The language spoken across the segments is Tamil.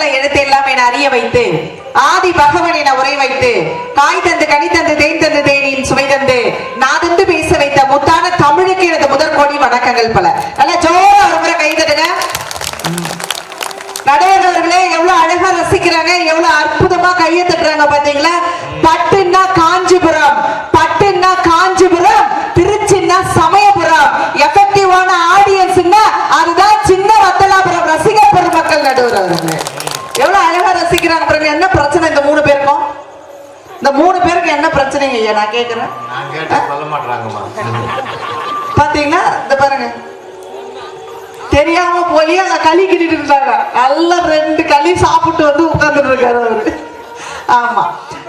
ஆதிமூல எழுத்து எல்லாம் என அறிய வைத்து ஆதி பகவன் என உரை வைத்து காய் தந்து கனி தந்து தேன் தந்து தேனின் சுவை தந்து நாதந்து பேச வைத்த முத்தான தமிழுக்கு எனது முதற் கோடி வணக்கங்கள் பல. நல்ல ஜோர ஒரு முறை கை தட்டுங்க. நடுவர்களே எவ்வளவு அழகா ரசிக்கிறாங்க, எவ்வளவு அற்புதமா கையை தட்டுறாங்க பாத்தீங்களா. பட்டுன்னா காஞ்சிபுரம், பட்டுன்னா காஞ்சிபுரம், திருச்சின்னா சமயபுரம், எஃபெக்டிவான ஆடியன்ஸ்னா அதுதான் சின்ன வத்தலாபுரம் ரசிகர் பெருமக்கள். நடுவர் அவர்களே எவ்வளவு அழகா ரசிக்கிறாங்க பாருங்க. என்ன பிரச்சனை இந்த 3 பேருக்கும்? இந்த 3 பேருக்கு என்ன பிரச்சனைங்க ஐயா? நான் கேக்குறேன். பாத்தீங்களா, இந்த பாருங்க தெரியாம போய் அங்க களி கிட்டிட்டு இருந்தாங்க. நல்ல 2 களி சாப்பிட்டு வந்து உட்கார்ந்துட்டு இருக்காரு அவரு. ஆமா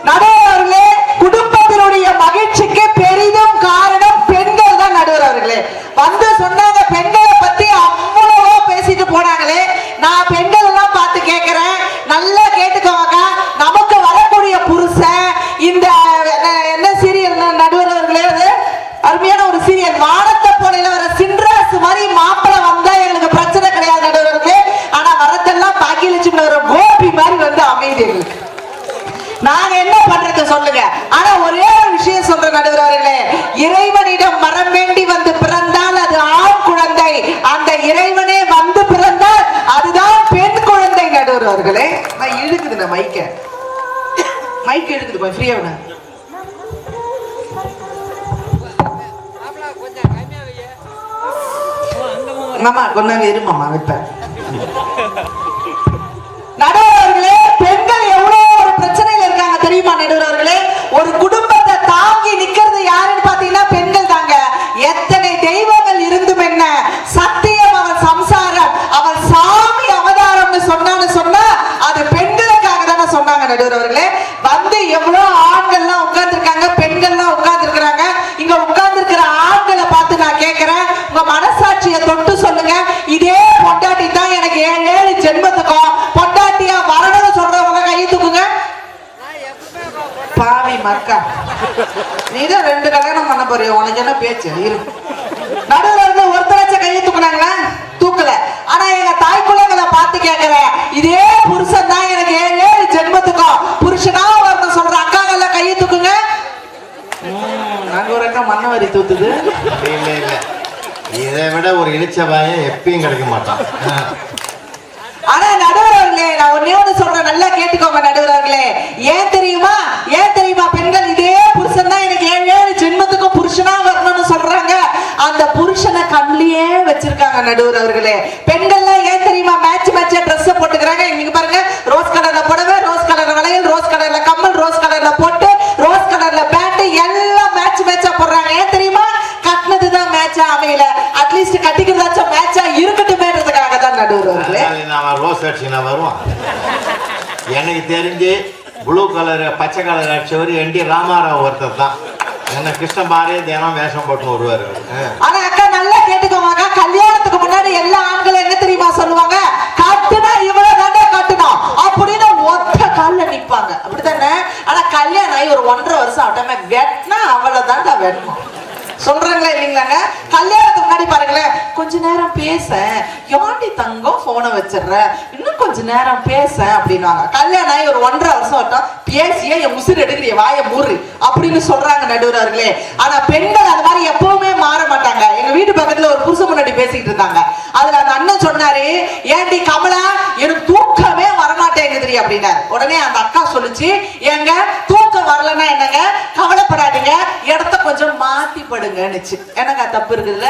நடுவர் அவர்களே, குடும்பத்தினுடைய மகிழ்ச்சிக்கு பெரிதும் காரணம் பெண்கள் தான். நடுவர் அவர்களே வந்து சொன்னாங்க, பெண்களை பத்தி அவ்வளவோ பேசிட்டு போனாங்களே. நான் பெண்கள் எல்லாம் பார்த்து கேட்கிறேன், நல்லா கேட்டுக்கோங்க. நமக்கு வரக்கூடிய புருஷன் இந்த என்ன சீரியல் நடுவர் அவர்களே, அது அருமையான ஒரு சீரியல், வானத்தை போல வர சின்ராசு மாதிரி மாப்பிள வந்தா எங்களுக்கு பிரச்சனை கிடையாது நடுவர்களே. ஆனா வரதெல்லாம் பாக்கியலட்சுமி வர கோபி மாதிரி வந்து அமைதி எங்களுக்கு. நாங்க என்ன பண்றது சொல்லுங்க. ஆனா ஒரே ஒரு விஷயம் சொல்ற நடுவர்களே, இறைவனிடம் மரம் வேண்டி வந்து பிறந்தால் அது ஆண் குழந்தை, அந்த இறைவனே வந்து பிறந்தால் அதுதான் பெண் குழந்தை. நடுவர்களே நான் இழுக்குது மைக்க இழுக்குது போய் ஃப்ரீயா விட. மாமா கொஞ்சம் இருமாமா வைப்பேன். நடுவர்களே பெண்கள் எவ்வளவு ஒரு பிரச்சனையில இருக்காங்க தெரியுமா நடுவர்களே. ஒரு குடும்பத்தை தாங்கி நிக்கிறது யாருன்னு பாத்தீங்கன்னா பெண்கள் தாங்க. எத்தனை தெய்வங்கள் இருந்தும் என்ன, சத்தியம் அவன் சம்சாரம், அவன் சாமி அவதாரம்னு சொன்னா அது பெண்களுக்காக தானே சொன்னாங்க நடுவர்களே. வந்து எவ்வளவு ஆண்கள்லாம் உட்கார்ந்து இருக்காங்க, பெண்கள்லாம் உட்கார்ந்து இருக்கிறாங்க. இங்க உட்கார்ந்து இருக்கிற ஆண்களை பார்த்து நான் கேட்கிறேன், உங்க மனசாட்சியை தொட்டு சொல்லுங்க, இதே பொண்டாட்டி தான் எனக்கு 7 ஜென்மத்துக்கும் பொண்டாட்டியா வரணும்னு சொல்றவங்க கையை தூக்குங்க. பாவி மக்கா, நீதான் 2 கல்யாணம் பண்ண போறிய, உனக்கு என்ன பேச்சு இரு. நடுவில் இருந்து ஒருத்தராச்சும் கையை தூக்குனாங்களா? தூக்கல. ஆனா எங்க தாய்க்குள்ளங்களை பார்த்து கேட்கிறேன், இதே புருஷன் தான் எனக்கு 7 ஜென்மத்துக்கும் புருஷனா வரணும் சொல்ற அக்காங்கள கையை தூக்குங்க. நாங்க ஒரு அக்கா மண்ணவரி தூத்துது. இதை விட ஒரு இளிச்சவாயம் எப்பயும் கிடைக்க மாட்டான். ஆனா நடுவர்களே நான் ஒண்ணு சொல்றேன், நல்லா கேட்டுக்கோங்க நடுவர்களே. ஏன் தெரியுமா பெண்கள் இதே புருஷன் தான் எனக்கு 7 ஜென்மத்துக்கும் புருஷனா வரணும்னு சொல்றாங்க. அந்த புருஷனை கண்ணிலேயே வச்சிருக்காங்க நடுவர்களே. பெண்கள்லாம் ஏன் தெரியுமா மேட்சா ட்ரெஸ் போட்டுக்கிறாங்க. நீங்க பாருங்க, ரோஸ் கலர்ல புடவை, ரோஸ் கலர்ல வளையல், ரோஸ் கலர்ல கம்மல், ரோஸ் கலர்ல போட்டு, ரோஸ் கலர்ல பேண்ட் எல்லாம் மேட்சா போடுறாங்க. ஏன் தெரியுமா? கட்டினதுதான் மேட்சா அமையல, அட்லீஸ்ட் கட்டிக்கிறதாச்சும் மேட்சா இருக்கட்டுமேன்றதுக்காக தான் நடுவர்களே. ரோஸ் அடிச்சுனா வரும். எனக்கு தெரிஞ்சு ப்ளூ கலர் பச்சை கலர் அடிச்சவர் என்டி ராமாராவ் ஒருத்தர் தான். என்ன கிருஷ்ணபாரே தினம் வேஷம் போட்டு வருவாரு. ஆனா அக்கா நல்லா கேட்டுக்கோங்க, கல்யாணத்துக்கு முன்னாடி எல்லா ஆண்களும் என்ன தெரியுமா சொல்லுவாங்க, கட்டுனா இவ்வளவு தானே கட்டணும் அப்படின்னு ஒத்த கால்ல நிப்பாங்க, அப்படித்தானே. ஆனா கல்யாணம் ஆகி ஒரு 1.5 வருஷம் ஆட்டமே வெட்டினா அவ்வளவுதான் வெட்டணும் சொல்றாங்களா இல்லைங்களாங்க. கல்யாணத்துக்கு முன்னாடி பாருங்களேன், கொஞ்ச நேரம் பேச யாண்டி தங்கம் போனை வச்சிடுற, இன்னும் கொஞ்ச நேரம் பேச அப்படின்வாங்க. கல்யாணம் ஆகி ஒரு 1.5 வருஷம் ஆட்டம் பேசியே என் உசுறு எடுக்கிறிய வாய மூறு அப்படின்னு சொல்றாங்க நடுவர்களே. ஆனா பெண்கள் அது மாதிரி எப்பவுமே மாற மாட்டாங்க. எங்க வீட்டு பக்கத்துல ஒரு புருஷன் முன்னாடி பேசிக்கிட்டு இருந்தாங்க. அதுல அந்த அண்ணன் சொன்னாரு, ஏண்டி கமலா எனக்கு தூக்கமே வரமாட்டேங்குது அப்படின்னாரு. உடனே அந்த அக்கா சொல்லுச்சு, ஏங்க தூக்கம் வரலன்னா என்னங்க, கவலைப்படாதீங்க, இடத்த கொஞ்சம் மாத்தி படுங்க. என்னங்க தப்பு இருக்குல்ல?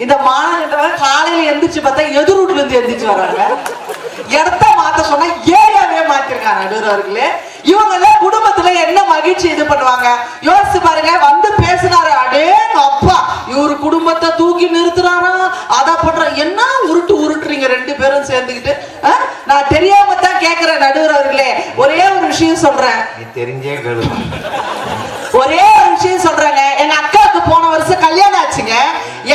இந்த மாநில காலையில எந்திரிச்சு பார்த்தா எதிர் வீட்டுல இருந்து எந்திரிச்சு வராங்க. இடத்த மாத்த சொன்னா ஏரியாவே மாத்திருக்காங்க நடுவர்களே. இவங்க எல்லாம் குடும்பத்துல என்ன மகிழ்ச்சி இது பண்ணுவாங்க யோசிச்சு பாருங்க. வந்து பேசினாரு, அடே அப்பா இவரு குடும்பத்தை தூக்கி நிறுத்துறாரா, அத பண்ற, என்ன உருட்டுறீங்க 2 பேரும் சேர்ந்துக்கிட்டு. நான் தெரியாம தான் கேட்கிறேன் நடுவர்களே. ஒரே ஒரு விஷயம் சொல்றேன், தெரிஞ்சே கேளு. ஒரே ஒரு விஷயம் சொல்றாங்க. எங்க அக்காவுக்கு போன வருஷம் கல்யாணம் ஆச்சுங்க.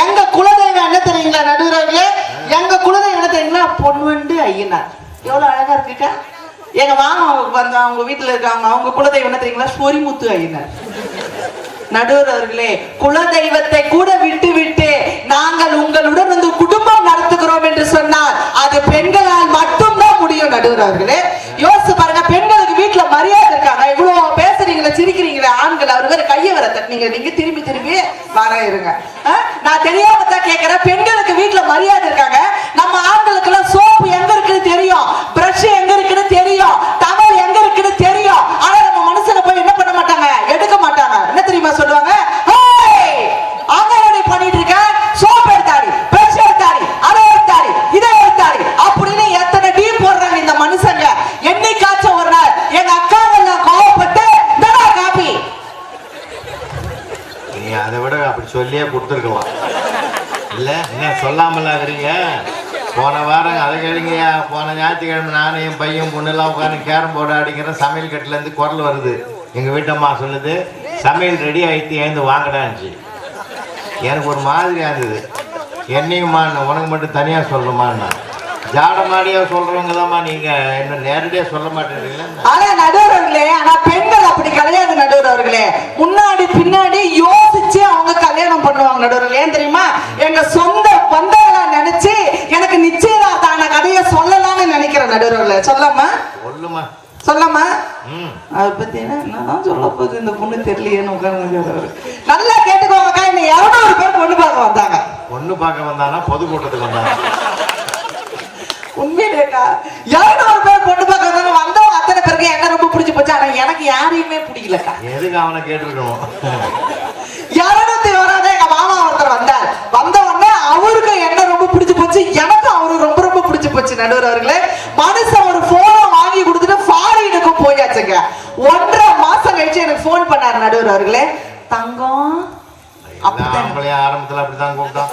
எங்க குலதெய்வம் என்ன தெரியுங்களா நடுவர்களே? எங்க குலதெய்வம் என்ன தெரியுங்களா? பொன்வண்டு ஐயனார். எவ்வளவு அழகா இருக்குக்கா. எங்க மாமா வந்து அவங்க வீட்டுல இருக்காங்க, அவங்க குலதெய்வம் என்ன தெரியுங்களா? சொரிமுத்து ஐயனார். நடுவர்களே குலதெய்வத்தை கூட விட்டு விட்டு நாங்கள் உங்களுடன் வந்து குடும்பம் நடத்துகிறோம் என்று சொன்னால் அது பெண்களால் மட்டும்தான் முடியும் முடியும் நடுவர் அவர்களே. யோசிச்சு பாருங்க, பெண்களுக்கு வீட்டுல மரியாதை இருக்காங்க. இவ்வளவு பேசுறீங்களே, சிரிக்கிறீங்களே ஆண்கள், அவரு வேற கையை வர தட்டினீங்க, நீங்க திரும்பி திரும்பி வர இருங்க. நான் தெரியாம தான் கேட்கிறேன், பெண்களுக்கு வீட்டுல மரியாதை இருக்காங்க. நம்ம ஆண்களுக்கு எல்லாம் சோப்பு எங்க இருக்குன்னு தெரியும், பிரஷ் எங்க இருக்குன்னு தெரியும், டவல் எங்க இருக்குன்னு தெரியும். ஆனா நம்ம மனுஷனை போய் என்ன பண்ண மாட்டாங்க, எடுக்க மாட்டாங்க. என்ன தெரியுமா சொல்லுவாங்க, அங்க பண்ணிட்டு இருக்க, சோப் எடுத்தாடி, பிரஷ் எடுத்தாடி, அதை எடுத்தாடி, இதை எடுத்தாடி அப்படின்னு எத்தனை டீ போடுறாங்க இந்த மனுஷங்க. என்னைக்காச்சும் ஒரு நாள் எங்க அக்காவெல்லாம் கோவப்பட்டு தடா காப்பி, நீ அதை விட அப்படி சொல்லியே கொடுத்துருக்கலாம் இல்ல, என்ன சொல்லாமல இருக்கிறீங்க. போன வாரம் அதை கேளுங்கய்யா, போன ஞாயிற்றுக்கிழமை நானும் என் பையன் பொண்ணெல்லாம் உட்காந்து கேரம் போர்டு அடிக்கிறேன். சமையல் கட்டுல இருந்து குரல் வருது. எங்க வீட்டம்மா சொல்லுது, சமையல் ரெடி ஆயிடுத்து ஏந்து வாங்கடான்ச்சு. எனக்கு ஒரு மாதிரியா இருந்தது. என்னையுமா உனக்கு மட்டும் தனியா சொல்றோமான்னா, ஜாடமாடியா சொல்றவங்க தான்மா நீங்க, என்ன நேரடியா சொல்ல மாட்டேங்கிறீங்களா? ஆனா நடுவர்களே, ஆனா பெண்கள் அப்படி கிடையாது நடுவர்களே. முன்னாடி பின்னாடி யோசிச்சு அவங்க கல்யாணம் பண்ணுவாங்க நடுவர்களே. ஏன் தெரியுமா, எங்க சொந்த பந்தங்களா நினைச்சு எனக்கு நிச்சயதார்த்தான கதையை சொல்லலாம்னு நினைக்கிறேன் நடுவர்களே. சொல்லாமா சொல்லுமா சொல்லாமா அதை பத்தி என்னதான் சொல்ல போகுது இந்த பொண்ணு தெரியலையேன்னு உட்கார்ந்து. நல்லா கேட்டுக்கோங்கக்கா, இன்னும் 200 பேர் பொண்ணு பார்க்க வந்தாங்க. பொண்ணு பார்க்க வந்தானா பொதுக்கூட்டத்துக்கு வந்தாங்க? உண்மையிலேக்கா 200 பேர் பொண்ணு பார்க்க வந்தாங்க. வந்தவங்க அத்தனை பேருக்கு என்ன ரொம்ப பிடிச்சு போச்சு. ஆனா எனக்கு யாரையுமே பிடிக்கலக்கா. எதுக்கு அவனை கேட்டுருக்கணும்? 200 வராத எங்க மாமா ஒருத்தர் வந்தார். வந்த உடனே அவருக்கு என்ன ரொம்ப பிடிச்சு போச்சு, எனக்கு அவரு ரொம்ப ரொம்ப பிடிச்சு போச்சு நடுவர் அவர்களே. மனுஷன் ஒரு போனை வாங்கி கொடுத்துட்டு ஃபாரினுக்கு போயாச்சுங்க. 1.5 மாசம் கழிச்சு எனக்கு போன் பண்ணாரு நடுவர் அவர்களே. தங்கம் ஆரம்பத்துல அப்படிதான் கூப்பிட்டான்.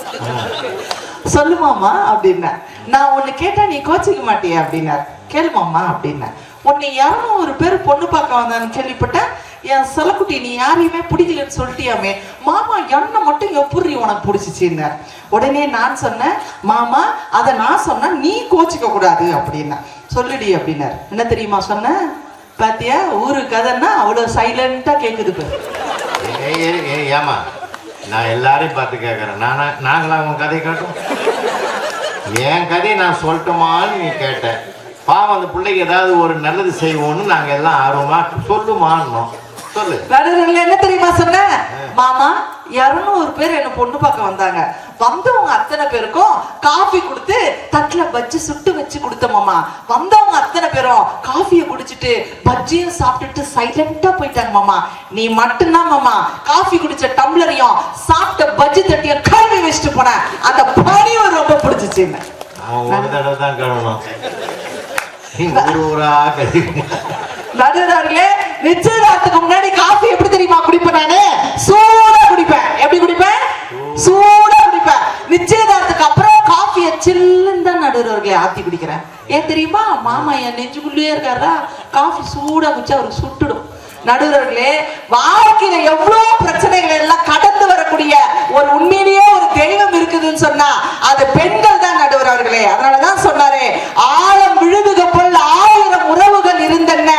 சொல்லுமாமா அப்படின்னா, நான் ஒண்ணு கேட்டா நீ கோச்சிக்க மாட்டியா அப்படின்னாரு. கேளுமாமா அப்படின்னா, உன்னை 200 பேர் பொண்ணு பார்க்க வந்தான்னு கேள்விப்பட்டேன். என் செலக்குட்டி நீ யாரையுமே பிடிக்கலன்னு சொல்லிட்டியாமே, மாமா என்ன மட்டும் எப்படி உனக்கு பிடிச்சிச்சின்னார். உடனே நான் சொன்னேன், மாமா அதை நான் சொன்னா நீ கோச்சிக்க கூடாது அப்படின்னா. சொல்லுடி அப்படின்னாரு. என்ன தெரியுமா சொன்ன, பாத்தியா ஊரு கதைன்னா அவ்வளவு சைலண்டா கேக்குது. ஏமா நான் எல்லாரையும் பார்த்து கேட்கறேன், நாங்களா உன் கதையை கேட்டோம்? என் கதையை நான் சொல்லட்டுமான்னு நீ கேட்ட. பாவம் அந்த பிள்ளைக்கு ஏதாவது ஒரு நல்லது செய்வோம்னு நாங்க எல்லாம் ஆர்வமா சொல்லுமான்னு. சொல்லு. என்ன தெரியுமா சொன்ன, மாமா 200 பேர் என்ன பொண்ணு பார்க்க வந்தாங்க. வந்தவங்க அத்தனை பேருக்கும் காஃபி கொடுத்து தட்டுல பஜ்ஜி சுட்டு வச்சு கொடுத்த மாமா. வந்தவங்க அத்தனை பேரும் காஃபியை குடிச்சிட்டு பஜ்ஜியும் சாப்பிட்டுட்டு சைலண்டா போயிட்டாங்க மாமா. நீ மட்டும்தான் மாமா காஃபி குடிச்ச டம்ளரையும் சாப்பிட்ட பஜ்ஜி தட்டிய கழுவி வச்சுட்டு போன. அந்த பணியும் ரொம்ப பிடிச்சிச்சு. அவன் ஒரு தடவை தான் கழுவணும். ஊரா நடுவர்களே, நிச்சயதார்த்தத்துக்கு முன்னாடி காஃபி எப்படி தெரியுமா குடிப்பேன் நானு? சூடா குடிப்பேன். எப்படி குடிப்பேன்? சூடா குடிப்பேன். நிச்சயதார்த்தத்துக்கு அப்புறம் காஃபியை சில்லுன்னு தான் நடுவர்களே ஆத்தி குடிக்கிறேன். ஏன் தெரியுமா, மாமா என் நெஞ்சுக்குள்ளேயே இருக்காரா, காஃபி சூடா குடிச்சா அவருக்கு சுட்டுடும். நடுவர்களே, வாழ்க்கையில எவ்வளவு பிரச்சனைகள் எல்லாம் கடந்து வரக்கூடிய ஒரு உண்மையிலேயே ஒரு தெய்வம் இருக்குதுன்னு சொன்னா அது பெண்கள் தான் நடுவர்களே. அதனாலதான் சொன்னாரு, ஆழம் விழுதுக போல் 1000 உறவுகள் இருந்தன,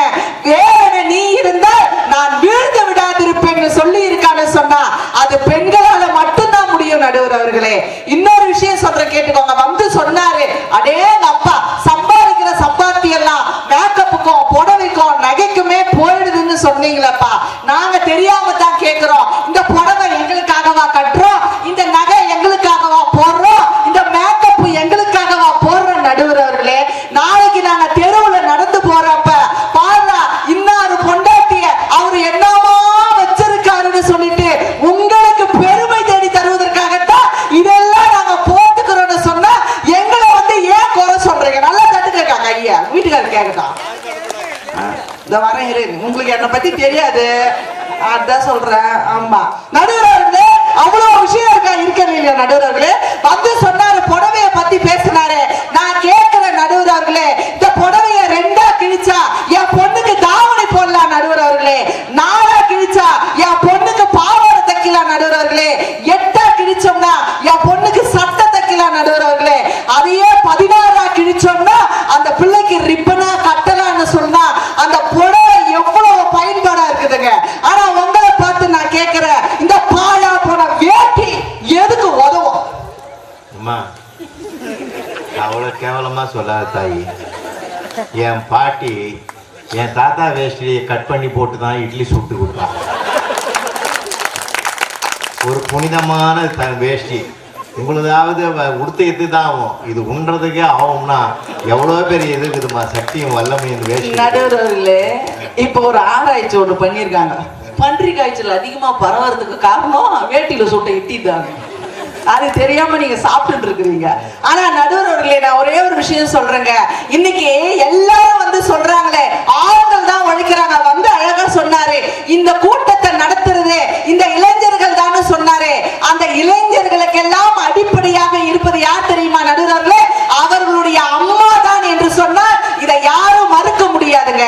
வேற நீ இருந்தால் நான் வீழ்ந்து விடாதிருப்பேன்னு சொல்லி இருக்கான்னு சொன்னா அது பெண்களால மட்டும்தான் முடியும் நடுவர்களே. இன்னொரு விஷயம் சொல்றேன் கேட்டுக்கோங்க. வந்து சொன்னாரு, அடே அப்பா சம்பாதிக்கிற சம்பாத்தி எல்லாம் மேக்கப்புக்கும் புடவைக்கும் நகைக்குமே போயிடுதுன்னு சொன்னீங்களப்பா. நாங்க தெரியாம தான் கேட்கிறோம். இந்த புடவை எங்களுக்காகவா கட்டுறோம், இந்த நகை எங்களுக்காகவா போடுறோம், இந்த மேக்கப் எங்களுக்காகவா போடுறோம் நடுவர்களே. நாளைக்கு நாங்க தெருவுல நடந்து போறப்ப பாருடா இன்னாரு பொண்டாட்டிய அவரு என்னமா வச்சிருக்காருன்னு சொல்லிட்டு உங்களுக்கு பெருமை தேடி தருவதற்காகத்தான் இதெல்லாம் நாங்க போட்டுக்கிறோம்னு சொன்னா எங்களை வந்து ஏன் குறை சொல்றீங்க? நல்லா தட்டுக்க ஐயா, வீட்டுக்காரர் கேட்கலாம். இந்த வரேன், உங்களுக்கு என்னை பத்தி தெரியாது அதான் சொல்றேன். ஆமா நடுவர்களே, அவ்வளவு விஷயம் இருக்கலையா நடுவர்களே. வந்து சொன்னாரு, புடவைய பத்தி பேசினாரு. நான் கேட்கிறேன் நடுவர்களே, இந்த புடவைய 2ஆ கிழிச்சா என் பொண்ணுக்கு தாவணி போடலாம் நடுவர்களே, 4ஆ கிழிச்சா என் பொண்ணுக்கு பாவாடை தைக்கலாம் நடுவர்களே, 8ஆ கிழிச்சோம்னா என் பொண்ணுக்கு சட்டை தைக்கலாம் நடுவர்களே, அதையே 16ஆ கிழிச்சோம்னா அந்த பிள்ளைக்கு ரிப்பனா கட்டலாம்னு சொன்னா அந்த புடவை எவ்வளவு பயன்பாடா இருக்குதுங்க. ஆனா உங்களை பார்த்து நான் கேட்கிறேன், இந்த பாயா போன வேட்டி எதுக்கு உதவும்? அவ்வளவு கேவலமா சொல்லாத தாயி. என் பாட்டி என் தாத்தா வேஷ்டியை கட் பண்ணி போட்டு தான் இட்லி சுட்டு கொடுப்பாங்க. ஒரு புனிதமான வேஷ்டி உங்களுதாவது உடுத்திட்டு தான் ஆகும். இது உண்றதுக்கே ஆகும்னா எவ்வளோ பெரிய இது இருக்குதுமா, சக்தியும் வல்லமையும் வேஷ்டி. நடுவர்களே, இப்போ ஒரு ஆராய்ச்சி ஒண்ணு பண்ணியிருக்காங்க. பன்றி காய்ச்சல் அதிகமா பரவறதுக்கு காரணம் வேட்டியில சுட்ட இட்லி தாங்க. அது தெரியாம நீங்க சாப்பிட்டு இருக்கிறீங்க. ஆனா நடுவர்களே, நான் ஒரே ஒரு விஷயம் சொல்றேங்க. இன்னைக்கு எல்லாரும் வந்து சொல்றாங்களே, ஆண்கள் தான் உழைக்கிறாங்க. வந்து அழகா சொன்னாரு, இந்த கூட்டத்தை நடத்துறது இந்த இளைஞர்கள் தான் சொன்னாரு. அந்த இளைஞர்களுக்கெல்லாம் அடிப்படையாக இருப்பது யார் தெரியுமா நடுவர்களே? அவர்களுடைய அம்மா தான் என்று சொன்னால் இதை யாரும் மறுக்க முடியாதுங்க.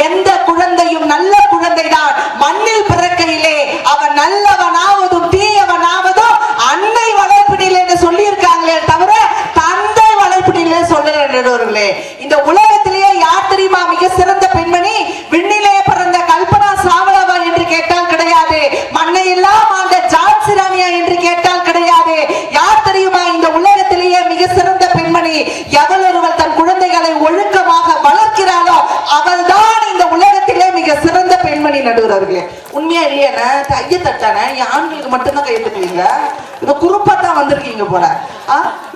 எந்த குழந்தையும் நல்ல குழந்தை தான். மண்ணில் பிறக்கையிலே அவன் நல்லவனாவதும் தீயவனாவதும் அன்னை வளர்ப்பினிலே சொல்லி இருக்காங்களே தவிர தந்தை வளர்ப்பினிலே சொல்லலே. இந்த உலகத்திலேயே யார் தெரியுமா மிக சிறந்த பெண்மணி? விண்ணிலே பிறந்த கல்பனா சாவலாவா என்று கேட்டால் கிடையாது. மண்ணை எல்லாம் ஆண்ட ஜான்சி ராணியா என்று கேட்டால் கிடையாது. யார் தெரியுமா இந்த உலகத்திலேயே மிக சிறந்த பெண்மணி? எவள் ஒருவள் தன் குழந்தைகளை ஒழுக்கமாக வளர்க்கிறாளோ அவள் தான் இந்த உலகத்திலே மிக சிறந்த பெண்மணி. நடுவர்களே, உண்மையா இல்லையா? கையை தட்டான ஆண்களுக்கு மட்டும்தான் கையை தட்டுவீங்க. இது குறுப்பா தான் வந்திருக்கீங்க போல.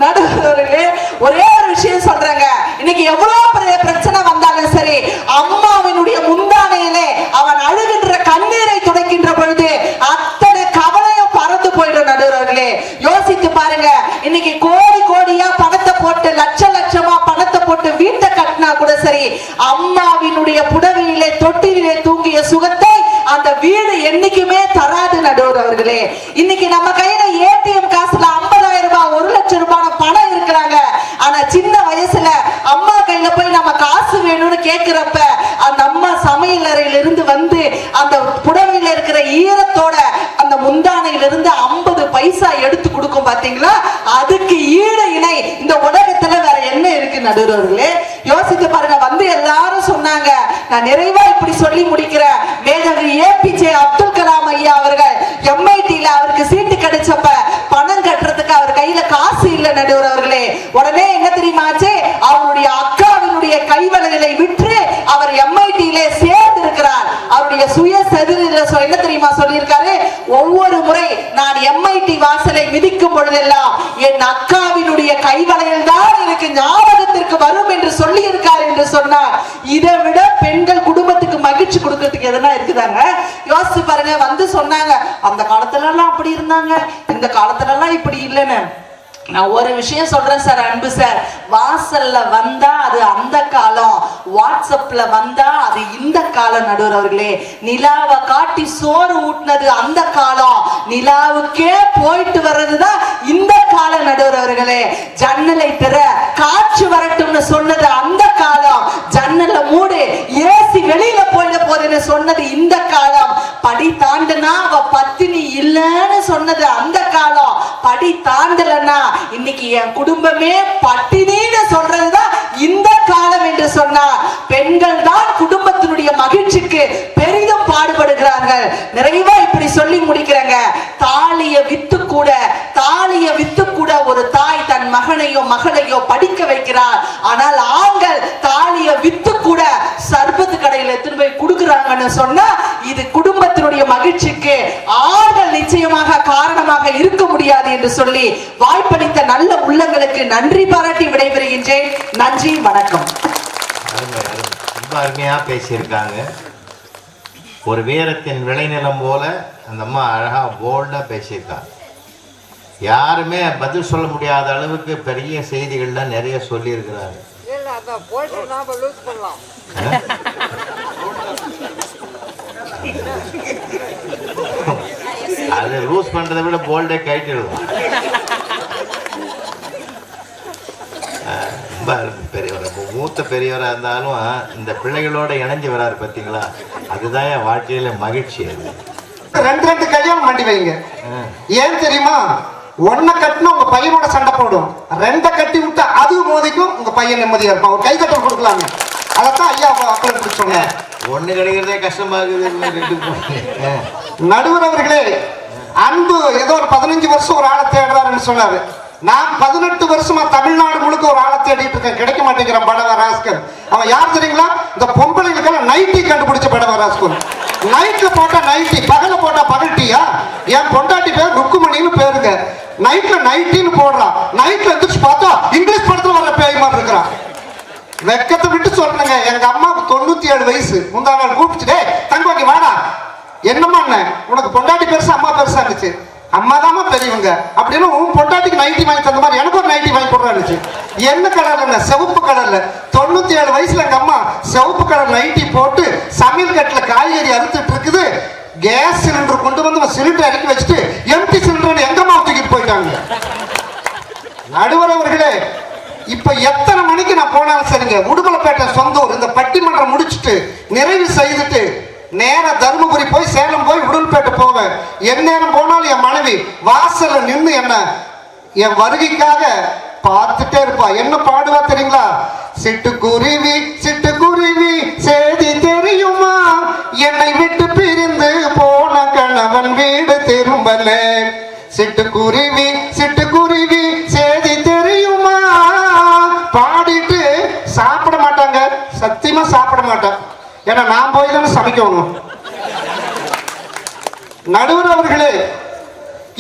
நடுவர்களே, ஒரே ஒரு விஷயம் சொல்றேங்க. இன்னைக்கு எவ்வளவு பெரிய பிரச்சனை வந்தாலும் சரி, அம்மாவினுடைய முந்தானையிலே அவன் அழுகின்ற கண்ணீரை துடைக்கின்ற பொழுது அத்தனை கவலையும் பறந்து போயிடும். நடுவர்களே, யோசித்து பாருங்க. இன்னைக்கு கோடி கோடியா பணத்தை போட்டு லட்ச லட்சமா பணத்தை போட்டு வீட்டை கட்டினா கூட சரி, அம்மாவினுடைய புடவையிலே தொட்டிலே தூங்கிய சுகத்தை அந்த வீடு என்னைக்குமே தராது. நடுவர்களே, இன்னைக்கு நம்ம கையில ஏடிஎம் காசுல 50,000 ரூபாய் 1 லட்சம் ரூபாய் பணம் இருக்கிறாங்க. ஆனா சின்ன வயசுல அம்மா கையில போய் நம்ம காசு வேணும்னு கேட்கிறப்ப அந்த அம்மா சமையல் அறையில இருந்து வந்து அந்த புடவையில இருக்கிற ஈரத்தோட அந்த முந்தானையில இருந்து 50 பைசா எடுத்து கொடுக்கும் பாத்தீங்களா? அதுக்கு ஈடு இணை இந்த உலகத்துல வேற என்ன இருக்கு? நடுவர்களே, யோசித்து பாருங்க. வந்து எல்லாரும் சொன்னாங்க, நான் நிறைவா இப்படி சொல்லி முடிக்கிறேன். மேதகு ஏபிஜே அப்துல் கலாம் ஐயா அவர்கள் எம்ஐடில அவருக்கு சீட்டு கிடைச்சப்ப பணம் கட்டுறதுக்கு அவர் கையில காசு இல்ல. நடுவர்களே, உடனே என்ன தெரியுமாச்சு? அவருடைய அக்காவினுடைய கைவளையலை விற்று அவர் எம்ஐடியிலே சேர்ந்து இருக்கிறார். அவருடைய சுய சதுரில என்ன தெரியுமா சொல்லியிருக்காரு? ஒவ்வொரு முறை நான் எம்ஐடி வாசலை மிதிக்கும் பொழுதெல்லாம் என் அக்காவினுடைய கைவளையல் தான் எனக்கு ஞாபகத்திற்கு வரும் என்று சொல்லி இருக்கார் என்று சொன்னார். இதை விட பெண்கள் குடும்பத்துக்கு மகிழ்ச்சி கொடுக்கறதுக்கு எதனா இருக்குதாங்க? யோசிச்சு பாருங்க. வந்து சொன்னாங்க, அந்த காலத்துல எல்லாம் அப்படி இருந்தாங்க, இந்த காலத்துல எல்லாம் இப்படி இல்லைன்னு. நான் ஒரு விஷயம் சொல்றேன் சார், அன்பு சார். வாசல்ல வந்தா அது அந்த காலம், வாட்ஸ்அப்ல வந்தா அது இந்த காலம். நடுவர்களே, நிலாவை காட்டி சோறு ஊட்டினது அந்த காலம், நிலாவுக்கே போயிட்டு வர்றதுதான் இந்த காலம். நடுவர்களே, ஜன்னலை திற காற்று வரட்டும்னு சொன்னது அந்த காலம், ஜன்னலை மூடு ஏசி வெளியில போயிட போதுன்னு சொன்னது இந்த காலம், படி தாண்டுனா அவ பத்தினி இல்லைன்னு சொன்னது அந்த காலம், படி தாண்டலன்னா இன்னைக்கு என் குடும்பமே பட்டினின்னு சொல்றதுதான் இந்த காலம் என்று சொன்னார். பெண்கள் தான் குடும்பத்தினுடைய மகிழ்ச்சிக்கு பெரிதும் பாடுபடுகிறார்கள். நிறைவா இப்படி சொல்லி முடிக்கிறேங்க. தாலிய வித்து கூட ஒரு தாய் தன் மகனையோ மகளையோ படிக்க வைக்கிறார். ஆனால் ஆண்கள் தாலிய வித்து கூட சர்பத்து கடையில் எத்தனை போய் கொடுக்குறாங்கன்னு சொன்னா இது குடும்பத்தினுடைய மகிழ்ச்சிக்கு ஆண்கள் நிச்சயமாக காரணமாக இருக்க முடியாது என்று சொல்லி வாய்ப்பளித்த நல்ல உள்ளங்களுக்கு நன்றி பாராட்டி விடைபெறுகின்றேன். நன்றி, வணக்கம். ரொம்ப அருமையா பேசியிருக்காங்க. ஒரு வீரத்தின் விளைநிலம் போல அந்த அம்மா அழகா போல்டா பேசியிருக்காங்க. யாருமே பதில் சொல்ல முடியாத அளவுக்கு பெரிய செய்திகள்லாம் நிறைய சொல்லி இருக்கிறாங்க. அது லூஸ் பண்றதை விட போல்டே கைட்டிடுவோம். ரொம்ப பெரியவர், மூத்த பெரியவராக இருந்தாலும் இந்த பிள்ளைகளோட இணைஞ்சு வராரு பார்த்தீங்களா, அதுதான் என் வாழ்க்கையில மகிழ்ச்சி. அது ரெண்டு கையும் மாட்டி வைங்க. ஏன் தெரியுமா? ஒன்ன கட்டினா உங்க பையனோட சண்டை போடும், ரெண்டை கட்டி விட்டு அது மோதிக்கும், உங்க பையன் நிம்மதியா இருப்பான். ஒரு கை கட்டல் கொடுக்கலாமே, அதைத்தான் ஐயா அப்படி சொன்னேன். ஒண்ணு கிடைக்கிறதே கஷ்டமா இருக்குது. நடுவர் அவர்களே, அன்பு ஏதோ ஒரு 15 வருஷம் ஒரு ஆளை தேடுறாருன்னு சொன்னாரு. நான் 18 வருஷமா தமிழ்நாடு முழுக்க ஒரு ஆளை தேடிட்டு இருக்கேன், கிடைக்க மாட்டேங்கிறான் படவ ராஸ்கல். அவன் யார் தெரியுங்களா? இந்த பொம்பளைகளுக்கெல்லாம் நைட்டி கண்டுபிடிச்ச படவ ராஸ்கல். நைட்ல போட்டா நைட்டி, பகல போட்டா பகல் டீயா? என் பொண்டாட்டி பேர் ருக்குமணின்னு பேருங்க. நைட்ல நைட்டின்னு போடுறான், நைட்ல எந்திரிச்சு பார்த்தா இங்கிலீஷ் படத்துல வர பேய் மாதிரி இருக்கிறான். வெக்கத்தை விட்டு சொல்றேங்க, எங்க அம்மாவுக்கு 97 வயசு. முந்தா நாள் கூப்பிச்சுட்டே தங்கி வாடா. என்னம்மா உனக்கு பொண்டாட்டி பெருசா அம்மா பெருசா இருந்துச்சு? அம்மா தாமா பெரியவங்க அப்படின்னு உன் பொண்டாட்டிக்கு நைட்டி வாங்கி தந்த மாதிரி எனக்கு ஒரு நைட்டி வாங்கி போடுறாருச்சு. என்ன கலர்ல? சிவப்பு கலர்ல. 97 வயசுல எங்க அம்மா சிவப்பு கலர் நைட்டி போட்டு சமையல் கட்டுல காய்கறி அறுத்துட்டு இருக்குது. கேஸ் சிலிண்டர் கொண்டு வந்து சிலிண்டர் இறக்கி வச்சுட்டு எம்டி சிலிண்டர் எங்க அம்மா தூக்கிட்டு போயிட்டாங்க. நடுவர் அவர்களே, இப்ப எத்தனை மணிக்கு நான் போனாலும் சரிங்க, உடுமலைப்பேட்டை சொந்த ஊர், இந்த பட்டிமன்றம் முடிச்சுட்டு நிறைவு செய்துட்டு நேரா தருமபுரி போய் சேலம் போய் உடுமலைப்பேட்டை போவேன். என் நேரம் போனாலும் என் மனைவி வாசல்ல நின்று என்ன என் வருகைக்காக பார்த்துட்டே இருப்பா. என்ன பாடுவா தெரியுங்களா? சிட்டுக்குருவி சிட்டுக்குருவி செய்தி தெரியுமா, என்னை விட்டு பிரிந்து போன கணவன் வீடு திரும்பல. சிட்டுக்குருவி சிட்டுக்குருவி செய்தி தெரியுமா. பாடிட்டு சாப்பிட மாட்டாங்க, சத்தியமா சாப்பிட மாட்டேன். ஏன்னா நான் போய் தானே சமைக்கணும். நடுவர் அவர்களே,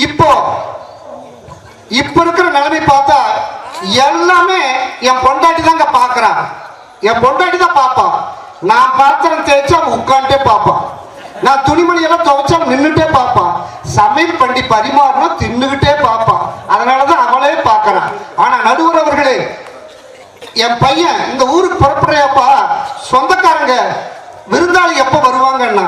இப்போ இருக்கிற நிலைமை பார்த்தா எல்லாமே என் பொண்டாட்டி தாங்க பாக்குறான். என் பொண்டாட்டி தான் பாப்பான். நான் பாத்திரம் தேய்ச்சா உட்காந்துட்டே பாப்பான். நான் துணிமணி எல்லாம் துவைச்சா நின்றுட்டே பாப்பான். சமையல் பண்ணி பரிமாறினா தின்னுகிட்டே பாப்பான். அதனாலதான் அவளே பாக்குறான். ஆனா நடுவர் அவர்களே, என் பையன் இந்த ஊருக்கு புறப்படுறியாப்பா, சொந்தக்காரங்க விருந்தாளி எப்ப வருவாங்கன்னா,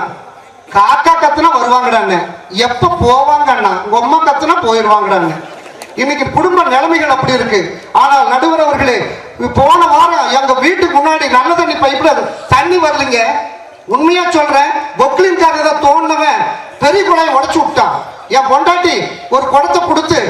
காக்கா கத்துனா வருவாங்கடான்னு, எப்ப போவாங்கன்னா உங்க அம்மா கத்துனா போயிடுவாங்கடான்னு. இன்னைக்கு குடும்ப நிலைமைகள் அப்படி இருக்கு. ஆனால் நடுவர் அவர்களே, போன வாரம் எங்க வீட்டுக்கு முன்னாடி நல்ல தண்ணி பைப்ல தண்ணி வரலைங்க. உண்மையா சொல்றேன், பொக்லின் காரத தோணுனவன் பெரிய குழாயை உடைச்சு விட்டான். என் பொண்டாட்டி ஒரு குடத்தை கொடுத்து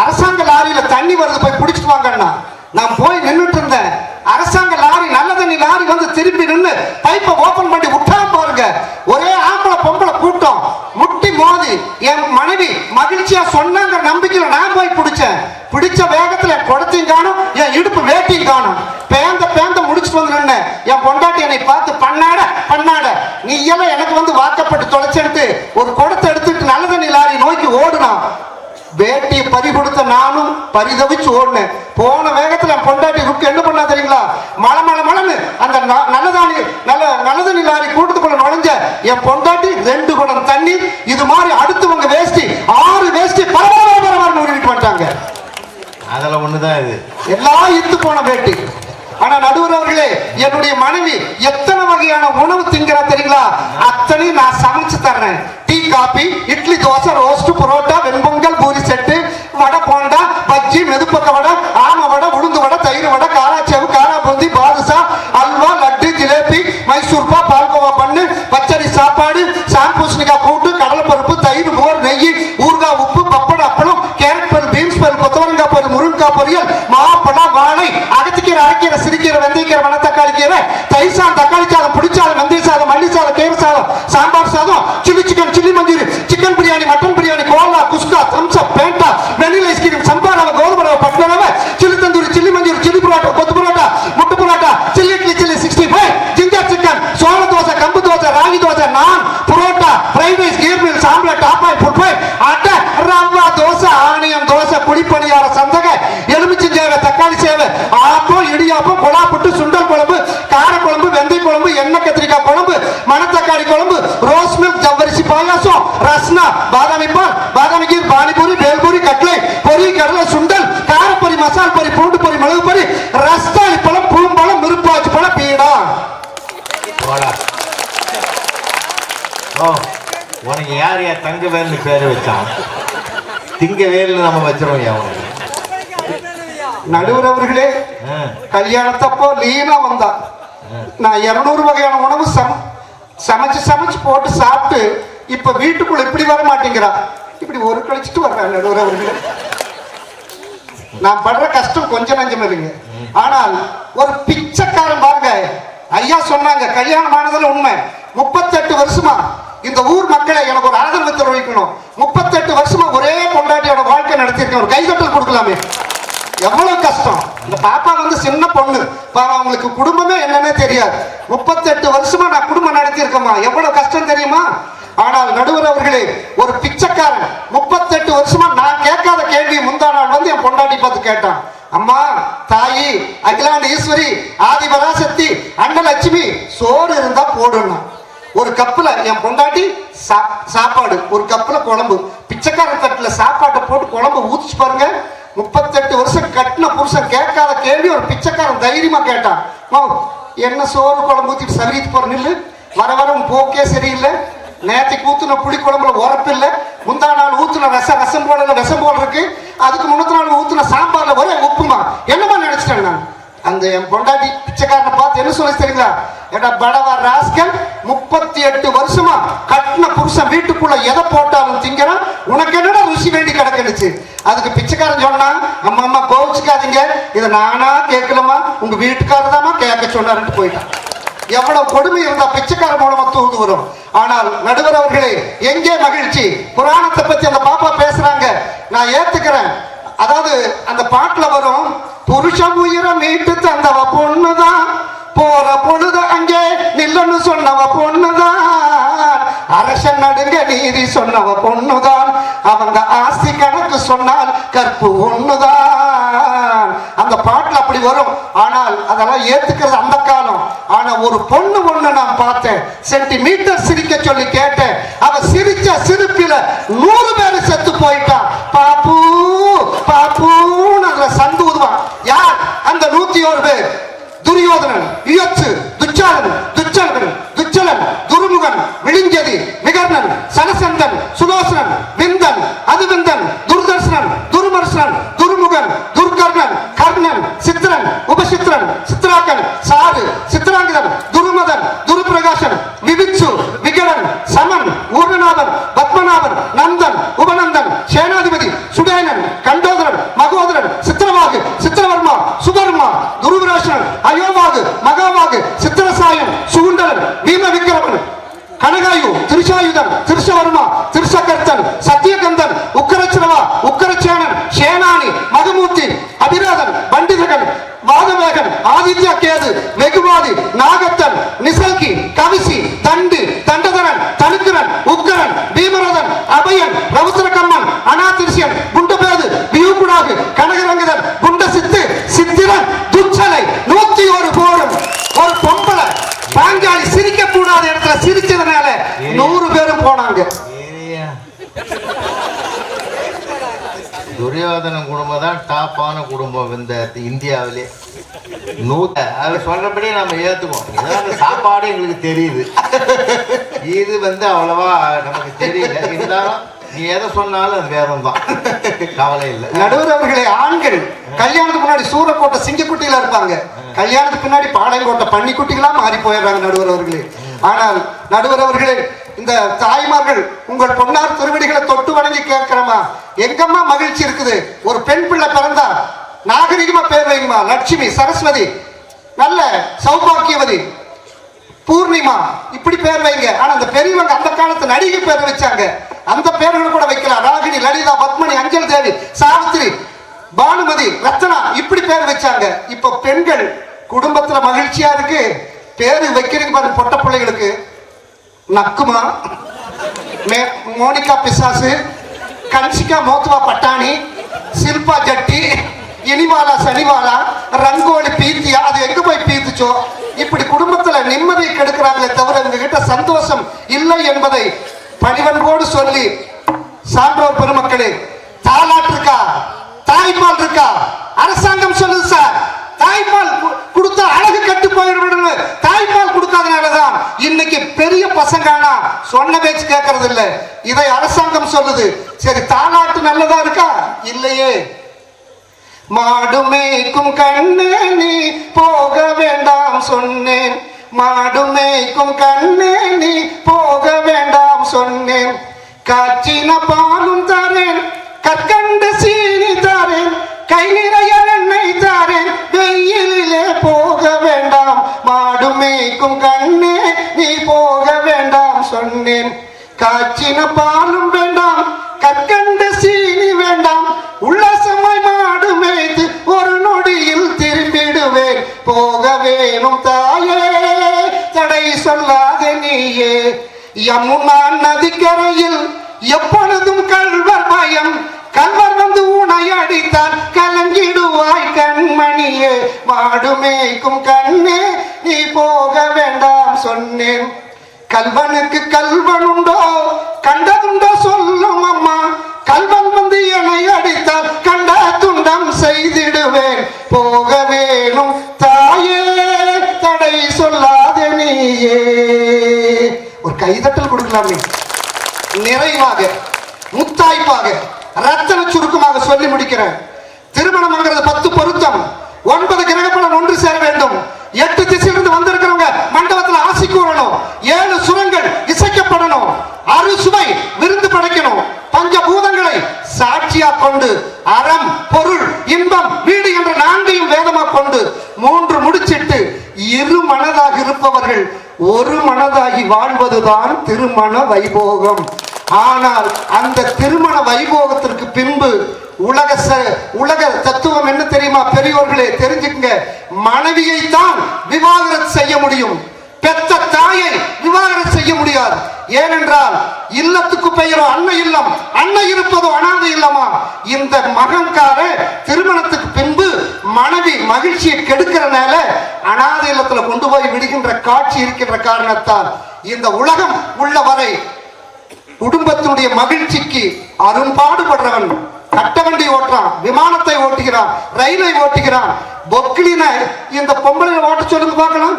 அரசாங்க லாரியில தண்ணி வருது போய் பிடிச்சிட்டு வாங்கன்னா, நான் போய் நின்றுட்டு இருந்தேன். அரசாங்க லாரி நல்ல தண்ணி லாரி வந்து திருப்பி நின்று பைப்பை ஓபன் பண்ணி விட்டா பாருங்க, ஒரே ஆம்பளை பொம்பளை கூட்டம் முட்டி மோதி. என் மனைவி மகிழ்ச்சியா சொன்னாங்க நம்பிக்கையில நான் போய் பிடிச்சேன். பிடிச்ச வேகத்துல குடத்தையும் காணும், என் இடுப்பு வேட்டையும் காணும். பேந்த முடிச்சுட்டு வந்து நின்ன என் பொண்டாட்டி என்னை பார்த்து பண்ணாட பண்ணாட, நீ எல்லாம் எனக்கு வந்து வாக்கப்பட்டு தொலைச்செடுத்து ஒரு குடத்தை எடுத்துட்டு நல்ல தண்ணி லாரி நோக்கி ஓடுனான். வேட்டியை பறி கொடுத்த நானும் பரிதவிச்சு ஓடினேன். போன வேகத்துல என் பொண்டாட்டி ருக்கு என்ன பண்ணா தெரியுங்களா? மழை அந்த நல்லதண்ணி லாரி கூட்டத்துக்குள்ள நுழைஞ்ச என் பொண்டாட்டி 2 குடம் தண்ணி இது மாதிரி அடுத்தவங்க வேஷ்டி 6 வேஷ்டி பரவாயில்ல உருவிட்டு வந்துட்டாங்க. அதுல ஒண்ணுதான் இது, எல்லாம் இத்து போன வேட்டி. ஆனா நடுவர் அவர்களே, என்னுடைய மனைவி எத்தனை வகையான உணவு திங்கிறா தெரியுங்களா? அத்தனையும் நான் சமைச்சு தர்றேன். Tea coffee, idli dosa, roast, parotta, venpongal, puri set, vada, bonda, bajji, மெதுப்பக்க வடை, ஆம வடை, உளுந்து வடை, தயிர் வடை, காராச்சேவு, காரா பூந்தி, பாதுஷா, அல்வா, லட்டு, ஜிலேபி, மைசூர்பா, பால்கோவா பண்ணு, பச்சரி சாப்பாடு, சாம்பூசணிக்காய் கூட்டு, கடலைப்பருப்பு, தயிர், மோர், நெய், ஊறுகாய், உப்பு, பப்படம், அப்பளம், கேரட் பல், பீன்ஸ் பல், கொத்தவரங்காய் பல், முருங்காய் பொரியல், மாப்பழம், வாழை, அகத்திக்கீரை, அரைக்கீரை, சிறுகீரை, வெந்தயக்கீரை, மணத்தக்காளி கீரை, தயிர் சாதம், தக்காளி சாதம், புளிச்சாதம், வெந்தய சாதம், மல்லி சாதம், கேரட் சாதம், சாம்பார் சாதம், chilli chicken, chilli manchuri, chicken biryani, mutton biryani, cola, kuska, Thums Up, Fanta, vanilla ice cream, சம்பாரவ, கோதுமை ரவை, பட்னரவ, chilli tandoori, chilli manchuri, chilli parotta, kothu parotta, முட்டை parotta, chilli idli, chilli 65, ginger chicken, சோள தோசை, கம்பு dosa, ragi dosa, naan, parotta, fried rice, kheer meal, sambar, top oil, food boy, அட்டை, ரவா தோசை, ஆனியம் தோசை, குழிப்பணியார, சந்தகை, எலுமிச்சஞ்சேவை, தக்காளி சேவை, ஆப்பம், இடியாப்பம், கொலா புட்டு, சுண்டல் குழம்பு, கார குழம்பு, வெந்தய குழம்பு, எண்ணெய் கத்திரிக்காய் குழம்பு, மணத்தக்காளி குழம்பு, ரோஸ் மில்க், ஜவ்வரிசி பாயாசம், ரஸ்னா, பாதாமி பால், பாதாமி கீர், பானிபூரி, பேல்பூரி, கட்லை, பொரி, கடலை, சுண்டல், காரப்பொரி, மசால் பொரி, பூண்டு பொரி, மிளகு பொரி, ரஸ்தாளி பழம், பூம்பழம், மிருப்பாச்சி பழம், பீடா. உனக்கு யார் தங்கவேல்னு பேரு வச்சான்? திங்கவேல்னு நம்ம வச்சிருவோம். அவனுக்கு நடுவர் அவர்களே, கல்யாணத்தப்போ லீனா வந்தா. நான் 200 வகையான உணவு சமைச்சு போட்டு சாப்பிட்டு இப்ப வீட்டுக்குள்ள இப்படி வர மாட்டேங்கிறா. இப்படி ஒரு கழிச்சிட்டு வர்றேன். நடுவர் அவர்களே, நான் படுற கஷ்டம் கொஞ்சம் நஞ்சம் இல்லைங்க. ஆனால் ஒரு பிச்சைக்காரன் பாருங்க, ஐயா சொன்னாங்க கல்யாணம் ஆனதுல உண்மை. 38 வருஷமா இந்த ஊர் மக்களை எனக்கு ஒரு ஆதரவு தெரிவிக்கணும். 38 வருஷமா ஒரே பொண்டாட்டியோட வாழ்க்கை நடத்தி நடத்தியிருக்கேன். ஒரு கைதட்டல் கொடுக்கலாமே. எவ்வளவு கஷ்டம். இந்த பாப்பா வந்து சின்ன பொண்ணு, அவங்களுக்கு குடும்பமே என்னன்னே தெரியாது. 38 வருஷமா நான் குடும்பம் நடத்தியிருக்கேம்மா. எவ்வளவு கஷ்டம் தெரியுமா? ஆனால் நடுவர் அவர்களே, ஒரு பிச்சைக்காரன் 38 வருஷமா நான் கேட்காத கேள்வி முந்தா நாள் வந்து என் பொண்டாட்டி பார்த்து கேட்டான். அம்மா, தாயி, அகிலாண்ட ஈஸ்வரி, ஆதிபராசக்தி, அன்னலட்சுமி, சோறு இருந்தா போடணும். ஒரு கப்புல என் பொண்டாட்டி சாப்பாடு, ஒரு கப்புல குழம்பு. பிச்சைக்கார தட்டுல சாப்பாட்டை போட்டு குழம்பு ஊதிச்சு பாருங்க. 38 வருஷம் கட்டின புருஷன் கேட்காத கேள்வி ஒரு பிச்சைக்காரன் தைரியமா கேட்டான். என்ன சோறு குழம்பு ஊத்திட்டு சவரித்து போற நில்லு, வர வர போக்கே சரியில்லை. நேற்றுக்கு ஊத்துன புளி குழம்புல உரப்பு இல்லை, முந்தா நாள் ஊத்துன ரசம் போடல, விஷம் போல் இருக்கு. அதுக்கு முன்னத்த நாள் ஊத்துன சாம்பார்ல ஒரே உப்புமா. என்னமா நினைச்சிட்டேன் நான். அந்த என் பொண்டாட்டி பிச்சைக்காரனை பார்த்து என்ன சொல்லி தெரியுங்களா? ஏடா படவா ராஸ்கல், 38 வருஷமா கட்டின புருஷன் வீட்டுக்குள்ள எதை போட்டாலும் திங்கிறான், உனக்கு என்னடா ருசி வேண்டி கிடக்குனுச்சு. அதுக்கு பிச்சைக்காரன் சொன்னா, அம்மா அம்மா கோவிச்சுக்காதீங்க, இதை நானா கேட்கலமா, உங்க வீட்டுக்காரர் தாமா கேட்க சொன்னாருன்னு போயிட்டான். எவ்வளவு கொடுமை இருந்தா பிச்சைக்கார மூலமா தூது வரும். ஆனால் நடுவர் அவர்களே, எங்கே மகிழ்ச்சி. புராணத்தை பத்தி அந்த பாப்பா பேசுறாங்க, நான் ஏத்துக்கிறேன். அதாவது அந்த பாட்டுல வரும், புருஷன் உயிரை மீட்டு தந்தவ பொண்ணுதான், போற பொழுது அங்கே நில்லன்னு சொன்னவ பொண்ணுதான், அரசன் நடுங்க நீதி சொன்னவ பொண்ணுதான், அவங்க ஆஸ்தி கணக்கு சொன்னால் கற்பு ஒண்ணுதான். அந்த பாட்டுல அப்படி வரும். ஆனால் அதெல்லாம் ஏத்துக்கிறது அந்த காலம். ஆனா ஒரு பொண்ணு ஒண்ணு நான் பார்த்தேன், சென்டிமீட்டர் சிரிக்க சொல்லி கேட்டேன். அவ சிரிச்ச சிரிப்பில 100 பேர் செத்து போயிட்டான். பாப்பு பாப்புன்னு அதுல சந்து ஊதுவான். யார் அந்த 101 பேர்? துரியோதனன், யுயட்சு, துச்சாதனன், துச்சலன், துருமுகன், விழிஞ்சதி, விகர்ணன், சலசந்தன், சுலோசனன், விந்தன், அதுவிந்தன், துர்தர்சனன், துருமர்சனன், துருமுகன், துர்கர்ணன், கர்ணன், சித்திரன், உபசித்திரன், சித்ராக்கன், சாரு, சித்ராங்கிதன், துருமதன், துருபிரகாசன், விவிச்சு, விகடன், சமன், ஊர்ணநாதன், பத்மநாபன், நந்தன், உபநந்தன், சேனாதிபதி, சுடேனன், கண்டோதரன், மகோதரன், சித்திரவாகு, சித்திரவர்மா, சுபர்மா, துருவிராசனன், அயோவாகு, மகாவாகு, சித்திரசாயன், சுகுண்டலன், பீம விக்கிரமன், கனகாயு, திருஷாயுதன், திருஷவர்மா, திருஷகர்த்தன், சத்தியகந்தன், உக்கரச்சிரவா, உக்கரச்சேனன், சேனானி, மகமூர்த்தி, அபிராதன், பண்டிதகன், வாதவேகன், ஆதித்யா கேது, வெகுவாதி, நாகத்தன், நிசல்கி, கவிசி, தண்டு, தண்டதரன், தனுக்கரன், உக்கரன், பீமரதன், அபயன், ரவுத்திரகம்மன், அனாதிர்சியன், குண்டபேது, வியூகுடாகு, கனகரங்கதன், குண்டசித்து, சித்திரன், துச்சலை, 101 போரும். ஒரு பொம்பளை பாஞ்சாலி சிரிக்க கூடாத இடத்துல சிரிச்சதுனால 100 பேரும் போனாங்க. துரியோதன குடும்பம் தான் டாப்பான குடும்பம் இந்த இந்தியாவிலே. அது சொல்றபடி நம்ம ஏத்துக்குவோம். ஏதாவது சாப்பாடு எங்களுக்கு தெரியுது, இது அவ்வளவா நமக்கு தெரியல. இருந்தாலும் நீ எதை சொன்னாலும் அது வேறும் தான், கவலை இல்லை. நடுவர் அவர்களே, ஆண்கள் கல்யாணத்துக்கு முன்னாடி சூரக்கோட்டை சிங்கக்குட்டியில இருப்பாங்க, கல்யாணத்துக்கு பின்னாடி பாளையங்கோட்டை பன்னிக்குட்டிகளா மாறி போயிடுறாங்க நடுவர் அவர்களே. ஆனால் நடுவர் அவர்களே, இந்த தாய்மார்கள் உங்கள் பொன்னார் திருவடிகளை தொட்டு வணங்கி கேட்கிறோமா, எங்கம்மா மகிழ்ச்சி இருக்குது. ஒரு பெண் பிள்ளை பிறந்தா நாகரிகமா பேர் வைங்கம்மா. லட்சுமி, சரஸ்வதி, நல்ல சௌபாக்கியவதி, பூர்ணிமா, இப்படி பேர் வைங்க. ஆனா அந்த பெரியவங்க அந்த காலத்து நடிகை பேர் வச்சாங்க, அந்த பேர்களை கூட வைக்கலாம். ராகினி, லலிதா, பத்மினி, அஞ்சல் தேவி, சாவித்திரி, பானுமதி, ரத்னா, இப்படி பேர் வச்சாங்க. இப்ப பெண்கள் குடும்பத்துல மகிழ்ச்சியா இருக்கு, பேரு வைக்கிறீங்க பாருங்க. பொட்ட பிள்ளைகளுக்கு நக்குமா, மோனிகா பிசாசு, கன்சிகா மோத்வா பட்டாணி, சில்பா ஜட்டி, இனிவாலா சனிவாலா, ரங்கோலி பீத்தியா, அது எங்க போய் பீத்துச்சோ. இப்படி குடும்பத்துல நிம்மதியை கெடுக்கிறாங்களே தவிர உங்க கிட்ட சந்தோஷம் இல்லை என்பதை பணிவன்போடு சொல்லி, சான்றோர் பெருமக்களே, தாலாட்டு இருக்கா, தாய்ப்பால் இருக்கா? அரசாங்கம் சொல்லுது சார், தாய்ப்பால் கொடுத்தா அழகு கட்டு போயிடும். தாய்ப்பால் கொடுக்காதனாலதான் இன்னைக்கு பெரிய பசங்கானா சொன்ன பேச்சு கேட்கறது இல்ல. இதை அரசாங்கம் சொல்லுது. சரி, தாலாட்டு நல்லதா இருக்கா? இல்லையே. மாடு மேய்க்கும் கண்ணே நீ போக வேண்டாம் சொன்னேன், மாடு மேய்க்கும் கண்ணே நீ போக வேண்டாம் சொன்னேன், காய்ச்சின பாலும் தரேன், கற்கண்டு சீனி தரேன், கை நிறைய எண்ணெய் தரேன், வெயிலிலே போக வேண்டாம், மாடு மேய்க்கும் கண்ணே நீ போக வேண்டாம் சொன்னேன், காய்ச்சின பாலும் வேண்டாம், கற்கண்டு சீனி வேண்டாம், உள்ள தடை சொல்லாத நீயே. யமுனா நதிக்கரையில் எப்பொழுதும் கல்வர் பயம், கல்வர் வந்து உனை அடித்தால் கலங்கிடுவாய் கண்மணியே. மாடு மேய்க்கும் கண்ணே நீ போக வேண்டாம் சொன்னேன். கல்வனுக்கு கல்வன் உண்டோ கண்டதுண்டோ சொல்லும் அம்மா, கல்வன் வந்து என்னை அடித்தால் கண்ட துண்டம் செய்திடுவேன். போக வேணும் தாயே தடை சொல்லாத நீயே. ஒரு கைதட்டல் கொடுக்கலாமே. நிறைவாக முத்தாய்ப்பாக ரத்தன சுருக்கமாக சொல்லி முடிக்கிறேன். திருமணம்ங்கிறது 10 பொருத்தம், 9 கிரகப்படம் ஒன்று சேர வேண்டும். 8 திசையிலிருந்து வந்திருக்கிறவங்க மண்டபத்தில் ஆசி கூறணும். 7 சுரங்கள் இசைக்கப்படணும். 6 சுவை விருந்து படைக்கணும். பஞ்சபூதங்களை சாட்சியா கொண்டு அறம் பொருள் இன்பம் வீடு என்ற 4ஐயும் வேதமா கொண்டு 3 முடிச்சிட்டு இரு மனதாக இருப்பவர்கள் ஒரு மனதாகி வாழ்வதுதான் திருமண வைபோகம். ஆனால் அந்த திருமண வைபோகத்திற்கு பின்பு உலக தத்துவம் என்ன தெரியுமா? பெரியோர்களே தெரிஞ்சுக்கங்க. மனைவியை தான் விவாகரத்து செய்ய முடியும், பெத்த தாயை விவாகரத்து செய்ய முடியாது. ஏனென்றால் இல்லத்துக்கு பெயரோ அன்னை இல்லம், அன்னை இருப்பதோ அனாதை இல்லமா. இந்த மகன்கார திருமணத்துக்கு பின்பு மனைவி மகிழ்ச்சியை கெடுக்கிறனால அனாதை இல்லத்துல கொண்டு போய் விடுகின்ற காட்சி இருக்கின்ற காரணத்தால் இந்த உலகம் உள்ள வரை குடும்பத்தினுடைய மகிழ்ச்சிக்கு அரும்பாடுபடுறவன் கட்ட வண்டி ஓட்டுறான், விமானத்தை ஓட்டுகிறான், ரயிலை ஓட்டுகிறான். பொக்கிலின இந்த பொம்பளை ஓட்ட சொல்லுங்க பார்க்கலாம்,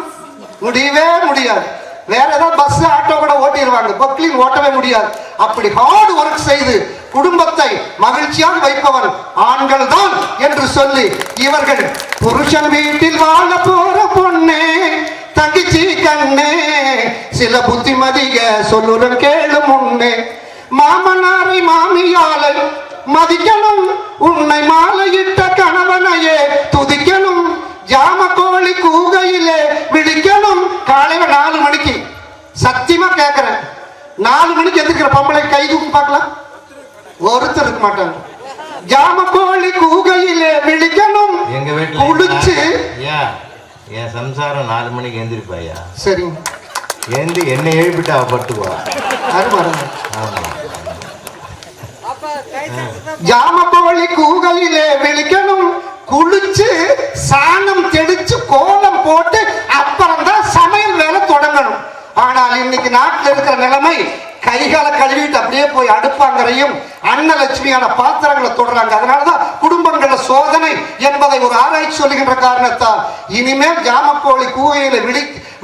முடியவே முடியாது. வேற ஏதாவது பஸ் ஆட்டோ கூட ஓட்டிடுவாங்க, பொக்கிலின் ஓட்டவே முடியாது. அப்படி ஹார்ட் ஒர்க் செய்து குடும்பத்தை மகிழ்ச்சியாக வைப்பவன் ஆண்கள் தான் என்று சொல்லி இவர்கள் புருஷன் வீட்டில் வாழ போற பொண்ணே தங்கிச்சி கண்ணே சில புத்திமதிக சொல்லுடன் கேளு முன்னே. மாமனாரை மாமியாலை மதிக்கணும், உன்னை மாலையிட்ட கணவனையே துதிக்கணும். ஜாம கோழி கூகையிலே விழிக்கணும். காலையில 4 மணிக்கு சத்தியமா கேட்கிறேன், 4 மணிக்கு எந்திருக்கிற பொம்பளை கை தூக்கி பார்க்கலாம், ஒருத்தர் இருக்க மாட்டாங்க. ஜாம கோழி கூகையிலே விழிக்கணும். எங்க வீட்டுல குளிச்சு என் சம்சாரம் 4 மணிக்கு எந்திரிப்பாயா? சரிங்க, ஏந்தி என்னை எழுப்பிட்டு அவ பட்டுக்குவா. ஜாமபோலி கூகலிலே விழிக்கணும், குளிச்சு சாணம் தெளிச்சு கோலம் போட்டு அப்புறம் தான் சமையல் வேலை தொடங்கணும். ஆனால் இன்னைக்கு நாட்டில் இருக்கிற நிலைமை கைகால கழுவிட்டு அப்படியே போய் அடுப்பாங்கரையும் அன்னலட்சுமியான பாத்திரங்களை தொடராங்க. அதனாலதான் குடும்பங்கள சோதனை என்பதை ஒரு ஆராய்ச்சி சொல்லுகின்ற காரணத்தால் இனிமேல் ஜாமக்கோழி கூவையில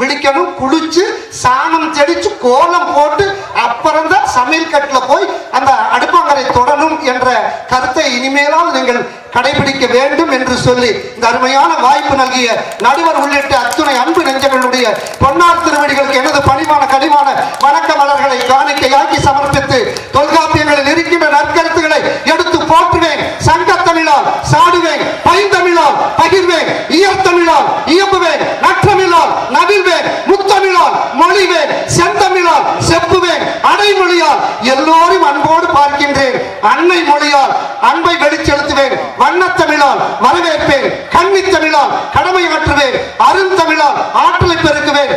விழிக்கணும், குளிச்சு சாணம் தெளிச்சு கோலம் போட்டு அப்புறம் தான் சமையல் கட்டுல போய் அந்த அடுப்பாங்கரை தொடரும் என்ற கருத்தை இனிமேலாவது நீங்கள் கடைபிடிக்க வேண்டும் என்று சொல்லி இந்த அருமையான வாய்ப்பு நல்கிய நடுவர் உள்ளிட்ட அத்துணை அன்பு நெஞ்சங்களுடைய பொன்னார் திருவடிகளுக்கு எனது பணிவான கனிவான வணக்க மலர்களை காணிக்கையாக்கி சமர்ப்பித்து தொல்காப்பியங்களில் இருக்கின்ற நற்கருத்துக்களை எடுத்து போற்றுவேன். சங்கத்தமிழால் சாடுவேன், பைந்தமிழால் பகிர்வேன், இயற்தமிழால் இயம்புவேன், நற்றமிழால் நவிழ்வேன், முத்தமிழால் மொழிவேன், செந்தமிழால் செப்புவேன், அடைமொழியால் எல்லோரும் அன்போடு பார்க்கின்றேன், அன்னை மொழியால் அன்பை வெளிச்செலுத்துவேன், வண்ணத்தமிழால் வரவேற்பேன், கன்னித்தமிழால் கடமை ஆற்றுவேன், அருந்தமிழால் ஆற்றலை பெருக்குவேன்,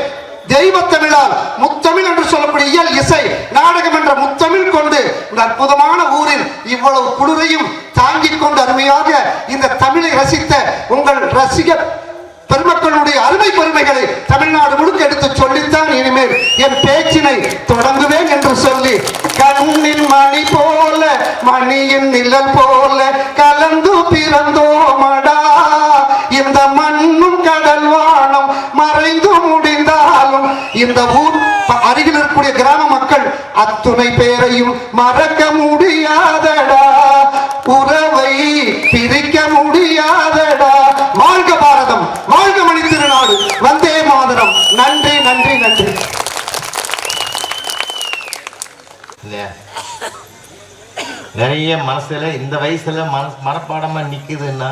தெய்வத்தமிழால் முத்தமிழ் என்று சொல்லக்கூடிய இயல் இசை நாடகம் என்ற முத்தமிழ் கொண்டு இந்த அற்புதமான ஊரில் இவ்வளவு குளிரையும் தாங்கிக் கொண்டு அருமையாக இந்த தமிழை ரசித்த உங்கள் ரசிக பெருமக்களுடைய அருமை பெருமைகளை தமிழ்நாடு முழுக்க எடுத்து சொல்லித்தான் இனிமேல் என் பேச்சினை தொடங்குவேன் என்று சொல்லி, கண்ணின் மணி போல மணியின் நிழல் போல கலந்து பிறந்தோமடா, இந்த மண்ணும் கடல் வானம் மறைந்து முடிந்தாலும் இந்த ஊர் அருகில் இருக்கக்கூடிய கிராம மக்கள் அத்துணை பேரையும் மறக்க முடியாதடா, உறவை பிரிக்க முடியாதடா. வாழ்க பாரதம், வாழ்க மணி திருநாடு, வந்தே மாதரம். நன்றி நன்றி நன்றி. நிறைய மனசுல இந்த வயசுல மனப்பாடமா நிக்குதுன்னா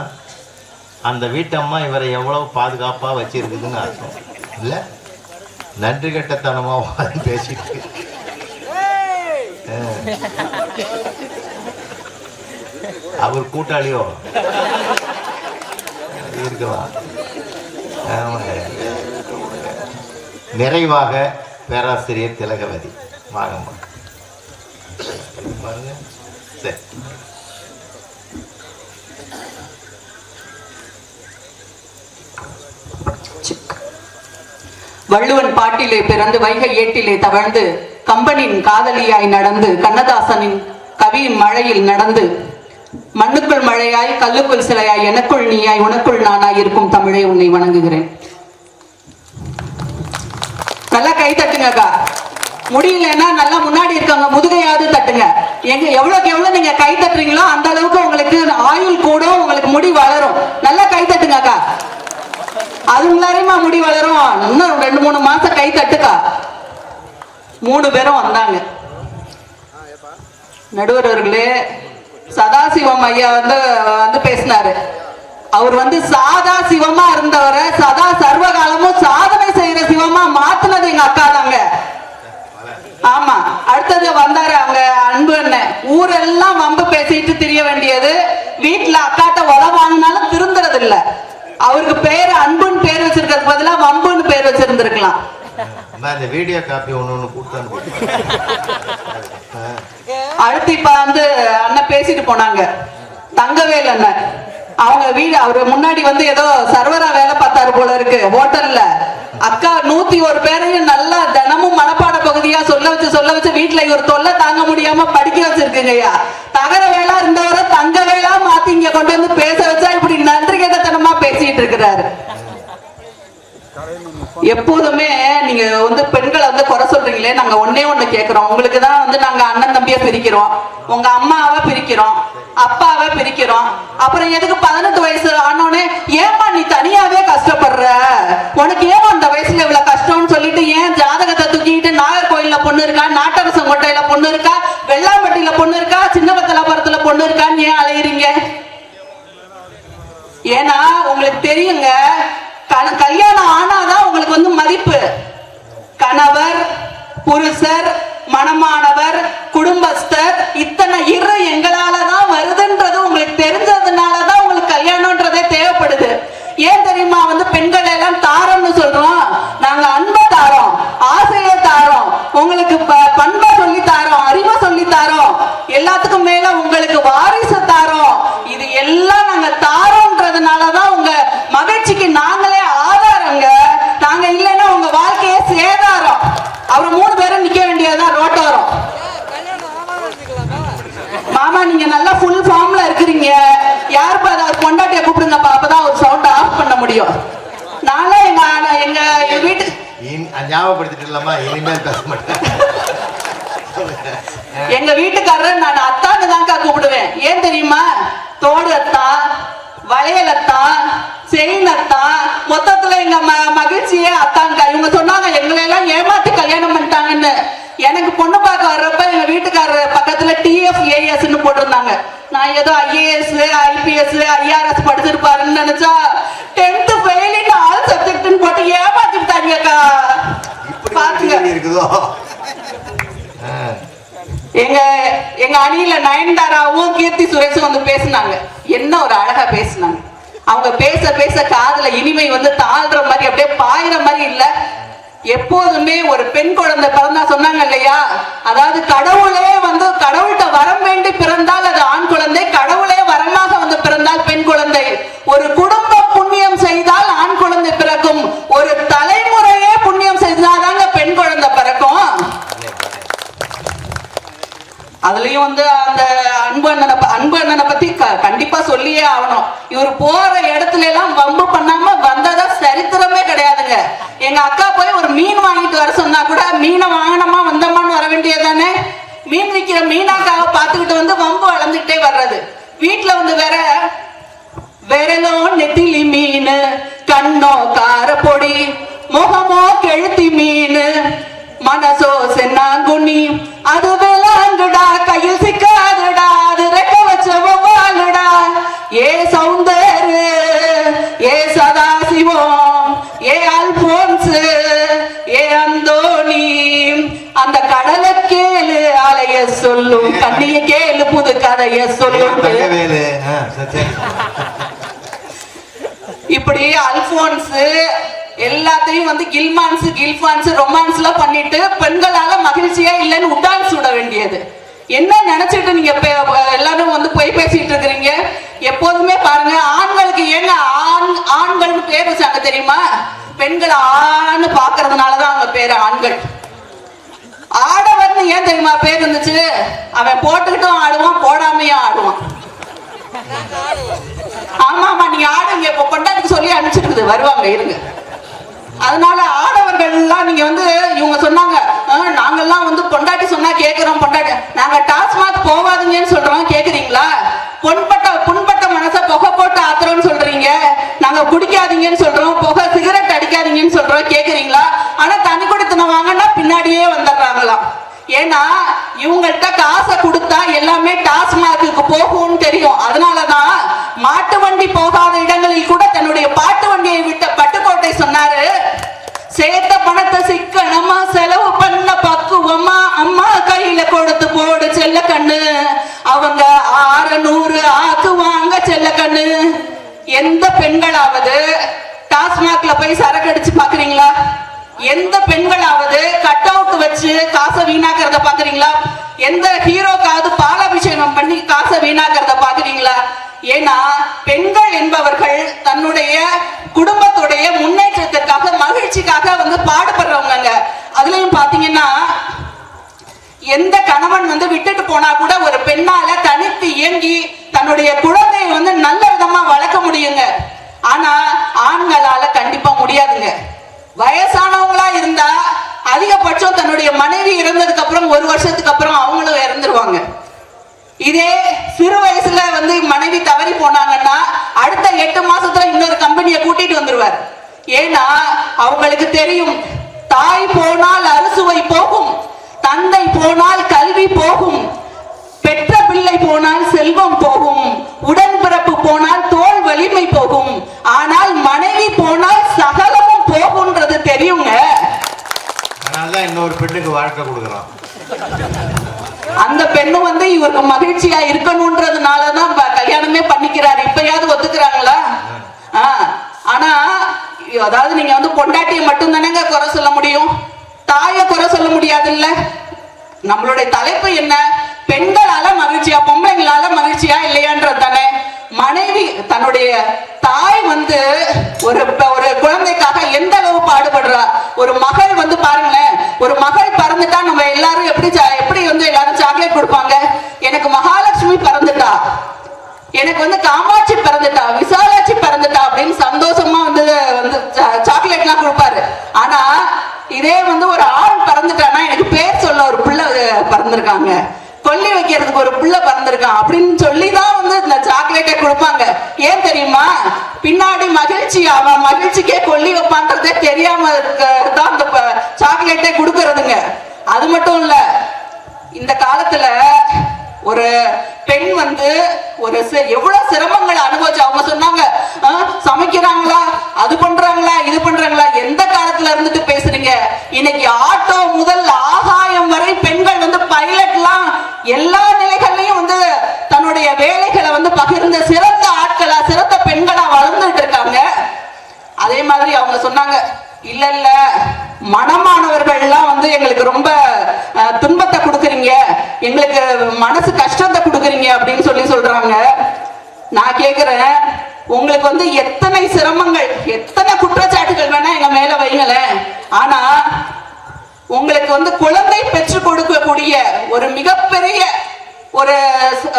அந்த வீட்டம்மா இவரை எவ்வளவு பாதுகாப்பா வச்சிருக்குதுன்னு அர்த்தம் இல்ல. நன்றி கட்டத்தனமா பேசிட்டு அவர் கூட்டாளியோ இருக்கலாம். நிறைவாக பேராசிரியர் திலகவதி வாங்கம்மா. பாருங்க. சரி. வள்ளுவன் பாட்டிலே பிறந்து வைகை ஏட்டிலே தவழ்ந்து கம்பனின் காதலியாய் நடந்து கண்ணதாசனின் கவி மழையில் நடந்து மண்ணுக்குள் மழையாய் கல்லுக்குள் சிலையாய் எனக்குள் நீயாய் உனக்குள் நானாய் இருக்கும் தமிழை உன்னை வணங்குகிறேன். நல்லா கை தட்டுங்கக்கா. முடியலன்னா நல்லா முன்னாடி இருக்காங்க முதுகையாவது தட்டுங்க. எங்க எவ்வளவுக்கு எவ்வளவு நீங்க கை தட்டுறீங்களோ அந்த அளவுக்கு உங்களுக்கு ஆயுள் கூட, உங்களுக்கு முடி வளரும். நல்லா கை தட்டுங்கக்கா. அதுங்களாரையுமா முடி வளரும். இன்னும் 2-3 மாசம் கை தட்டுக்கா. 3 பேரும் வந்தாங்க. நடுவர் அவர்களே, சதாசிவம் ஐயா வந்து பேசினாரு. அவர் சாதா சிவமா இருந்தவரை சதா சர்வகாலமும் சாதனை செய்யற சிவமா மாத்துனது எங்க அக்கா தாங்க. ஆமா, அடுத்தது வந்தாரு அவங்க அன்பு அண்ணன். ஊரெல்லாம் வம்பு பேசிட்டு திரிய வேண்டியது, வீட்டுல அக்காட்ட உதவானாலும் திருந்துறது இல்ல. அவருக்கு பேரு அன்புன்னு பேர் வச்சிருக்கிறது பதிலா வம்புன்னு பேர் வச்சிருந்திருக்கலாம். இந்த வீடியோ காப்பி ஒண்ணு கொடுத்தாங்க. அடுத்து இப்ப அண்ணன் பேசிட்டு போனாங்க. தங்கவேல் அண்ணன் அவங்க வீடு, அவரு முன்னாடி ஏதோ சர்வரா வேலை பார்த்தாரு போல இருக்கு ஹோட்டல்ல. அக்கா 101 பேரையும் நல்லா தினமும் மனப்பாட பகுதியா சொல்ல வச்சு வீட்டுல இவர் தொல்லை தாங்க முடியாம படிக்க வச்சிருக்குங்க ஐயா. தகர வேளா இருந்தவரை தங்க வேளா மாத்தி இங்க கொண்டு வந்து பேச வச்சா இப்படி நன்றி கேட்டத்தனமா பேசிட்டு இருக்கிறாரு. எப்போதுமே நீங்க பெண்களை குறை சொல்றீங்களே, நாங்க ஒண்ணு கேக்குறோம். உங்களுக்கு தான் நாங்க அண்ணன் தம்பியை பிரிக்கிறோம், உங்க அம்மாவை பிரிக்கிறோம், அப்பாவை பிரிக்கிறோம். அப்புறம் எதுக்கு 18 வயசு ஆனோடனே ஏமா நீ தனியாவே கஷ்டப்படுற, உனக்கு ஏமா அந்த வயசுல இவ்வளவு கஷ்டம்னு சொல்லிட்டு ஏன் ஜாதகத்தை தூக்கிட்டு நாகர்கோயில்ல பொண்ணு இருக்கா, நாட்டரசங்கோட்டையில பொண்ணு இருக்கா, வெள்ளாம்பட்டியில பொண்ணு இருக்கா, சின்னபத்தலாபுரத்துல பொண்ணு இருக்கான்னு ஏன் அலையிறீங்க? ஏன்னா உங்களுக்கு தெரியுங்க, கல்யாணம் ஆனாதான் உங்களுக்கு மதிப்பு. கணவர், புருஷர், மணமானவர், குடும்பஸ்தர், இத்தனை எங்களாலதான் வருதுன்றது உங்களுக்கு தெரிஞ்சதுனாலதான் உங்களுக்கு கல்யாணம்ன்றதே தேவைப்படுது. ஏன் தெரியுமா பெண்கள் எல்லாம் தாரோம்னு சொல்றோம். நாங்க அன்பை தாரோம், ஆசையை தாரோம், உங்களுக்கு பண்பை சொல்லி தாரோம், அறிவை சொல்லி தாரோம், எல்லாத்துக்கும் மேல உங்களுக்கு வாரிசு தாரோம். இது எல்லாம் நாங்க தாரோன்றதுனாலதான் உங்க மகிழ்ச்சிக்கு நாங்களே ஆதாரங்க. நாங்க இல்லைன்னா உங்க வாழ்க்கையே சேதாரம். அவர் 3 பேரும் நிக்க வேண்டியதுதான் ரோட்டோரம். மாமா நீங்க நல்லா ஃபுல் ஃபார்ம்ல இருக்கிறீங்க, யாருப்பா அவர் பொண்டாட்டிய கூப்பிடுங்கப்பா, அப்பதான் ஒரு சவுண்ட் ஆஃப் பண்ண முடியும். நானே எங்க வீட்டு ஞாபகப்படுத்திட்டு இனிமேல் பேச மாட்டேன். எங்க வீட்டுக்காரர் நான் அத்தான்னு தான்க்கா கூப்பிடுவேன். ஏன் தெரியுமா? தோடு அத்தா, வளையல் அத்தா, செயின் அத்தா, மொத்தத்துல எங்க மகிழ்ச்சியே அத்தாங்க. இவங்க சொன்னாங்க எங்களை எல்லாம் ஏமாத்தி கல்யாணம் பண்ணிட்டாங்கன்னு. எனக்கு பொண்ணு பார்க்க வர்றப்ப எங்க வீட்டுக்காரர் பக்கத்துல TFAS போட்டிருந்தாங்க. நான் ஏதோ IAS, IPS, IRS படிச்சிருப்பாருன்னு நினைச்சா 10th ஃபெயில் ஆல் சப்ஜெக்ட்னு போட்டு ஏமாத்திட்டாங்கக்கா. பாத்துங்க. எங்க அணியில நயன்தாராவும் கீர்த்தி சுரேஷும் பேசினாங்க. என்ன ஒரு அழகா பேசினாங்க. அவங்க பேச பேச காதுல இனிமை தாழ்ற மாதிரி அப்படியே பாயிற மாதிரி இல்ல. எப்போதுமே ஒரு பெண் குழந்தை பிறந்தா சொன்னாங்க இல்லையா, அதாவது கடவுளே கடவுள்கிட்ட வரம் வேண்டி பிறந்தால் அது ஆண் குழந்தை, கடவுளே வரமாக பிறந்தால் பெண் குழந்தை. ஒரு குடும்பம் புண்ணியம் செய்தால் ஆண் குழந்தை பிறக்கும், ஒரு தலைமுறையே புண்ணியம் செய்தாதாங்க பெண் குழந்தை பிறக்கும். அதுலயும் அந்த அன்பு அண்ணனை பத்தி கண்டிப்பா சொல்லியே ஆகணும். இவர் போற இடத்துல எல்லாம் வம்பு பண்ணாம வந்ததா சரித்திரமே கிடையாதுங்க. எங்க அக்கா போய் ஒரு மீன் வாங்கிட்டு வர சொன்னா கூட மீனை வாங்கினமா வந்தமான்னு வர வேண்டியதானே. மீன் விற்கிற மீனாக்காவை பார்த்துக்கிட்டு வம்பு வளர்ந்துகிட்டே வர்றது. வீட்டுல வேற விரலோ நெத்திலி மீன், கண்ணோ காரப்பொடி, முகமோ கெழுத்தி மீன், மனசோ சென்னாங்குனி, அது விளாண்டுடா கையில் சிக்காதுடா, அது ரெக்க வச்ச வாழுடா. ஏ சௌந்தர், ஏ சதாசிவம், ஏ அல்போன்ஸ், ஏ அந்தோணி, அந்த கடலை கேளு அலைய சொல்லும், கண்ணிய கேளு புது கதைய சொல்லும். இப்படி அல்போன்ஸ், எல்லாத்தையும் வந்து கில்மான்ஸ் கில்ஃபான்ஸ் ரொமான்ஸ் எல்லாம் பண்ணிட்டு பெண்களால மகிழ்ச்சியா இல்லைன்னு உட்டான்ஸ் விட வேண்டியது. என்ன நினைச்சிட்டு நீங்க எல்லாரும் வந்து போய் பேசிட்டு இருக்கிறீங்க? எப்போதுமே பாருங்க, ஆண்களுக்கு ஏங்க ஆண்கள்னு பேர் வச்சாங்க தெரியுமா? பெண்கள் ஆண் பாக்குறதுனாலதான் அவங்க பேரு ஆண்கள். ஆடவர்னு ஏன் தெரியுமா பேர் இருந்துச்சு? அவன் போட்டுக்கிட்டும் ஆடுவான், போடாமையும் ஆடுவான். ஆமா ஆமா, நீங்க ஆடுங்க, இப்ப பொண்டாட்டிக்கு சொல்லி அனுப்பிச்சிருக்குது, வருவாங்க இருங்க. அதனால ஆடவர்கள் எல்லாம் நீங்க வந்து இவங்க சொன்னாங்க, நாங்கெல்லாம் வந்து பொண்டாட்டி சொன்னா கேக்குறோம், பொண்டாட்டி நாங்க டாஸ்மாக் போவாதீங்கன்னு சொல்றோம், கேக்குறீங்களா? புண்பட்ட மனசை புகை போட்டு ஆத்துறோம்னு சொல்றீங்க, நாங்க குடிக்காதீங்கன்னு சொல்றோம், புகை சிகரெட் அடிக்காதீங்கன்னு சொல்றோம், கேக்குறீங்களா? ஆனா தனி குடித்தனம் வாங்கன்னா பின்னாடியே வந்துடுறாங்களாம். ஏன்னா இவங்கள்ட்ட காசை கொடுத்தா எல்லாமே டாஸ்மாக்கு போகும்னு தெரியும். அதனாலதான் மாட்டு வண்டி போகாத இடங்களில் கூட தன்னுடைய பாட்டு வண்டியை விட்ட பட்டுக்கோட்டை சொன்னாரு, சேர்த்த பணத்தை சிக்கனமா செலவு பண்ண பக்குவமா அம்மா கையில கொடுத்து போடு செல்ல கண்ணு, அவங்க 600 ஆக்குவாங்க செல்ல கண்ணு. எந்த பெண்களாவது டாஸ்மாக்ல போய் சரக்கு அடிச்சு பாக்குறீங்களா? எந்த பெண்களாவது கட் அவுட் வச்சு காசை வீணாக்கிறத பாக்குறீங்களா? எந்த ஹீரோக்காவது பாலாபிஷேகம் பண்ணி காசை வீணாக்கிறத பாக்குறீங்களா? ஏன்னா பெண்கள் என்பவர்கள் தன்னுடைய குடும்பத்துடைய முன்னேற்றத்திற்காக மகிழ்ச்சிக்காக வந்து பாடுபடுறவங்க. அதுலயும் பாத்தீங்கன்னா எந்த கணவன் வந்து விட்டுட்டு போனா கூட ஒரு பெண்ணால தனித்து இயங்கி தன்னுடைய குழந்தையை வந்து நல்ல விதமா வளர்க்க முடியுங்க. ஆனா ஆண்களால கண்டிப்பா முடியாதுங்க. வயசானவங்களா இருந்தா அதிகபட்சம் தன்னுடைய மனைவி இறந்ததுக்கு அப்புறம் 1 வருஷத்துக்கு அப்புறம் அவங்களும் இறந்துருவாங்க. இதே சிறு வயசுல வந்து மனைவி தவறி போனாங்கன்னா அடுத்த 8 மாசத்துல இன்னொரு கம்பெனியை கூட்டிட்டு வந்துருவார். ஏன்னா அவங்களுக்கு தெரியும், தாய் போனால் அறுசுவை போகும், தந்தை போனால் கல்வி போகும், பெற்ற பிள்ளை போனால் செல்வம் போகும், உடன்பிறப்பு போனால் தோல் வலிமை போகும், ஆனால் மனைவி போனால் சகலமும் போகும்ன்றது தெரியுங்க. அதனாலதான் இன்னொரு பெண்ணுக்கு வாழ்க்கை கொடுக்குறோம். அந்த பெண்ணு வந்து இவருக்கு மகிழ்ச்சியா இருக்கணும்ன்றதுனாலதான் கல்யாணமே பண்ணிக்கிறாரு. இப்பயாவது ஒத்துக்கிறாங்களா? ஆனா அதாவது நீங்க வந்து பொண்டாட்டியை மட்டும் தானேங்க குறை சொல்ல முடியும், தாயை குறை சொல்ல முடியாது இல்ல. நம்மளுடைய தலைப்பு என்ன? பெண்களால மகிழ்ச்சியா, பொம்பளைங்களால மகிழ்ச்சியா இல்லையான்றது தானே. மனைவி தன்னுடைய தாய் வந்து ஒரு குழந்தைக்காக எந்த அளவு பாடுபடுறா. ஒரு மகள் வந்து பாருங்களேன், ஒரு மகள் பிறந்துட்டா நம்ம எல்லாரும் எப்படி வந்து எல்லாரும் சாக்லேட் கொடுப்பாங்க. எனக்கு மகாலட்சுமி பிறந்துட்டா, எனக்கு வந்து காமாட்சி பிறந்துட்டா, விசாலாட்சி பிறந்துட்டா அப்படின்னு சந்தோஷமா வந்து சாக்லேட் எல்லாம் கொடுப்பாரு. ஆனா இதே வந்து ஒரு ஆண் பிறந்துட்டானா எனக்கு பேர் சொல்ல ஒரு பிள்ளை பிறந்திருக்காங்க, கொல்லி வைக்கிறதுக்கு ஒரு பிள்ளை பிறந்திருக்கான் அப்படின்னு சொல்லிதான் வந்து இந்த சாக்லேட்டை கொடுப்பாங்க. ஏன் தெரியுமா? பின்னாடி மகிழ்ச்சி, அவன் மகிழ்ச்சிக்கே கொல்லி வைப்பான்றதே தெரியாம தான் இந்த சாக்லேட்டை கொடுக்கறதுங்க. அது மட்டும் இல்ல, இந்த காலத்துல ஒரு பெண் வந்து எவ்வளவு சிரமங்களை அனுபவிச்சு. அவங்க சொன்னாங்க, சமைக்கிறாங்களா, அது பண்றாங்களா, இது பண்றாங்களா. எந்த காலத்துல இருந்துட்டு பேசுறீங்க? இன்னைக்கு ஆட்டோ முதல் ஆகாயம் வரை பெண்கள் வந்து பைலட்லாம் எல்லா நிலைகள்லயும் வந்து தன்னுடைய வேலைகளை வந்து பகிர்ந்த சிறந்த ஆட்களா, சிறந்த பெண்களா வளர்ந்துட்டு இருக்காங்க. அதே மாதிரி அவங்க சொன்னாங்க, இல்ல இல்ல மனமானவர்கள் எல்லாம் வந்து எங்களுக்கு ரொம்ப துன்பத்தை கொடுக்குறீங்க, எங்களுக்கு மனசு கஷ்டத்தை கொடுக்குறீங்க அப்படின்னு சொல்றாங்க. நான் கேக்குறேன், உங்களுக்கு வந்து எத்தனை சிரமங்கள், எத்தனை குற்றச்சாட்டுகள் வேணா எங்க மேல வைங்களேன். ஆனா உங்களுக்கு வந்து குழந்தை பெற்று கொடுக்கக்கூடிய ஒரு மிகப்பெரிய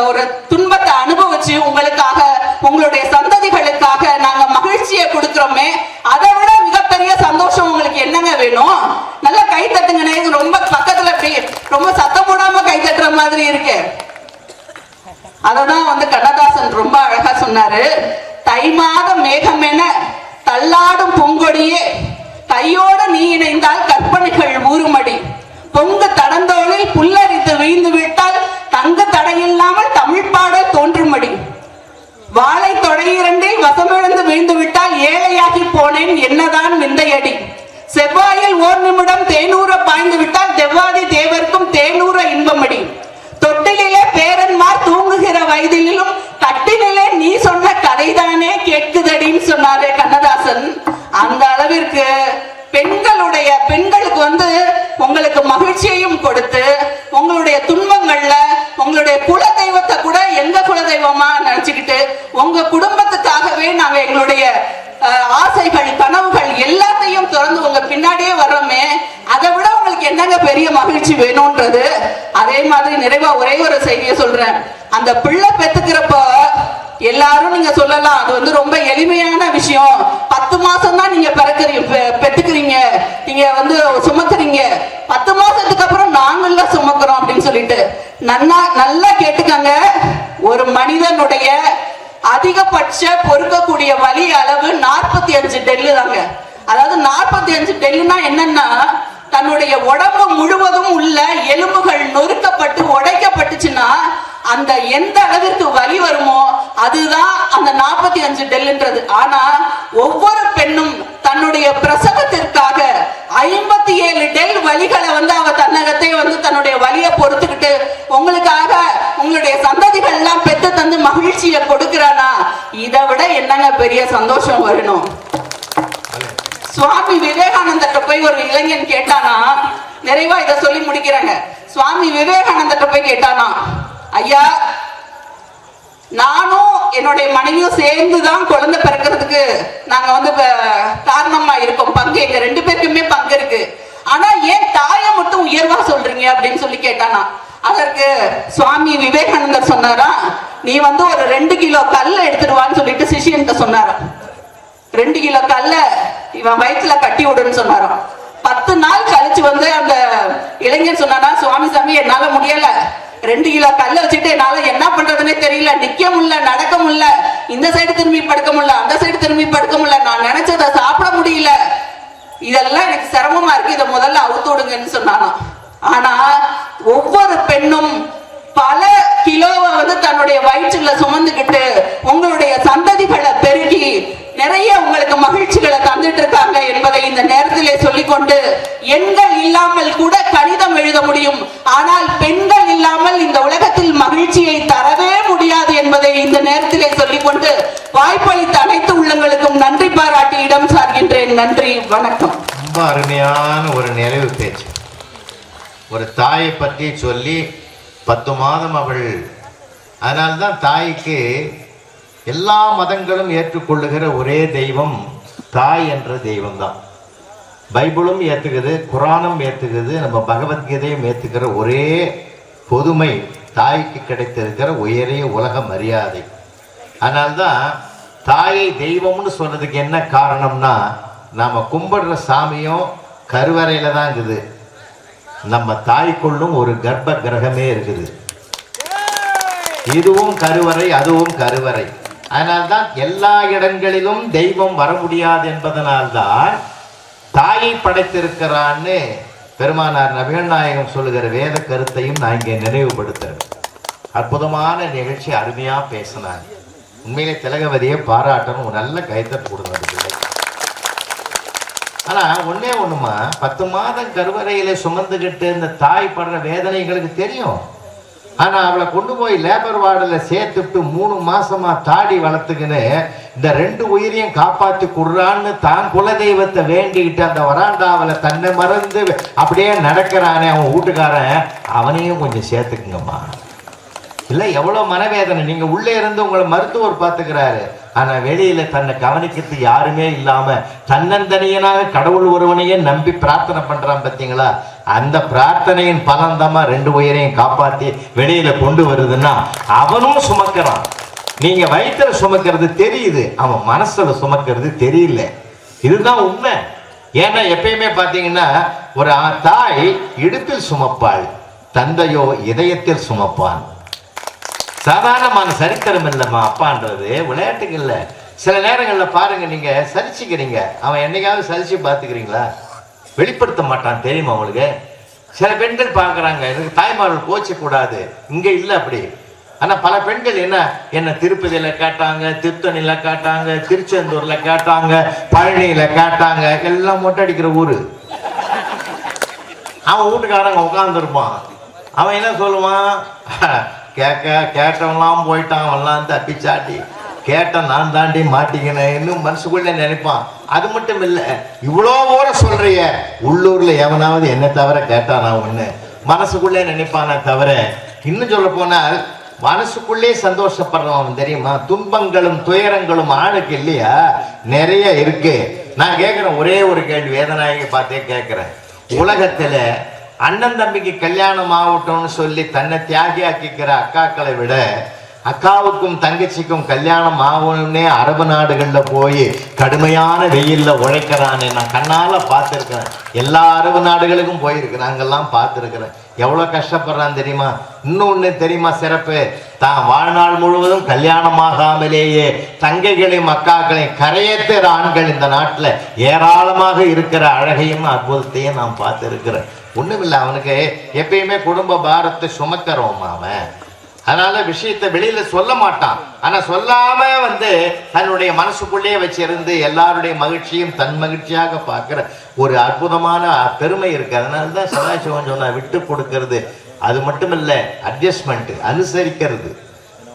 ஒரு துன்பத்தை அனுபவிச்சு உங்களுக்காக, உங்களுடைய சந்ததிகளுக்காக நாங்க மகிழ்ச்சியை கொடுக்கிறோமே, அதை விட மிகப்பெரிய சந்தோஷம் உங்களுக்கு என்னங்க வேணும்? நல்லா கை தட்டுங்கண்ணே. ரொம்ப பக்கத்துல அப்படி ரொம்ப சத்தம் போடாம கை தட்டுற மாதிரி இருக்கு. அததான் வந்து கண்ணதாசன் ரொம்ப அழகா சொன்னாரு, தை மாத மேகம் என தள்ளாடும் பூங்கொடியே, கையோடு நீ இணைந்தால் கற்பனைகள் ஊறுமடி, பொங்கு தடந்தோளில் புல்லரித்து வீழ்ந்து விட்டால் தங்கு தடையில்லாமல் தமிழ் பாடல் தோன்றுமடி, வாழை தொடையிரண்டில் வசமிழந்து வீழ்ந்து விட்டால் ஏழையாகி போனேன் என்னதான் விந்தையடி, செவ்வாயில் 1 நிமிடம் தேனூர பாய்ந்து விட்டால் தெவ்வாதி தேவர்க்கும் தேனூர இன்பமடி, தொட்டிலே பேரன்மார் தூங்குகிற வயதிலும் தட்டினிலே நீ சொன்ன கதைதானே கேட்குதடின்னு சொன்னாரு கண்ணதாசன். அந்த அளவிற்கு உங்களுக்கு மகிழ்ச்சியையும் கொடுத்து உங்களுடைய துன்பங்கள்ல உங்களுடைய குல தெய்வத்தை கூட எங்க குல தெய்வமா நினைச்சுக்கிட்டு உங்க குடும்பத்துக்காகவே நாங்க எங்களுடைய ஆசைகள் கனவுகள் எல்லாத்தையும் திறந்து உங்க பின்னாடியே வர்றோமே, அதை விட உங்களுக்கு என்னங்க பெரிய மகிழ்ச்சி வேணும்ன்றது. அதே மாதிரி நிறைவா ஒரே ஒரு செய்தியை சொல்றேன். அந்த பிள்ளை பெத்துக்கிறப்ப எல்லாரும் நீங்க சொல்லலாம் அது வந்து ரொம்ப எளிமையான விஷயம், 10 மாசம் தான் நீங்க பெத்துக்கிறீங்க, நீங்க வந்து சுமக்குறீங்க, 10 மாசத்துக்கு அப்புறம் நாங்கள்ல சுமக்கிறோம் அப்படின்னு சொல்லிட்டு நல்லா கேட்டுக்கங்க. ஒரு மனிதனுடைய அதிகபட்ச பொறுக்கக்கூடிய வலி அளவு 45 டெல்லு தாங்க. அதாவது 45 டெல்லுனா என்னன்னா, தன்னுடைய உடம்பு முழுவதும் உள்ள எலும்புகள் நொறுக்கப்பட்டு உடைக்கப்பட்டுச்சுன்னா அந்த எந்த அளவிற்கு வலி வருமோ அதுதான் அந்த 45 டெல்லுன்றது. ஆனா ஒவ்வொரு பெண்ணும் தன்னுடைய பிரசவத்திற்காக 57 டெல் வலிகளை வந்து அவ தன்னகத்தை வந்து தன்னுடைய வலியை பொறுத்துக்கிட்டு உங்களுக்காக உங்களுடைய சந்ததிகள் எல்லாம் பெற்று தந்து மகிழ்ச்சியை கொடுக்கிறானா, இதை விட என்னங்க பெரிய சந்தோஷம் வரணும். சுவாமி விவேகானந்தர்கிட்ட போய் ஒரு இளைஞன் கேட்டானா, நிறைவா இதை சொல்லி முடிக்கிறாங்க. சுவாமி விவேகானந்தர்கிட்ட போய் கேட்டானா, ஐயா நானும் என்னுடைய மனைவியும் சேர்ந்துதான் குழந்தை பிறக்கிறதுக்கு நாங்க வந்து காரணமா இருக்கோம், பங்கு எங்க 2 பேருக்குமே பங்கு இருக்கு, ஆனா ஏன் தாயை மட்டும் உயர்வா சொல்றீங்க அப்படின்னு சொல்லி கேட்டானா. அதற்கு சுவாமி விவேகானந்தர் சொன்னாரா, நீ வந்து ஒரு 2 கிலோ கல்ல எடுத்துடுவான்னு சொல்லிட்டு சிஷியன்கிட்ட சொன்னாராம். 2 கிலோ கல்ல இவன் வயிற்றுல கட்டி விடுன்னு சொன்னாராம். 10 நாள் கழிச்சு வந்து அந்த இளைஞர் சொன்னாரா, சுவாமி சாமி என்னால முடியல, 2 கிலோ கல்ல வச்சுட்டு என்னால என்ன பண்றதுன்னே தெரியல, நிக்க முடியல, நடக்க முடியல, இந்த சைடு திரும்பி படுக்க முடியல, அந்த சைடு திரும்பி படுக்க முடியல, நான் நினைச்சதை சாப்பிட முடியல, இதெல்லாம் எனக்கு சிரமமா இருக்கு, இதை முதல்ல அவுத்து விடுங்கன்னு சொன்னானா. ஆனா ஒவ்வொரு பெண்ணும் பல கிலோவை வந்து தன்னுடைய வயிற்றுல சுமந்துக்கிட்டு உங்களுடைய சந்ததிகளை பெருகி நிறைய உங்களுக்கு மகிழ்ச்சிகளை தந்துட்டு இருக்காங்க என்பதை இந்த நேரத்திலே சொல்லிக்கொண்டு, எண்கள் இல்லாமல் கூட கணிதம் எழுத முடியும், ஆனால் பெண்கள் இல்லாமல் இந்த உலகத்தில் மகிழ்ச்சியை தரவே முடியாது என்பதை இந்த நேரத்திலே சொல்லிக்கொண்டு வாய்ப்பளித்த அனைத்து உள்ளங்களுக்கும் நன்றி பாராட்டி இடம் சார்கின்றேன். நன்றி, வணக்கம். ரொம்ப அருமையான ஒரு நிறைவு பேச்சு. ஒரு தாயை பற்றி சொல்லி 10 மாதம் அவள், அதனால்தான் தாய்க்கு எல்லா மதங்களும் ஏற்றுக்கொள்ளுகிற ஒரே தெய்வம் தாய் என்ற தெய்வம் தான். பைபிளும் ஏற்றுக்குது, குரானும் ஏற்றுக்குது, நம்ம பகவத்கீதையும் ஏற்றுக்கிற ஒரே பொதுமை தாய்க்கு கிடைத்திருக்கிற உயரிய உலக மரியாதை. அதனால்தான் தாயை தெய்வம்னு சொல்றதுக்கு என்ன காரணம்னா, நாம கும்பிடுற சாமியும் கருவறையில தான் இருக்குது, நம்ம தாய்க்குள்ளும் ஒரு கர்ப்ப கிரகமே இருக்குது, இதுவும் கருவறை அதுவும் கருவறை. அதனால்தான் எல்லா இடங்களிலும் தெய்வம் வர முடியாது என்பதனால்தான் தாயை படைத்திருக்கிறான்னு பெருமானார் நபிகள் நாயகம் சொல்லுகிற வேத கருத்தையும் நான் இங்கே நினைவுபடுத்துறேன். அற்புதமான நிகழ்ச்சி, அருமையா பேசினாங்க. உண்மையிலே திலகவதியை பாராட்டணும், நல்ல கைத்தட்டு கொடுங்க. ஆனா ஒன்னே ஒண்ணுமா, 10 மாதம் கருவறையில சுமந்துகிட்டு இந்த தாய் படுற வேதனைகளுக்கு தெரியும். ஆனா அவளை கொண்டு போய் லேபர் வார்டில் சேர்த்துட்டு 3 மாசமா தாடி வளர்த்துக்கின்னு இந்த 2 உயிரையும் காப்பாத்தி கொடுறான்னு தான் குலதெய்வத்தை வேண்டிக்கிட்டு அந்த வராண்டாவில் தன்னை மறந்து அப்படியே நடக்கிறானே அவன் வீட்டுக்காரன், அவனையும் கொஞ்சம் சேர்த்துக்குங்கம்மா. இல்லை எவ்வளோ மனவேதனை. நீங்க உள்ளே இருந்து உங்களை மருத்துவர் பார்த்துக்கிறாரு, ஆனா வெளியில தன்னை கவனிக்கிறது யாருமே இல்லாம தன்னந்தனியனாக கடவுள் ஒருவனையே நம்பி பிரார்த்தனை பண்றான் பார்த்தீங்களா, அந்த பிரார்த்தனையின் பலன்தமா 2 உயிரையும் காப்பாத்தி வெளியில கொண்டு வருதுன்னா அவனும் சுமக்கிறான். நீங்க வயிற்றுல சுமக்கிறது தெரியுது, அவன் மனசுல சுமக்கிறது தெரியல. இதுதான் உண்மை. ஏன்னா எப்பயுமே பாத்தீங்கன்னா ஒரு தாய் இடுப்பில் சுமப்பாள், தந்தையோ இதயத்தில் சுமப்பான். சாதாரணமான சரித்திரம் இல்லைம்மா அப்பான்றது, விளையாட்டுக்கு இல்லை. சில நேரங்களில் பாருங்க, நீங்க சரிச்சுக்கிறீங்க, அவன் என்னைக்காவது சரிச்சு பார்த்துக்கிறீங்களா? வெளிப்படுத்த மாட்டான், தெரியுமா அவங்களுக்கு? சில பெண்கள் பார்க்குறாங்க, எனக்கு தாய்மார்கள் கோச்சக்கூடாது, இங்கே இல்லை அப்படி. ஆனால் பல பெண்கள் என்ன திருப்பதியில் கேட்டாங்க, திருத்தணியில் கேட்டாங்க, திருச்செந்தூரில் கேட்டாங்க, பழனியில் கேட்டாங்க, எல்லாம் மொட்டை அடிக்கிற ஊர். அவன் வீட்டுக்காரங்க உட்காந்துருப்பான், அவன் என்ன சொல்லுவான், கேட்டவன்லாம் போயிட்டான், அவன்லாம் தப்பிச்சாட்டி கேட்ட நான் தாண்டி மாட்டிக்கினேன் இன்னும் மனசுக்குள்ள நினைப்பான். அது மட்டும் இல்ல, இவ்வளோ ஊர சொல்றிய உள்ளூர்ல எவனாவது என்ன தவிர கேட்டானா ஒண்ணு மனசுக்குள்ளே நினைப்பானே தவிர, இன்னும் சொல்ல போனால் மனசுக்குள்ளே சந்தோஷப்படுறவன் தெரியுமா? துன்பங்களும் துயரங்களும் ஆணுக்கு இல்லையா? நிறைய இருக்கு. நான் கேட்கிறேன் ஒரே ஒரு கேள்வி, வேதநாயகி பார்த்தே கேட்கிறேன். உலகத்துல அண்ணன் தம்பிக்கு கல்யாணம் ஆகட்டும்னு சொல்லி தன்னை தியாகியாக்கிக்கிற அக்காக்களை விட அக்காவுக்கும் தங்கச்சிக்கும் கல்யாணம் ஆகணும்னே அரபு நாடுகள்ல போய் கடுமையான வெயில்ல உழைக்கிறானே நான் கண்ணால பார்த்துருக்கிறேன். எல்லா அரபு நாடுகளுக்கும் போயிருக்கிறேன், அங்கெல்லாம் பார்த்துருக்கிறேன். எவ்வளவு கஷ்டப்படுறான் தெரியுமா? இன்னொன்னு தெரியுமா சிறப்பு? தான் வாழ்நாள் முழுவதும் கல்யாணமாகாமலேயே தங்கைகளையும் அக்காக்களையும் கரையேற்றுற ஆண்கள் இந்த நாட்டுல ஏராளமாக இருக்கிற அழகையும் அற்புதத்தையும் நான் பார்த்துருக்கிறேன். ஒண்ணுமில்லை, அவனுக்கு எப்பயுமே குடும்ப பாரத்தை சுமக்கிறோம் அவன். அதனால விஷயத்தை வெளியில சொல்ல மாட்டான். ஆனா சொல்லாம தன்னுடைய மனசுக்குள்ளேயே வச்சிருந்து எல்லாருடைய மகிழ்ச்சியும் தன் மகிழ்ச்சியாக பார்க்கிற ஒரு அற்புதமான பெருமை இருக்கு. அதனாலதான் சதாசிவம் சொன்னா விட்டு கொடுக்கறது அது மட்டும் இல்ல, அட்ஜஸ்ட்மெண்ட் அனுசரிக்கிறது.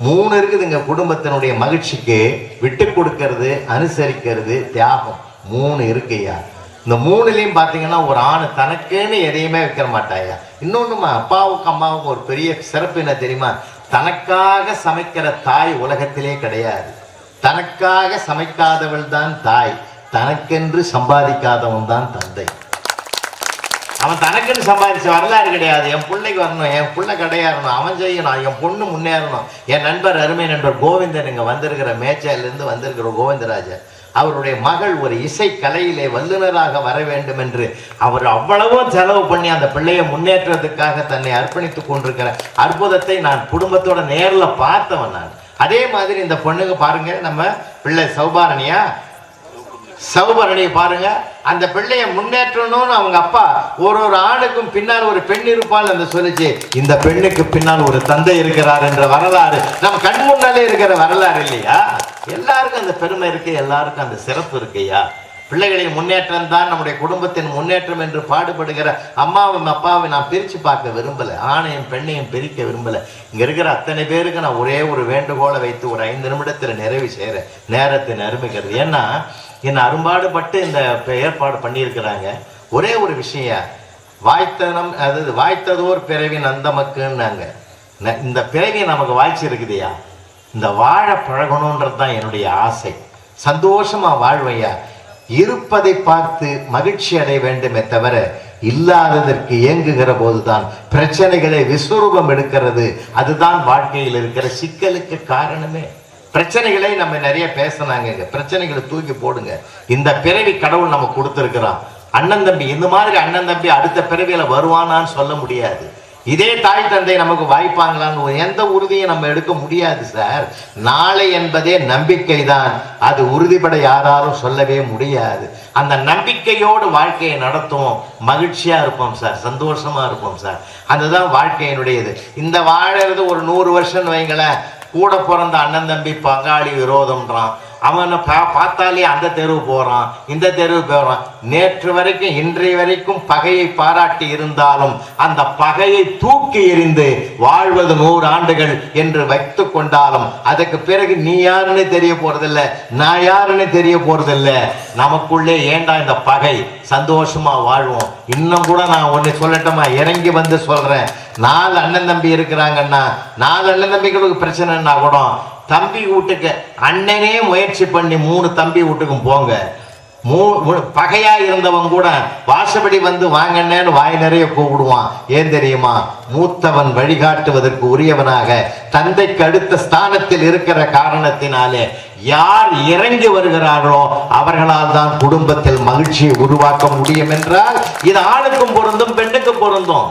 3 இருக்குதுங்க குடும்பத்தினுடைய மகிழ்ச்சிக்கு. விட்டு கொடுக்கறது, அனுசரிக்கிறது, தியாகம் 3 இருக்குயா. இந்த 3லையும் பார்த்தீங்கன்னா ஒரு ஆண் தனக்குன்னு எதையுமே வைக்க மாட்டாயா. இன்னொன்றுமா, அப்பாவுக்கும் அம்மாவுக்கும் ஒரு பெரிய சிறப்பு என்ன தெரியுமா? தனக்காக சமைக்கிற தாய் உலகத்திலே கிடையாது. தனக்காக சமைக்காதவள் தான் தாய், தனக்கென்று சம்பாதிக்காதவன் தான் தந்தை. அவன் தனக்குன்னு சம்பாதிச்ச வரலாறு கிடையாது. என் பிள்ளைக்கு வரணும், என் பிள்ளை கிடையாறணும், அவன் செய்யணும், என் பொண்ணு முன்னேறணும். என் நண்பர், அருமை நண்பர் கோவிந்தன், இங்கே வந்திருக்கிற மேச்சையிலிருந்து வந்திருக்கிற கோவிந்தராஜர், அவருடைய மகள் ஒரு இசை கலையிலே வல்லுநராக வர வேண்டும் என்று அவர் அவ்வளவோ செலவு பண்ணி அந்த பிள்ளையை முன்னேற்றத்துக்காக தன்னை அர்ப்பணித்துக் கொண்டிருக்கிற அற்புதத்தை நான் குடும்பத்தோட நேர்ல பார்த்தவன் நான். அதே மாதிரி இந்த பொண்ணுங்க பாருங்க, நம்ம பிள்ளை சௌபரணியை பாருங்க, அந்த பிள்ளைய முன்னேற்றணும்னு அவங்க அப்பா ஒரு ஆணுக்கும் பின்னால் ஒரு பெண் இருப்பாள் என்று சொல்லிச்சு. இந்த பெண்ணுக்கு பின்னால் ஒரு தந்தை இருக்கிறார் என்ற வரலாறு நம்ம கண் முன்னாலே இருக்கிற வரலாறு இல்லையா? எல்லாருக்கும் அந்த பெருமை இருக்கு, எல்லாருக்கும் அந்த சிறப்பு இருக்குயா. பிள்ளைகளின் முன்னேற்றம் தான் நம்முடைய குடும்பத்தின் முன்னேற்றம் என்று பாடுபடுகிற அம்மாவும் அப்பாவும் நான் பிரித்து பார்க்க விரும்பல, ஆணையும் பெண்ணையும் பிரிக்க விரும்பல. இங்க இருக்கிற அத்தனை பேருக்கு நான் ஒரே ஒரு வேண்டுகோளை வைத்து ஒரு 5 நிமிடத்தில் நிறைவு செய்கிற நேரத்தை அருமைக்கிறது. ஏன்னா என்ன அரும்பாடுபட்டு இந்த ஏற்பாடு பண்ணியிருக்கிறாங்க. ஒரே ஒரு விஷயம், வாய்த்தனம், அதாவது வாய்த்ததோர் பிறவி நந்தமக்குன்னாங்க. இந்த பிறவி நமக்கு வாய்ச்சி இருக்குதுயா, இந்த வாழ பழகணுன்றது தான் என்னுடைய ஆசை. சந்தோஷமா வாழ்வையா, இருப்பதை பார்த்து மகிழ்ச்சி அடைய வேண்டுமே தவிர இல்லாததற்கு இயங்குகிற போதுதான் பிரச்சனைகளை விஸ்வரூபம் எடுக்கிறது. அதுதான் வாழ்க்கையில் இருக்கிற சிக்கலுக்கு காரணமே. பிரச்சனைகளை நம்ம நிறைய பேசினாங்க, பிரச்சனைகளை தூக்கி போடுங்க. இந்த பிறவி கடவுள் நம்ம கொடுத்திருக்கிறான். அண்ணன் தம்பி, இந்த மாதிரி அண்ணன் தம்பி அடுத்த பிறவியில வருவானான்னு சொல்ல முடியாது. இதே தாய் தந்தை நமக்கு வாய்ப்பாங்களான்னு எந்த உறுதியை நம்ம எடுக்க முடியாது சார். நாளை என்பதே நம்பிக்கை தான், அது உறுதிப்பட யாராலும் சொல்லவே முடியாது. அந்த நம்பிக்கையோடு வாழ்க்கையை நடத்துவோம், மகிழ்ச்சியா இருப்போம் சார், சந்தோஷமா இருப்போம் சார். அதுதான் வாழ்க்கையினுடையது. இந்த வாழறது ஒரு 100 வருஷம் வைங்களேன், கூட பிறந்த அண்ணன் தம்பி பங்காளி விரோதம்ன்றான். அவனை பார்த்தாலே அந்த தெருவு போறான், இந்த தெருவு போறான். நேற்று வரைக்கும் இன்றைய வரைக்கும் பகையை பாராட்டி இருந்தாலும் அந்த பகையை தூக்கி எறிந்து வாழ்வது 100 ஆண்டுகள் என்று வைத்து கொண்டாலும் அதுக்கு பிறகு நீ யாருன்னு தெரிய போறதில்லை, நான் யாருன்னு தெரிய போறதில்லை. நமக்குள்ளே ஏண்டா இந்த பகை, சந்தோஷமா வாழ்வோம். இன்னும் கூட நான் ஒன்னு சொல்லட்டுமா, இறங்கி வந்து சொல்றேன். 4 அண்ணன் தம்பி இருக்கிறாங்கன்னா, 4 அண்ணன் தம்பிகளுக்கு பிரச்சனைன்னா கூட தம்பி வீட்டுக்கு அண்ணனே முயற்சி பண்ணி 3 தம்பி வீட்டுக்கும் போங்க. பகையா இருந்தவன் கூட வாசப்படி வந்து வாங்கன்னு வாய் நிறைய கூப்பிடுவான். ஏன் தெரியுமா? மூத்தவன் வழிகாட்டுவதற்கு உரியவனாக தந்தைக்கு அடுத்த ஸ்தானத்தில் இருக்கிற காரணத்தினாலே யார் இறங்கி வருகிறார்களோ அவர்களால் தான் குடும்பத்தில் மகிழ்ச்சியை உருவாக்க முடியும் என்றால் இது ஆணுக்கும் பொருந்தும் பெண்ணுக்கும் பொருந்தும்.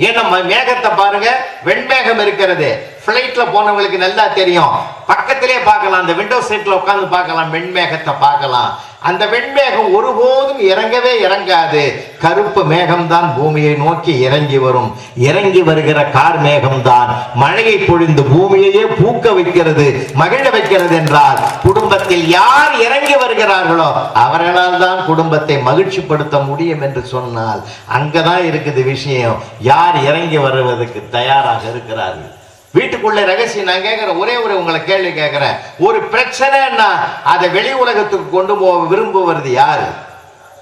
ஏன்னா மேகத்தை பாருங்க, வெண்மேகம் இருக்கிறது. பிளைட்ல போனவங்களுக்கு நல்லா தெரியும், பக்கத்திலே பார்க்கலாம், அந்த விண்டோ சீட்ல உட்கார்ந்து பார்க்கலாம், வெண்மேகத்தை பார்க்கலாம். அந்த வெண்மேகம் ஒருபோதும் இறங்கவே இறங்காது. கருப்பு மேகம் தான் பூமியை நோக்கி இறங்கி வரும். இறங்கி வருகிற கார் மேகம் தான் மழையை பொழிந்து பூமியையே பூக்க வைக்கிறது, மகிழ வைக்கிறது. என்றால் குடும்பத்தில் யார் இறங்கி வருகிறார்களோ அவர்களால் தான் குடும்பத்தை மகிழ்ச்சிப்படுத்த முடியும் என்று சொன்னால் அங்கதான் இருக்குது விஷயம். யார் இறங்கி வருவதற்கு தயாராக இருக்கிறார்கள்? வீட்டுக்குள்ள ரகசியம் நான் கேட்கிறேன், ஒரே உங்களை கேள்வி கேட்கிறேன். ஒரு பிரச்சனைன்னா அதை வெளி உலகத்துக்கு கொண்டு போக விரும்புவது யாரு?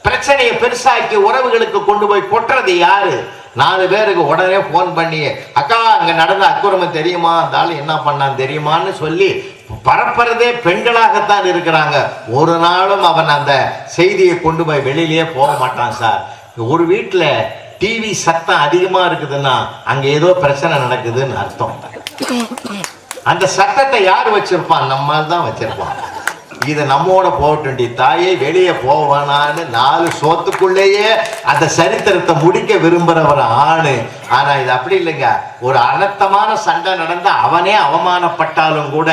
பிரச்சனையை பெருசாக்கி உறவுகளுக்கு கொண்டு போய் கொட்டுறது யாரு? 4 பேருக்கு உடனே போன் பண்ணி, அக்கா அங்க நடந்த அக்குரமம் தெரியுமா, அந்த ஆளு என்ன பண்ணான்னு தெரியுமான்னு சொல்லி பரப்புறதே பெண்களாகத்தான் இருக்கிறாங்க. ஒரு நாளும் அவன் அந்த செய்தியை கொண்டு போய் வெளியிலேயே போக மாட்டான் சார். ஒரு வீட்டுல டிவி சத்தம் அதிகமா இருக்குதுன்னா அங்க ஏதோ பிரச்சனை நடக்குதுன்னு அர்த்தம். அந்த சத்தத்தை யார் வச்சிருப்பான்? நம்மால் தான் வச்சிருப்பான். இது நம்மோட போகட்டி தாயே வெளியே போவானான்னு 4 சோத்துக்குள்ளேயே அந்த சரித்திரத்தை முடிக்க விரும்புறவர் ஆணு. ஆனா இது அப்படி இல்லைங்க. ஒரு அனர்த்தமான சண்டை நடந்த அவனே அவமானப்பட்டாலும் கூட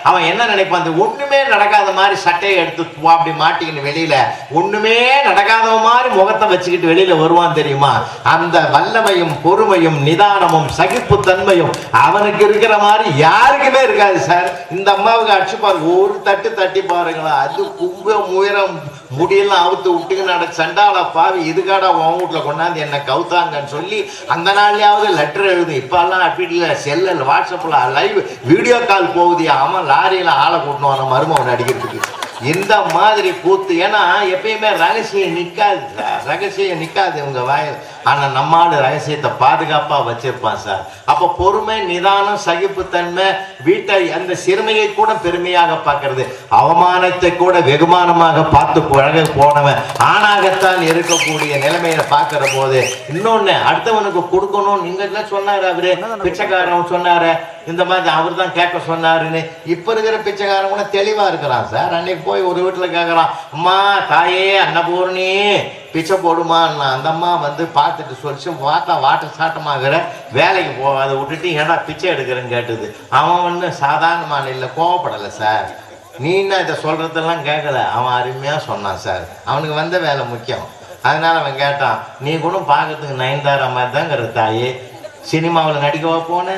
அவன் என்ன நினைப்பான், அந்த ஒண்ணுமே நடக்காத மாதிரி சட்டையை எடுத்து அப்படி மாட்டிக்கின்னு வெளியில ஒண்ணுமே நடக்காத மாதிரி முகத்தை வச்சுக்கிட்டு வெளியில வருவான் தெரியுமா? அந்த வல்லமையும் பொறுமையும் நிதானமும் சகிப்புத்தன்மையும் அவனுக்கு இருக்கிற மாதிரி யாருக்குமே இருக்காது சார். இந்த அம்மாவுக்கு அடிச்சு பாருங்க, ஒரு தட்டு தட்டி பாருங்களா, அது கும்பம் உயரம் முடியெல்லாம் அவுத்து விட்டுக்கு சண்டாளா பாவி இதுக்காடா உன் வீட்டுல கொண்டாந்து என்ன கவுத்தாங்கன்னு சொல்லி அந்த நாள்லயாவது லெட்டர் எழுது. இப்பெல்லாம் அப்படி செல்ல வாட்ஸ்அப்ல லைவ் வீடியோ கால் போகுது. அவன் லாரியில ஆளை கூட்டணும் மருமகன் அடிக்கிறதுக்கு. இந்த மாதிரி கூத்து. ஏன்னா எப்பயுமே ரகசியம் நிக்காது சார், ரகசியம் நிக்காது இவங்க வாயில். ஆனா நம்மால ரகசியத்தை பாதுகாப்பா வச்சிருப்பான் சார். அப்ப பொறுமை, நிதானம், சகிப்புத்தன்மை, வீட்டை அந்த சிறுமையை கூட பெருமையாக பார்க்கறது, அவமானத்தை கூட வெகுமானமாக பார்த்து பழக போனவன் ஆணாகத்தான் இருக்கக்கூடிய நிலைமையை பார்க்கிற போது இன்னொன்னு அடுத்தவனுக்கு கொடுக்கணும். நீங்க சொன்னாரு அவரு பிச்சைக்காரன் சொன்னாரு, இந்த மாதிரி அவர் தான் கேட்க சொன்னாருன்னு. இப்ப இருக்கிற பிச்சைக்காரன் கூட தெளிவா இருக்கிறான் சார். அன்னைக்கு போய் ஒரு வீட்டுல கேட்கறான், அம்மா தாயே அன்னபூர்ணி பிச்சை போடுமா. அந்த அம்மா வந்து பார்த்துட்டு சொல்லிச்சு, பார்த்தா வாட்ட சாட்டமாகிற வேலைக்கு போகாத விட்டுட்டு ஏன்னா பிச்சை எடுக்கிறேன்னு கேட்டுது. அவன் வந்து சாதாரணமான இல்லை, கோவப்படலை சார். நீ என்ன இதை சொல்றதெல்லாம் கேட்கல, அவன் அருமையா சொன்னான் சார். அவனுக்கு வந்த வேலை முக்கியம். அதனால அவன் கேட்டான், நீ கூட பார்க்கறதுக்கு நயன்தாரா மாதிரி தாங்கிற தாயே, சினிமாவில் நடிக்கவா போன,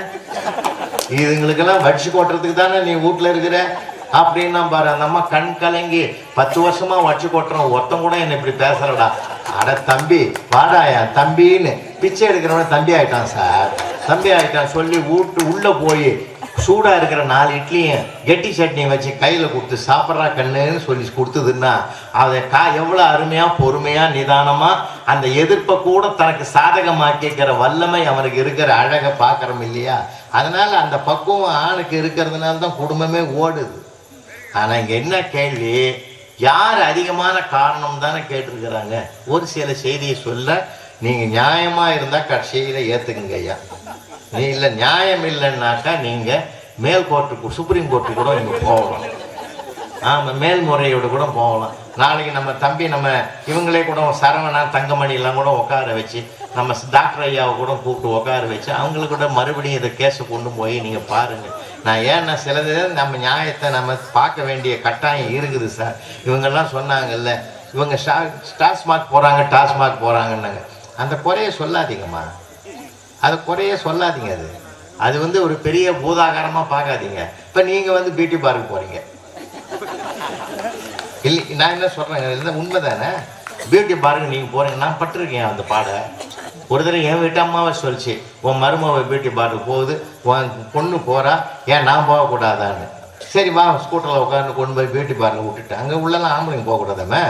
இதுங்களுக்கெல்லாம் வடிச்சு கொட்டுறதுக்கு தானே நீ வீட்டுல இருக்கிற அப்படின்னா பாரு. அந்த அம்மா கண் கலங்கி 10 வருஷமா வச்சு கொட்டுறோம், ஒருத்தன் கூட என்ன இப்படி பேசுறடா. அட தம்பி வாடாயா தம்பின்னு பிச்சை எடுக்கிறவன தம்பி ஆயிட்டான் சார், தம்பி ஆயிட்டான் சொல்லி உள்ள போய் சூடா இருக்கிற 4 இட்லியும் கெட்டி சட்னியை வச்சு கையில கொடுத்து சாப்பிட்றா கண்ணுன்னு சொல்லி கொடுத்ததுன்னா அதை எவ்வளவு அருமையா பொறுமையா நிதானமா அந்த எதிர்ப்பை கூட தனக்கு சாதகமாக்கிக்கிற வல்லமை அவனுக்கு இருக்கிற அழகை பார்க்கறோம் இல்லையா? அதனால அந்த பக்குவம் ஆணுக்கு இருக்கிறதுனால தான் குடும்பமே ஓடுது. ஆனா இங்க என்ன கேள்வி, யார் அதிகமான காரணம் தானே கேட்டிருக்கிறாங்க. ஒரு சில செய்தியை சொல்ல நீங்க நியாயமா இருந்தா கடைசியில ஏத்துக்குங்க ஐயா. நீ இல்லை நியாயம் இல்லைன்னாக்கா நீங்க மேல் கோர்ட்டுக்கு சுப்ரீம் கோர்ட்டுக்கு கூட நீங்க போகலாம். ஆமாம், மேல்முறையோட கூட போகலாம். நாளைக்கு நம்ம தம்பி நம்ம இவங்களே கூட சரவணா தங்கமணி எல்லாம் கூட உட்கார வச்சு நம்ம டாக்டர் ஐயாவை கூட கூப்பிட்டு உட்கார வச்சு அவங்களுக்கு கூட மறுபடியும் இதை கேஸை கொண்டு போய் நீங்க பாருங்க. நான் ஏன்னா சிலது நம்ம நியாயத்தை நம்ம பார்க்க வேண்டிய கட்டாயம் இருக்குது சார். இவங்கெல்லாம் சொன்னாங்கல்ல, இவங்க டாஸ்மாக் போறாங்க டாஸ்மாக் போறாங்கன்னாங்க. அந்த குறைய சொல்லாதீங்கம்மா, அது குறைய சொல்லாதீங்க. அது வந்து ஒரு பெரிய பூதாகாரமா பார்க்காதீங்க. இப்ப நீங்க வந்து பியூட்டி பார்க்கு போறீங்க இல்லை, நான் என்ன சொல்றேன் உண்மைதானே. பியூட்டி பார்க்கு நீங்க போறீங்க, நான் பட்டிருக்கேன் அந்த பாட. ஒரு தடவை என் வீட்டு அம்மாவை சொல்லிச்சு, உன் மருமவை பியூட்டி பார்க்கு போகுது, உன் பொண்ணு போறா, ஏன் நான் போகக்கூடாதான்னு. சரி வா ஸ்கூட்டரில் உட்காந்து கொண்டு போய் பியூட்டி பார்க்க விட்டுட்டு அங்கே உள்ளலாம் ஆம்பளைங்க போகக்கூடாதாமே,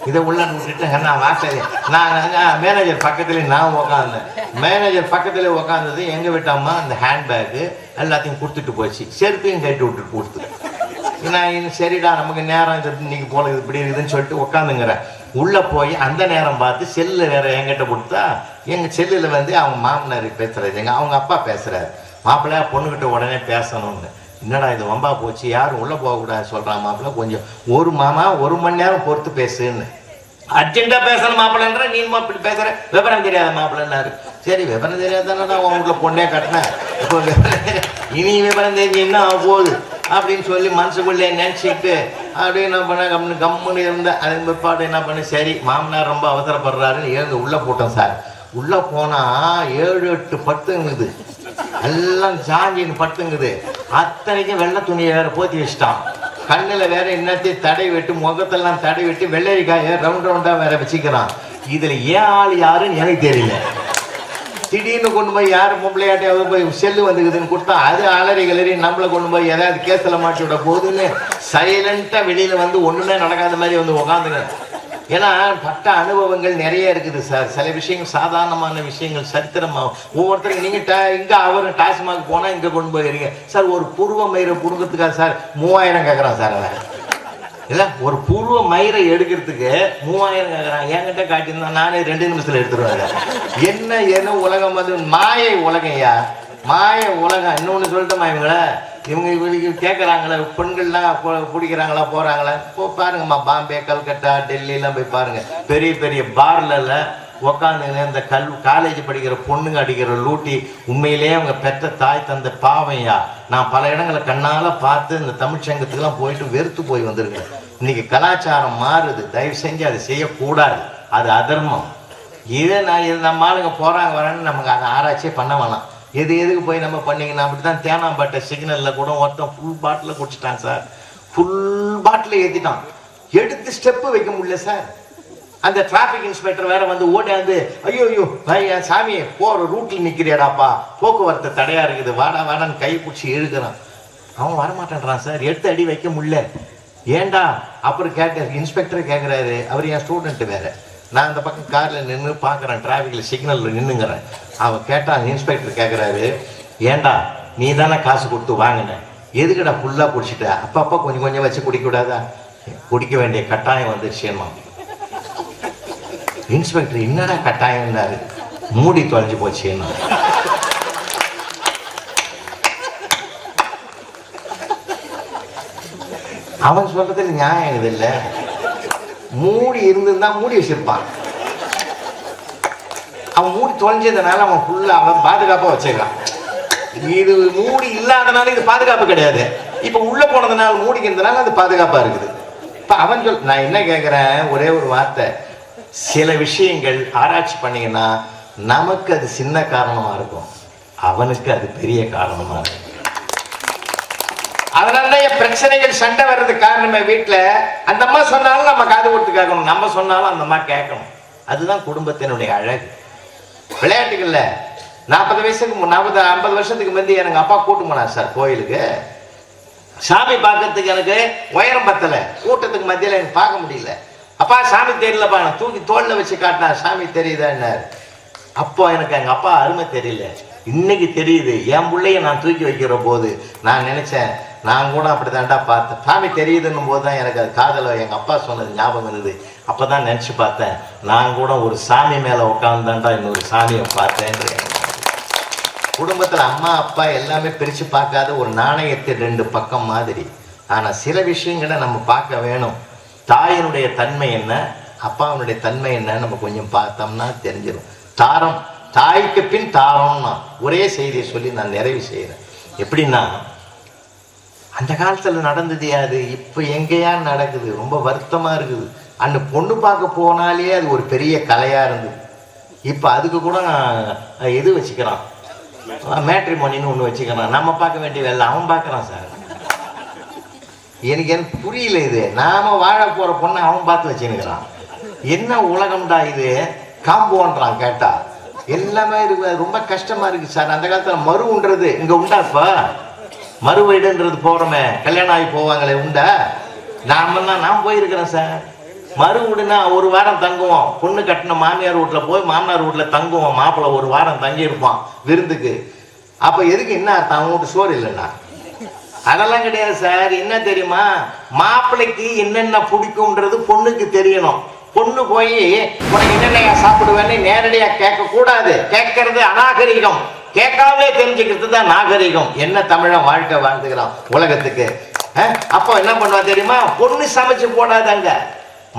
இதை உள்ள விட்டுட்டு நான் வாசல் நான் மேனேஜர் பக்கத்துலேயே நான் உட்காந்தேன். மேனேஜர் பக்கத்துலேயே உட்காந்தது எங்கள் வீட்டு அம்மா அந்த ஹேண்ட்பேக்கு எல்லாத்தையும் கொடுத்துட்டு போச்சு, செருப்பையும் கட்டி விட்டுட்டு கொடுத்துட்டு. நான் சரிடா நமக்கு நேரம் இது இன்னைக்கு போல இது இப்படி இருக்குதுன்னு சொல்லிட்டு உட்காந்துங்கிறேன். உள்ளே போய் அந்த நேரம் பார்த்து செல்லு வேற என்கிட்ட கொடுத்தா எங்கள் செல்லில் வந்து அவங்க மாமனார் பேசுறது, அவங்க அப்பா பேசுறாரு, மாப்பிள்ளை பொண்ணுக்கிட்ட உடனே பேசணும்னு. என்னடா இது வம்பா போச்சு, யாரும் உள்ளே போகக்கூடாது சொல்கிறான் மாப்பிள்ளை, கொஞ்சம் ஒரு மாமா 1 மணி நேரம் பொறுத்து பேசுன்னு. அர்ஜென்ட்டா பேசணும் மாப்பிள்ளைன்ற, நீ இப்படி பேசுற, விவரம் தெரியாத மாப்பிள்ளைன்னாரு. சரி விவரம் தெரியாதானடா உன் வீட்டில் பொண்ணே கட்டினேன், இப்போ இனி விவரம் தெரிஞ்சு என்ன ஆக போகுது அப்படின்னு சொல்லி மனசுக்குள்ளே நினச்சிக்கிட்டு அப்படியே என்ன பண்ண கம்முன்னு இருந்தேன். அதுக்கு பிற்பாடு என்ன பண்ணு, சரி மாமனார் ரொம்ப அவசரப்படுறாருன்னு எழுந்து உள்ளே போட்டோம் சார். உள்ளே போனால் 7-8 படுத்துங்குது, எல்லாம் சாஞ்சின்னு படுத்துங்குது. அத்தனைக்கும் வெள்ளை துணியை வேற போத்தி வச்சுட்டான். கண்ணில் வேற என்னத்தையும் தடை விட்டு முகத்தெல்லாம் தடை விட்டு வெள்ளரிக்காயை ரவுண்ட் ரவுண்டாக வேற வச்சுக்கிறான். இதில் ஏன் ஆள் யாருன்னு எனக்கு தெரியல. திடீர்னு கொண்டு போய் யார் பொம்பளையாட்டையாவது போய் செல்லு வந்துக்குதுன்னு கொடுத்தா அது அலறி கிளறி நம்மளை கொண்டு போய் ஏதாவது கேஸில் மாட்டி விட போகுதுன்னு சைலண்டாக வெளியில் வந்து ஒன்றுமே நடக்காத மாதிரி வந்து உக்காந்துங்க. ஏன்னா பட்ட அனுபவங்கள் நிறைய இருக்குது சார். சில விஷயங்கள் சாதாரணமான விஷயங்கள் சரித்திரமாக ஒவ்வொருத்தருக்கு நீங்கள் இங்கே அவர் டாஸ்மாக் போனால் இங்கே கொண்டு போயிருங்க சார். ஒரு பூர்வ மயிரை புடுங்கிறதுக்காக சார் 3000 கேட்குறான் சார். அவன் இல்லை ஒரு பூர்வ மயிரை எடுக்கிறதுக்கு 3000 கேட்குறான். என்கிட்ட காட்டியிருந்தா நானே 2 நிமிஷத்தில் எடுத்துருவேன். என்ன உலகம் அது மாயை உலகையா, மாய உலகம். இன்னொன்று சொல்லிட்டோமா இவங்க கேட்குறாங்களே பெண்கள்லாம் பிடிக்கிறாங்களா போகிறாங்களா பாருங்கம்மா. பாம்பே கல்கட்டா டெல்லிலாம் போய் பாருங்க. பெரிய பெரிய பார்ல உக்காந்துங்க இந்த காலேஜ் படிக்கிற பொண்ணுங்க அடிக்கிற லூட்டி உண்மையிலேயே அவங்க பெற்ற தாய் தந்த பாவையா. நான் பல இடங்களை கண்ணால் பார்த்து இந்த தமிழ்ச்சங்கத்துக்கெல்லாம் போயிட்டு வெறுத்து போய் வந்திருக்கேன். இன்னைக்கு கலாச்சாரம் மாறுது. தயவு செஞ்சு அதை செய்யக்கூடாது. அது அதர்மம். இதை நம்ம ஆளுங்க போகிறாங்க வரேன்னு நமக்கு அதை ஆராய்ச்சியே பண்ண வேணாம். எதுக்கு போய் நம்ம பண்ணிங்கன்னா அப்படி தான் தேனாம்பேட்டை சிக்னலில் கூட ஒருத்தன் ஃபுல் பாட்டில் குடிச்சிட்டான் சார். ஃபுல் பாட்டில் ஏற்றிட்டான். எடுத்து ஸ்டெப்பு வைக்க முடியல சார். அந்த டிராஃபிக் இன்ஸ்பெக்டர் வேற வந்து ஓடியாந்து ஐயோ பையா சாமியை போகிற ரூட்டில் நிற்கிறியாடாப்பா, போக்குவரத்து தடையாக இருக்குது, வாடான்னு கை பிடிச்சி இழுக்கிறான். அவன் வரமாட்டேன்றான் சார். எடுத்து அடி வைக்க முடியல. ஏண்டா அப்புறம் இன்ஸ்பெக்டரை கேட்குறாரு. அவர் என் ஸ்டூடெண்ட்டு வேற. நான் அந்த பக்கம் காரில் நின்று பார்க்குறேன், டிராஃபிக்கில் சிக்னலில் நின்றுங்கிறேன். அவன் கேட்டான், இன்ஸ்பெக்டர் கேட்குறாரு, ஏண்டா நீ தானே காசு கொடுத்து வாங்கின, எதுக்கடா ஃபுல்லாக குடிச்சிட்ட, அப்பப்போ கொஞ்சம் கொஞ்சம் வச்சு குடிக்கூடாதா? குடிக்க வேண்டிய கட்டாயம் வந்துருச்சுமா. இன்ஸ்பெக்டர் என்னடா கட்டாயம்னாரு. மூடி தொலைஞ்சு போச்சுன்னா. அவன் சொல்றதுல நியாயம் இது இல்லை. மூடி இருந்திருந்தா மூடி வச்சிருப்பான். அவன் மூடி தொலைஞ்சதுனால அவன் ஃபுல்லா அவன் பாதுகாப்பா வச்சிருக்கான். இது மூடி இல்லாதனால இது பாதுகாப்பு கிடையாது. இப்ப உள்ள போனதுனால மூடிக்கிறதுனால அது பாதுகாப்பா இருக்குது. இப்ப அவன் நான் என்ன கேட்கிறேன், ஒரே ஒரு வார்த்தை. சில விஷயங்கள் ஆராய்ச்சி பண்ணீங்கன்னா நமக்கு அது சின்ன காரணமா இருக்கும், அவனுக்கு அது பெரிய காரணமா இருக்கும். அதனாலதான் என் பிரச்சனைகள் சண்டை வர்றதுக்கு காரணமே. வீட்டுல அந்த அம்மா சொன்னாலும் நம்ம காது கொடுத்து கேட்கணும், நம்ம சொன்னாலும் அந்த அம்மா கேட்கணும். அதுதான் குடும்பத்தினுடைய அழகு. விளையாட்டுகள்ல 40 வயசுக்கு 50 வருஷத்துக்கு முந்தி எனக்கு அப்பா கூட்டு போனார் சார் கோயிலுக்கு. சாமி பார்க்கறதுக்கு எனக்கு உயரம் பத்தல, கூட்டத்துக்கு மத்தியில எனக்கு பார்க்க முடியல. அப்பா சாமி தெரியலப்பா, நான் தூக்கி தோல்ல வச்சு காட்டினா சாமி தெரியுதான்னாரு. அப்போ எனக்கு எங்க அப்பா அருமை தெரியல, இன்னைக்கு தெரியுது. என் பிள்ளைய நான் தூக்கி வைக்கிற போது நான் நினைச்சேன், நான் கூட அப்படிதான்டா பார்த்தேன். சாமி தெரியுதுன்னும் போது தான் எனக்கு அது காதல எங்க அப்பா சொன்னது ஞாபகம் இருந்தது. அப்பதான் நினைச்சு பார்த்தேன், நான் கூட ஒரு சாமி மேல உட்காந்துதான்டா இன்னொரு சாமியை பார்த்தேன். குடும்பத்துல அம்மா அப்பா எல்லாமே பிரிச்சு பார்க்காத ஒரு நாணயத்தின் 2 பக்கம் மாதிரி. ஆனா சில விஷயங்களை நம்ம பார்க்க வேணும். தாயினுடைய தன்மை என்ன, அப்பாவினுடைய தன்மை என்ன நம்ம கொஞ்சம் பார்த்தோம்னா தெரிஞ்சிடும். தாரம், தாய்க்கு பின் தாரம்னா ஒரே செய்தியை சொல்லி நான் நிறைவு செய்யறேன். எப்படின்னா, அந்த காலத்துல நடந்தது அது இப்ப எங்கேயா நடக்குது. ரொம்ப வருத்தமா இருக்குது. அந்த பொண்ணு பார்க்க போனாலே அது ஒரு பெரிய கலையா இருந்தது. இப்ப அதுக்கு கூட எது வச்சுக்கிறான், மேட்ரிமோனின்னு ஒண்ணு வச்சுக்கிறான். நம்ம பார்க்க வேண்டிய வேலை அவன் பார்க்கறான் சார். எனக்கு புரியல. இது நாம வாழ போற பொண்ணை அவன் பார்த்து வச்சுக்கிறான். என்ன உலகம்டா இது, காம்பவுண்ட்றான். கேட்டா எல்லாமே இருக்கு. ரொம்ப கஷ்டமா இருக்கு சார். அந்த காலத்துல மருன்றது இங்க உண்டாப்பா, மறு வீடுன்றது போறோமே, கல்யாணம் ஆகி போவாங்களே உண்டா? நான் போயிருக்கிறேன் சார். மறு வீடுனா 1 வாரம் தங்குவோம். பொண்ணு கட்டின மாமியார் வீட்டுல போய் மாமனார் வீட்டுல தங்குவோம். மாப்பிள்ளை 1 வாரம் தங்கி இருப்பான் விருந்துக்கு. அப்ப எதுக்கு என்ன அர்த்தம், அவங்க வீட்டு சோறு இல்லைன்னா? அதெல்லாம் கிடையாது சார். என்ன தெரியுமா, மாப்பிள்ளைக்கு என்னென்ன பிடிக்கும்ன்றது பொண்ணுக்கு தெரியணும். பொண்ணு போய் உனக்கு என்னென்ன சாப்பிடுவேன்னு நேரடியா கேட்க கூடாது. கேட்கறது அநாகரிகம். கேட்காமலே தெரிஞ்சுக்கிறது தான் நாகரிகம். என்ன தமிழன் வாழ்க்கை வாழ்ந்துக்கிறான் உலகத்துக்கு. அப்போ என்ன பண்ணுவா தெரியுமா, பொண்ணு சமைச்சு போடாதாங்க.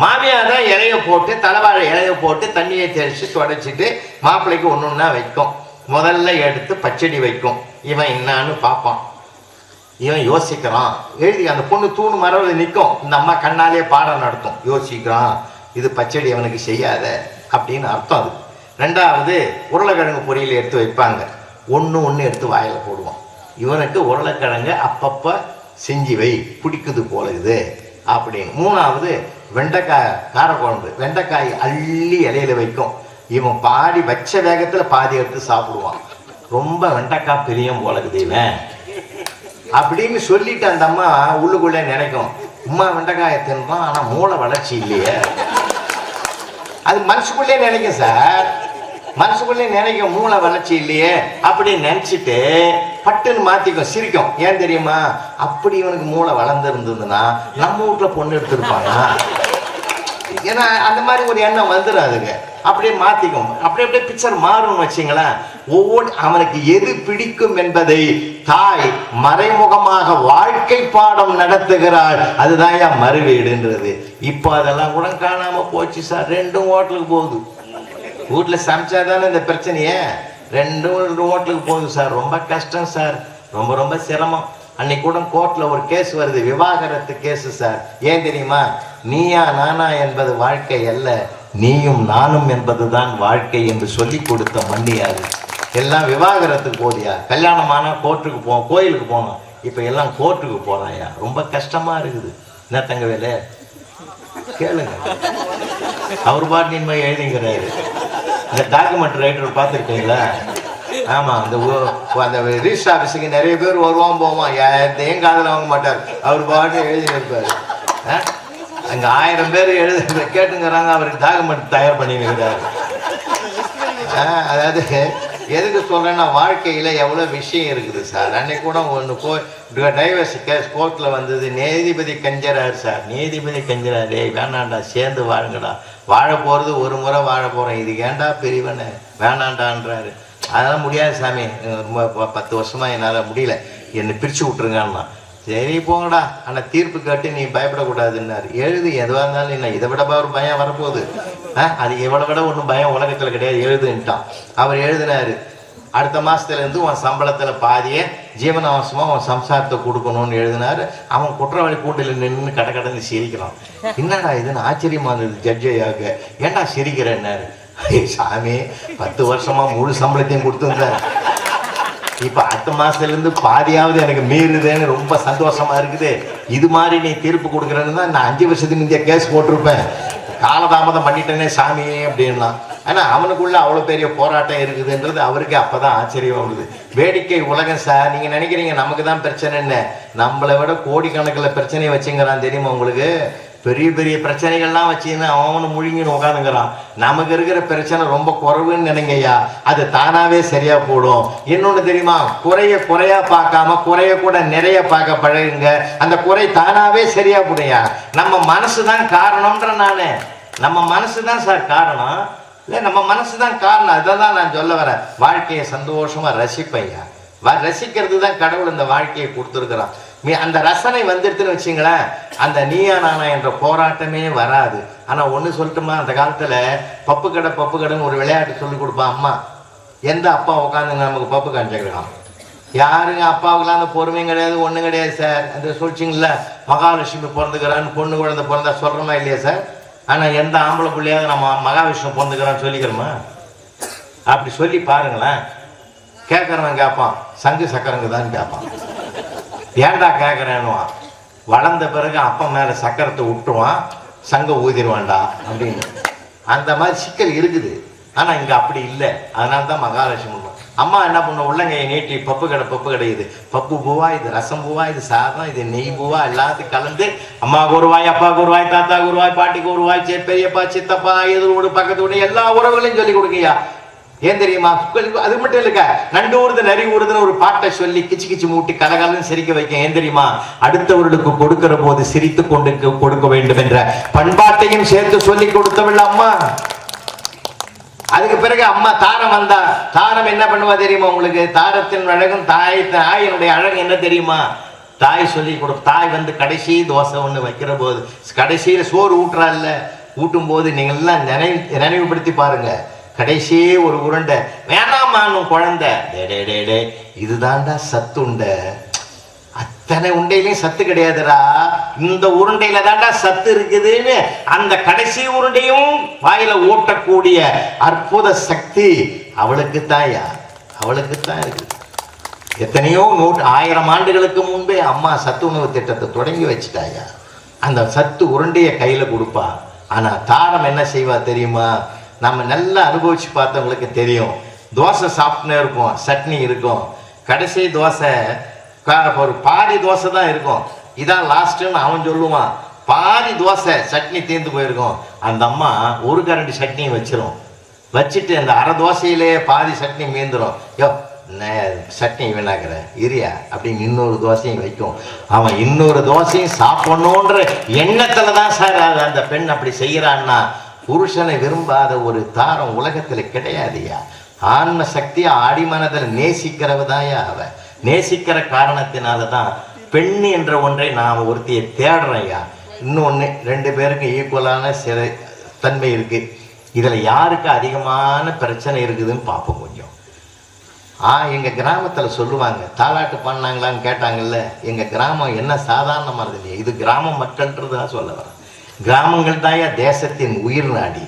மாமியார் தான் இலைய போட்டு, தலைவாழை இலைய போட்டு தண்ணியை தெளிச்சு தொடச்சிட்டு மாப்பிள்ளைக்கு ஒன்னொன்னா வைக்கும். முதல்ல எடுத்து பச்சடி வைக்கும். இவன் என்னான்னு பார்ப்பான். இவன் யோசிக்கிறான். எழுதி அந்த பொண்ணு தூணு மரவில் நிற்கும். இந்த அம்மா கண்ணாலே பாடம் நடத்தும். யோசிக்கிறான், இது பச்சடி அவனுக்கு செய்யாத அப்படின்னு அர்த்தம். அது 2வது உருளைக்கிழங்கு பொரியல் எடுத்து வைப்பாங்க. ஒன்று எடுத்து வாயில போடுவான். இவனுக்கு உருளைக்கிழங்கு அப்பப்ப செஞ்சு வை, பிடிக்குது போல இது அப்படின்னு. 3வது வெண்டைக்காய் காரக்குழம்பு. வெண்டைக்காய் அள்ளி இலையில வைக்கும். இவன் பாதி வச்ச வேகத்துல பாதி எடுத்து சாப்பிடுவான். ரொம்ப வெண்டைக்காய் பிரியம் போலக்குது இவன் அப்படின்னு சொல்லிட்டு அந்த அம்மா உள்ளுக்குள்ளே நினைக்கும், உமா வெண்டைக்காயை தின்றான் ஆனா மூளை வளர்ச்சி இல்லையே. அது மனசுக்குள்ளே நினைக்கும் சார், மனசுக்குள்ளே நினைக்கும் மூளை வளர்ச்சி இல்லையே அப்படின்னு நினைச்சிட்டு பட்டுன்னு மாத்திக்கும், சிரிக்கும். ஏன் தெரியுமா? அப்படி இவனுக்கு மூளை வளர்ந்து இருந்ததுன்னா நம்ம வீட்டுல பொண்ணு எடுத்திருப்பாங்க. ஏன்னா அந்த மாதிரி ஒரு எண்ணம் வந்துடும் அதுக்கு. அப்படியே மாத்திக்கும். அப்படியே பிக்சர் மாறும்னு வச்சுங்களேன். ஒவ்வொரு அவனுக்கு எது பிடிக்கும் என்பதை தாய் மறைமுகமாக வாழ்க்கை பாடம் நடத்துகிறாள். அதுதான் ஏன் மறுவீடுன்றது. இப்போ அதெல்லாம் கூட காணாம போச்சு சார். 2 ஹோட்டலுக்கு போகுது. வீட்டுல சமைச்சாதானே இந்த பிரச்சனையே. 2 ஹோட்டலுக்கு போகுது சார். ரொம்ப கஷ்டம் சார், ரொம்ப ரொம்ப சிரமம். அன்னைக்கு கூட கோர்ட்ல ஒரு கேஸ் வருது, விவாகரத்து கேஸ் சார். ஏன் தெரியுமா? நீயா நானா என்பது வாழ்க்கை அல்ல, நீயும் நானும் என்பதுதான் வாழ்க்கை என்று சொல்லி கொடுத்த மண்ணியாது. எல்லாம் விவாகரத்துக்கு போதியா. கல்யாணமான கோர்ட்டுக்கு கோயிலுக்கு போனோம். இப்ப எல்லாம் கோர்ட்டுக்கு போறாயா. ரொம்ப கஷ்டமா இருக்குது. என்ன தங்க வேலை கேளுங்க. அவர் பாட்டு எழுதிங்கிறாரு. இந்த டாக்குமெண்ட் ரைட்டர் பார்த்துருக்கீங்களா? ஆமா, அந்த ரிஜிஸ்டர் ஆஃபீஸுக்கு நிறைய பேர் வருவான் போவான், எதையும் காதில் வாங்க மாட்டார். அவர் பாட்டு எழுதி இருப்பாரு. அங்க 1000 பேர் எழுத கேட்டுங்கிறாங்க, அவருக்கு டாக்குமெண்ட் தயார் பண்ணி வைக்கிறாரு. அதாவது எதுக்கு சொல்றேன்னா, வாழ்க்கையில எவ்வளவு விஷயம் இருக்குது சார். அன்னைக்கு கூட ஒன்று டைவர்ஸ் கேஸ் கோர்ட்ல வந்தது. நீதிபதி கஞ்சராரு சார். நீதிபதி கஞ்சராரு, வேணாண்டா சேர்ந்து வாழுங்கடா, வாழ போறது ஒரு முறை வாழ போறோம், இது ஏண்டா பெரியவனு வேணாண்டான்றாரு. அதெல்லாம் முடியாது சாமி, 10 வருஷமா என்னால் முடியல, என்னை பிரித்து விட்டுருங்கன்னா. சரி போங்கடா, ஆனால் தீர்ப்பு கேட்டு நீ பயப்படக்கூடாதுன்னாரு. எழுது, எதுவாக இருந்தாலும் இல்லை, இதை விட ஒரு பயம் வரப்போகுது. அது எவ்வளோ விட ஒன்றும் பயம் உலகத்தில் கிடையாது, எழுதுன்ட்டான். அவர் எழுதினாரு, அடுத்த மாதத்துலேருந்து உன் சம்பளத்தில் பாதியை ஜீவனாவசமாக உன் சம்சாரத்தை கொடுக்கணும்னு எழுதினாரு. அவன் குற்றவாளி கூண்டில் நின்று கடந்து சிரிக்கிறான். என்னடா இதுன்னு ஆச்சரியமா இருந்தது ஜட்ஜையாக. ஏன்டா சிரிக்கிறேன்னாரு. சாமி, 10 வருஷமா முழு சம்பளத்தையும் கொடுத்துருந்தேன், இப்ப அடுத்த மாசத்துல இருந்து பாதியாவது எனக்கு மீறுதுன்னு ரொம்ப சந்தோஷமா இருக்குது. இது மாதிரி நீ தீர்ப்பு கொடுக்குறேன்னு தான் நான் 5 வருஷத்துக்கு முந்தைய கேஸ் போட்டிருப்பேன், காலதாமதம் பண்ணிட்டேனே சாமி அப்படின்னா. ஆனா அவனுக்குள்ள அவ்வளவு பெரிய போராட்டம் இருக்குதுன்றது அவருக்கு அப்பதான் ஆச்சரியம் வருது. வேடிக்கை உலகம் சார். நீங்க நினைக்கிறீங்க நமக்கு தான் பிரச்சனைன்னு, நம்மளை விட கோடிக்கணக்கில் பிரச்சனையை வச்சுங்கிறான் தெரியுமா உங்களுக்கு? பெரிய பெரிய பிரச்சனைகள்லாம் வச்சுன்னு அவனு முழுங்கின்னு உட்காந்துங்கிறான். நமக்கு இருக்கிற பிரச்சனை ரொம்ப குறைவுன்னு நினைங்கய்யா, அது தானாவே சரியா போடும். இன்னொன்னு தெரியுமா? குறையா பார்க்காம குறைய கூட நிறைய பார்க்க பழகுங்க, அந்த குறை தானாவே சரியா போடுயா. நம்ம மனசுதான் காரணம்ன்ற நானு. நம்ம மனசுதான் சார் காரணம், இல்லை நம்ம மனசுதான் காரணம். அதான் நான் சொல்ல வரேன். வாழ்க்கையை சந்தோஷமா ரசிப்பையா. ரசிக்கிறது தான் கடவுள் இந்த வாழ்க்கையை கொடுத்துருக்கிறான். அந்த ரசனை வந்துடுதுன்னு வச்சுங்களேன், அந்த நீயா நானா என்ற போராட்டமே வராது. ஆனா ஒண்ணு சொல்லட்டுமா, அந்த காலத்துல பப்பு கடைன்னு ஒரு விளையாட்டு சொல்லி கொடுப்பான் அம்மா. எந்த அப்பா உட்காந்துங்க நமக்கு பப்பு காமிச்சிருக்கான்? யாருங்க அப்பாவுக்குலாம் அந்த பொறுமையும் கிடையாது, ஒண்ணும் கிடையாது சார். அந்த சொல்லிச்சிங்கள மகாலட்சுமி பிறந்துக்கிறான்னு, பொண்ணு குழந்தை பிறந்தா சொல்றோமா இல்லையா சார்? ஆனா எந்த ஆம்பளை பிள்ளையாவது நம்ம மகாவிஷ்ணு பிறந்துக்கிறான்னு சொல்லிக்கிறோமா? அப்படி சொல்லி பாருங்களேன். கேட்கறவன் கேட்பான், சங்கு சக்கரங்குதான்னு கேட்பான். ஏன்டா கேட்குறேன்னுவான். வளர்ந்த பிறகு அப்பா மேலே சக்கரத்தை விட்டுருவான், சங்க ஊதிடுவான்டா அப்படின்னு. அந்த மாதிரி சிக்கல் இருக்குது. ஆனால் இங்கே அப்படி இல்லை. அதனால தான் மகாலட்சுமி அம்மா என்ன பண்ண, உள்ளங்கையை நீட்டி பப்பு கடை இது பப்பு பூவா, இது ரசம் பூவா, இது சாதம், இது நெய் பூவா, எல்லாத்தையும் கலந்து அம்மாவுக்கு ஒரு வாய், அப்பாவுக்கு ஒரு வாய், தாத்தாவுக்கு ஒரு வாய், பாட்டிக்கு ஒரு வாய், பெரியப்பா சித்தப்பா எதிரோடு பக்கத்து வீடு எல்லா உறவுகளையும் சொல்லி கொடுங்கய்யா. ஏன் தெரியுமா? அது மட்டும் இல்லைங்க, நண்டு ஊறுது நரி ஊறுதுன்னு ஒரு பாட்டை சொல்லி கிச்சு கிச்சு மூட்டி கலகலன்னு சிரிக்க வைக்க. ஏன் தெரியுமா? அடுத்தவர்களுக்கு கொடுக்கிற போது சிரித்து கொண்டு கொடுக்க வேண்டும் என்ற பண்பாட்டையும் சேர்த்து சொல்லி கொடுத்தவள் அம்மா. அதுக்கு பிறகு அம்மா தாரம் வந்தா. தாரம் என்ன பண்ணுவா தெரியுமா உங்களுக்கு? தாரத்தின் அழகும் தாயினுடைய அழகு என்ன தெரியுமா? தாய் சொல்லி தாய் வந்து கடைசி தோசை ஒண்ணு வைக்கிற போது, கடைசியில சோறு ஊட்டுறா இல்ல, ஊட்டும் போது நீங்க எல்லாம் நினைவுபடுத்தி பாருங்க. கடைசியே ஒரு உருண்டை வேணாமான்னு குழந்தை, டே இதுதான்டா சத்துண்டை, அத்தனை உண்டையிலையும் சத்து கிடையாதுடா, இந்த உருண்டையில தான்டா சத்து இருக்குதுன்னு அந்த கடைசி உருண்டையும் வாயில ஓட்டக்கூடிய அற்புத சக்தி அவளுக்கு தாயா, அவளுக்கு தான் இருக்கு. எத்தனையோ 1000 ஆண்டுகளுக்கு முன்பே அம்மா சத்து உணவு திட்டத்தை தொடங்கி வச்சுட்டாயா. அந்த சத்து உருண்டைய கையில கொடுப்பா. ஆனா தாரம் என்ன செய்வா தெரியுமா? நம்ம நல்லா அனுபவிச்சு பார்த்தவங்களுக்கு தெரியும். தோசை சாப்பிட்டுனே இருக்கும், சட்னி இருக்கும், கடைசி தோசை ஒரு பாதி தோசை தான் இருக்கும். இதான் லாஸ்ட்டுன்னு அவன் சொல்லுவான். பாதி தோசை சட்னி தீர்ந்து போயிருக்கும். அந்த அம்மா ஒரு கரண்டி சட்னியும் வச்சிரும். வச்சுட்டு அந்த அரை தோசையிலே பாதி சட்னி மீந்துடும். யோ சட்னி வீணாக்கிற இரியா அப்படின்னு இன்னொரு தோசையும் வைக்கும். அவன் இன்னொரு தோசையும் சாப்பிடணுன்ற எண்ணத்துல தான் சார் அந்த பெண் அப்படி செய்யறான்னா, புருஷனை விரும்பாத ஒரு தாரம் உலகத்துல கிடையாதுயா. ஆன்ம சக்தியை ஆடிமனதில் நேசிக்கிறவதாயா அவ. நேசிக்கிற காரணத்தினாலதான் பெண் என்ற ஒன்றை நான் ஒருத்தியை தேடுறேன்யா. இன்னொன்று, 2 பேருக்கும் ஈக்குவலான தன்மை இருக்கு. இதுல யாருக்கு அதிகமான பிரச்சனை இருக்குதுன்னு பார்ப்போம் கொஞ்சம். எங்க கிராமத்துல சொல்லுவாங்க, தாலாட்டு பண்ணாங்களான்னு கேட்டாங்கல்ல. எங்க கிராமம் என்ன சாதாரணமானது இல்லையா, இது கிராம மக்கள்ன்றதா சொல்ல வரேன். கிராமங்கள் தான் தேசத்தின் உயிர் நாடி.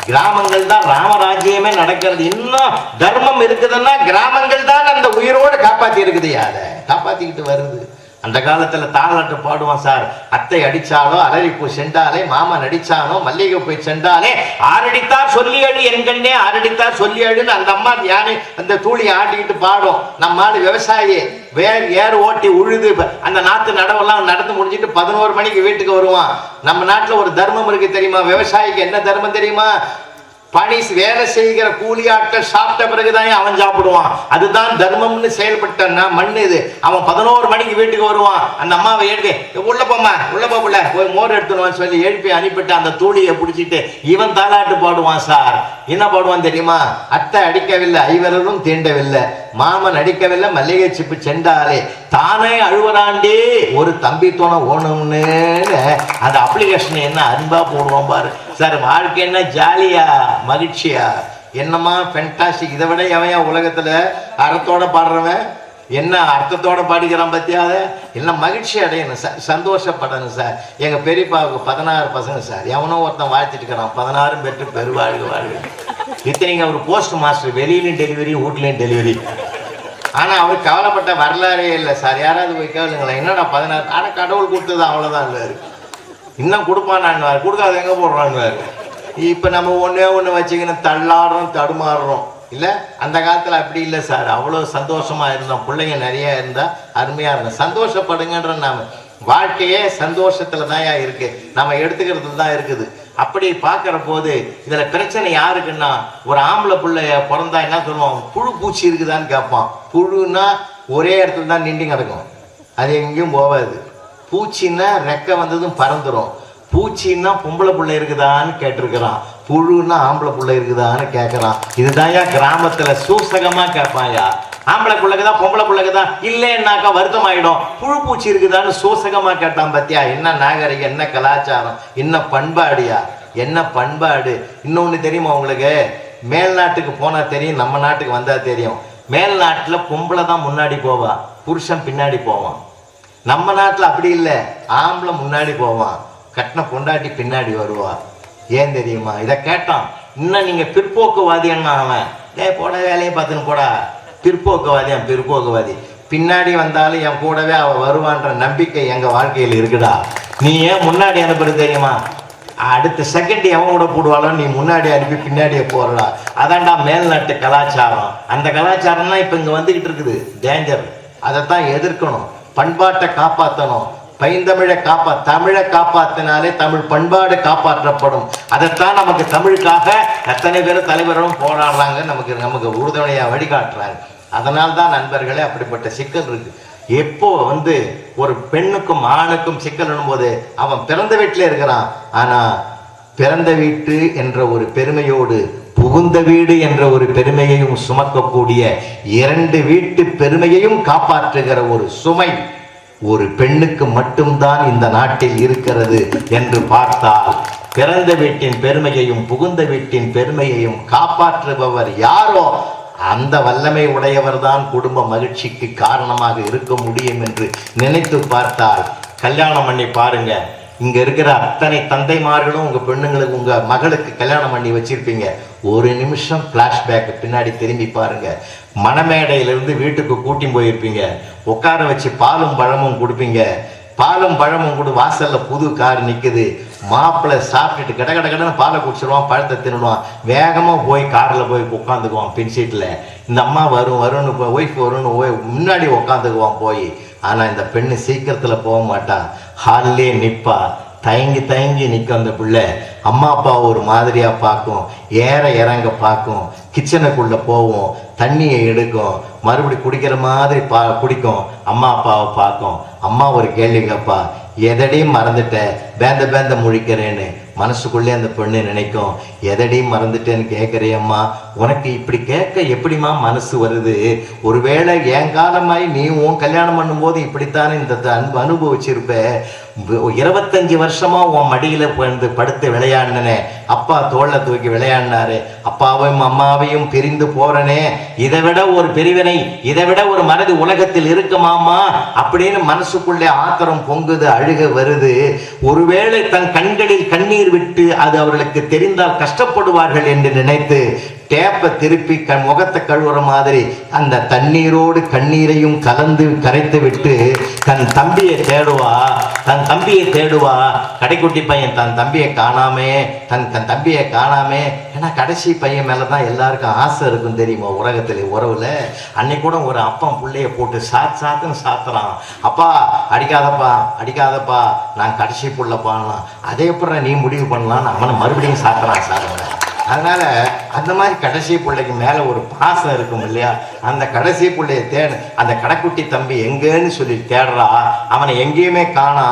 கிராமங்கள் தான் ராமராஜ்யமே நடக்கிறது. இன்னும் தர்மம் இருக்குதுன்னா கிராமங்கள் தான் அந்த உயிரோடு காப்பாத்தி இருக்குது. அதை காப்பாத்திக்கிட்டு வருது. அந்த காலத்துல தாலாட்டு பாடுவான் சார். அத்தை அடிச்சாலோ அலரிப்பூ சென்றாலே, மாமன் அடிச்சானோ மல்லிகை போய் சென்றாலே, ஆரடித்தார் சொல்லி அழு என்கண்ணே, ஆரடித்தார் சொல்லி அழுன்னு அந்த அம்மா யானை அந்த தூளி ஆட்டிக்கிட்டு பாடும். நம்ம ஆடு விவசாயி ஏர் ஓட்டி உழுது அந்த நாத்து நடவெல்லாம் நடந்து முடிஞ்சிட்டு 11 மணிக்கு வீட்டுக்கு வருவான். நம்ம நாட்டுல ஒரு தர்மம் இருக்கு தெரியுமா? விவசாயிக்கு என்ன தர்மம் தெரியுமா? பணி வேலை செய்கிற கூலி ஆட்கள் சாப்பிட்ட பிறகுதான் அவன் சாப்பிடுவான். அதுதான் தர்மம்னு செயல்பட்டான்னா மண்ணு இது. அவன் 11 மணிக்கு வீட்டுக்கு வருவான். அந்த அம்மாவை எழுப்பி உள்ள போமா, உள்ள போல போய் மோர் எடுத்துருவான்னு சொல்லி எழுப்பி அனுப்பிட்டு அந்த தூளியை பிடிச்சிட்டு இவன் தாலாட்டு பாடுவான் சார். என்ன பாடுவான் தெரியுமா? அத்தை அடிக்கவில்லை, ஐவரும் தீண்டவில்லை, மாமன் அடிக்கவில்லை, மல்லிகை சிப்பு சென்றாலே, தானே அழுவராண்டி ஒரு தம்பி துணை ஓணும்னு அந்த அப்ளிகேஷன் என்ன அன்பா போடுவான் பாரு சார். வாழ்க்கை என்ன ஜாலியா மகிழ்ச்சியா, என்னமா ஃபென்டாஸ்டிக். இதை விட எவன் உலகத்துல அறத்தோட பாடுறவன், என்ன அர்த்தத்தோட பாடிக்கிறான் பத்தியாத. எல்லாம் மகிழ்ச்சி அடையணும் சார், சந்தோஷப்படணும் சார். எங்க பெரியப்பாவுக்கு 16 பசங்க சார். எவனோ ஒருத்தன் வாழ்த்திட்டு இருக்கிறான், 16 பெற்று பெருவாழ்வு வாழ்வு. இத்தனைக்கு அவர் போஸ்ட் மாஸ்டர், வெளியிலையும் டெலிவரி வீட்லையும் டெலிவரி. ஆனா அவர் கவலைப்பட்ட வரலாறே இல்லை சார். யாராவது போய் கேளுங்களேன், என்னடா 16? ஆனா கடவுள் கொடுத்தது அவ்வளவுதான் இல்லை, இன்னும் கொடுப்பானான்னு, கொடுக்காத எங்க போடுறான்னு. இப்ப நம்ம ஒண்ணு வச்சுக்கணும், தள்ளாடுறோம் தடுமாறுறோம் இல்ல. அந்த காலத்துல அப்படி இல்லை சார். அவ்வளவு சந்தோஷமா இருந்தோம். பிள்ளைங்க நிறைய இருந்தா அருமையா இருந்தோம். சந்தோஷப்படுங்கன்ற நாம வாழ்க்கையே சந்தோஷத்துல தான் இருக்கு, நம்ம எடுத்துக்கிறது தான் இருக்குது. அப்படி பார்க்கிற போது இதுல பிரச்சனை யாருக்குன்னா, ஒரு ஆம்பளை பிள்ளைய பிறந்தா என்ன சொல்லுவான், புழு பூச்சி இருக்குதான்னு கேட்பான். புழுன்னா ஒரே இடத்துல தான் நின்று கிடக்கும், அது எங்கேயும் போகாது. பூச்சின்னா ரெக்க வந்ததும் பறந்துடும். பூச்சின்னா பொம்பளை பிள்ளை இருக்குதான்னு கேட்டிருக்கிறான், புழுன்னா ஆம்பளை பிள்ளை இருக்குதான்னு கேட்கறான். இதுதான்யா கிராமத்துல சூசகமா கேட்பாயா. ஆம்பளை பிள்ளைக்குதான் பொம்பளை பிள்ளைக்குதான் இல்லைன்னாக்கா வருத்தம் ஆயிடும். புழு பூச்சி இருக்குதான்னு சூசகமா கேட்டான் பத்தியா. என்ன நாகரிகம், என்ன கலாச்சாரம், என்ன பண்பாடியா, என்ன பண்பாடு. இன்னொன்னு தெரியுமா உங்களுக்கு? மேல் நாட்டுக்கு போனா தெரியும், நம்ம நாட்டுக்கு வந்தா தெரியும். மேல் நாட்டுல பொம்பளை தான் முன்னாடி போவா, புருஷன் பின்னாடி போவான். நம்ம நாட்டுல அப்படி இல்லை, ஆம்பளை முன்னாடி போவான், கட்டின பொண்டாட்டி பின்னாடி வருவா. ஏன் தெரியுமா? இதை கேட்டான். இன்னும் நீங்க பிற்போக்குவாதி என்ன அவன், போட வேலையை பார்த்துன்னு போடா, பிற்போக்குவாதியான் பிற்போக்குவாதி. பின்னாடி வந்தாலும் என் கூடவே அவ வருவான்ற நம்பிக்கை எங்க வாழ்க்கையில் இருக்குடா. நீ ஏன் முன்னாடி அனுப்புறது தெரியுமா? அடுத்த செகண்ட் எவன் கூட போடுவாளோ நீ முன்னாடி அனுப்பி பின்னாடியே போறடா. அதான்டா மேல்நாட்டு கலாச்சாரம். அந்த கலாச்சாரம்லாம் இப்ப இங்க வந்துகிட்டு இருக்குது, டேஞ்சர். அதைத்தான் எதிர்க்கணும், பண்பாட்டை காப்பாற்றணும். பைந்தமிழை தமிழை காப்பாத்தினாலே தமிழ் பண்பாடு காப்பாற்றப்படும். அதைத்தான் நமக்கு தமிழுக்காக எத்தனை பேர் தலைவர்களும் போராடுறாங்க, நமக்கு உறுதுணையா வழிகாட்டுறாங்க. அதனால்தான் நண்பர்களே அப்படிப்பட்ட சிக்கல் இருக்கு. எப்போ ஒரு பெண்ணுக்கும் ஆணுக்கும் சிக்கல் போது அவன் பிறந்த வீட்டிலே இருக்கிறான், ஆனா பிறந்த வீட்டு என்ற ஒரு பெருமையோடு புகுந்த வீடு என்ற ஒரு பெருமையையும் சுமக்கக்கூடிய 2 வீட்டு பெருமையையும் காப்பாற்றுகிற ஒரு சுமை ஒரு பெண்ணுக்கு மட்டும்தான் இந்த நாட்டில் இருக்கிறது என்று பார்த்தால், பிறந்த வீட்டின் பெருமையையும் புகுந்த வீட்டின் பெருமையையும் காப்பாற்றுபவர் யாரோ அந்த வல்லமை உடையவர் தான் குடும்ப மகிழ்ச்சிக்கு காரணமாக இருக்க முடியும் என்று நினைத்து பார்த்தால், கல்யாணம் பண்ணி பாருங்க. இங்க இருக்கிற அத்தனை தந்தைமார்களும் உங்க பெண்ணுங்களுக்கு, உங்க மகளுக்கு கல்யாணம் பண்ணி வச்சிருப்பீங்க. ஒரு நிமிஷம் பிளாஷ்பேக் பின்னாடி திரும்பி பாருங்க. மணமேடையிலிருந்து வீட்டுக்கு கூட்டி போயிருப்பீங்க, உட்கார வச்சு பாலும் பழமும் கொடுப்பீங்க. பாலும் பழமும் கூட வாசல்ல புது கார் நிக்குது, மாப்பிள்ளை சாப்பிட்டுட்டு கட கடன்னு பாலை குடிச்சிருவான், பழத்தை தின்னுடுவான், வேகமாக போய் காரில் போய் உட்காந்துக்குவான் பின் சீட்டில். இந்த அம்மா வரும்னு ஒய்ஃப் வரும்னு முன்னாடி உட்காந்துக்குவான் போய். ஆனால் இந்த பெண்ணு சீக்கிரத்தில் போக மாட்டான், ஹால்லே நிற்பா. தயங்கி நிற்கும் அந்த பிள்ளை. அம்மா அப்பா ஒரு மாதிரியாக பார்க்கும், ஏற இறங்க பார்க்கும், கிச்சனுக்குள்ளே போவோம், தண்ணியை எடுக்கும், மறுபடி குடிக்கிற மாதிரி குடிக்கும், அம்மா அப்பாவை பார்க்கும். அம்மா ஒரு கேள்வி கேட்பா, எதடையும் மறந்துட்ட, பேந்த முழிக்கிறேன்னு. மனசுக்குள்ளே அந்த பொண்ணு நினைக்கும், எதடையும் மறந்துட்டேன்னு கேட்குறியம்மா, உனக்கு இப்படி கேட்க எப்படிம்மா மனசு வருது? ஒருவேளை என் காலமாய் நீ உன் கல்யாணம் பண்ணும்போது இப்படித்தானே இந்த அன்பு அனுபவிச்சிருப்ப. 25 வருஷமா உன் மடியில வந்து படுத்து விளையாடினே, அப்பா தோல்ல தூக்கி விளையாடினாரு, அப்பாவையும் அம்மாவையும் பிரிந்து போறனே, இதை விட ஒரு பிரிவினை, இதை விட ஒரு மனது உலகத்தில் இருக்குமாமா அப்படின்னு மனசுக்குள்ளே ஆத்திரம் பொங்குது, அழுக வருது. ஒருவேளை தன் கண்களில் கண்ணீர் விட்டு அது அவர்களுக்கு தெரிந்தால் கஷ்டப்படுவார்கள் என்று நினைத்து டேப்பை திருப்பி முகத்தை கழுவுற மாதிரி அந்த தண்ணீரோடு கண்ணீரையும் கலந்து கரைத்து விட்டு தன் தம்பியை தேடுவா. கடைக்குட்டி பையன் தன் தம்பியை காணாமே. ஏன்னா கடைசி பையன் மேலதான் எல்லாருக்கும் ஆசை இருக்கும் தெரியுமா உலகத்துல, உறவுல. அன்னைக்கு கூட ஒரு அப்பன் பிள்ளைய போட்டு சாத்துன்னு சாத்துறான், அப்பா அடிக்காதப்பா நான் கடைசி புள்ளப்பான்லாம். அதே அப்புறம் நீ முடிவு பண்ணலான்னு அவனை மறுபடியும் சாத்துறான் சார். அதனால அந்த மாதிரி கடைசி பிள்ளைக்கு மேல ஒரு பாசம் இருக்கும் இல்லையா, அந்த கடைசி பிள்ளைய அந்த கடைக்குட்டி தம்பி எங்கன்னு சொல்லி தேடுறா, அவனை எங்கேயுமே காணா.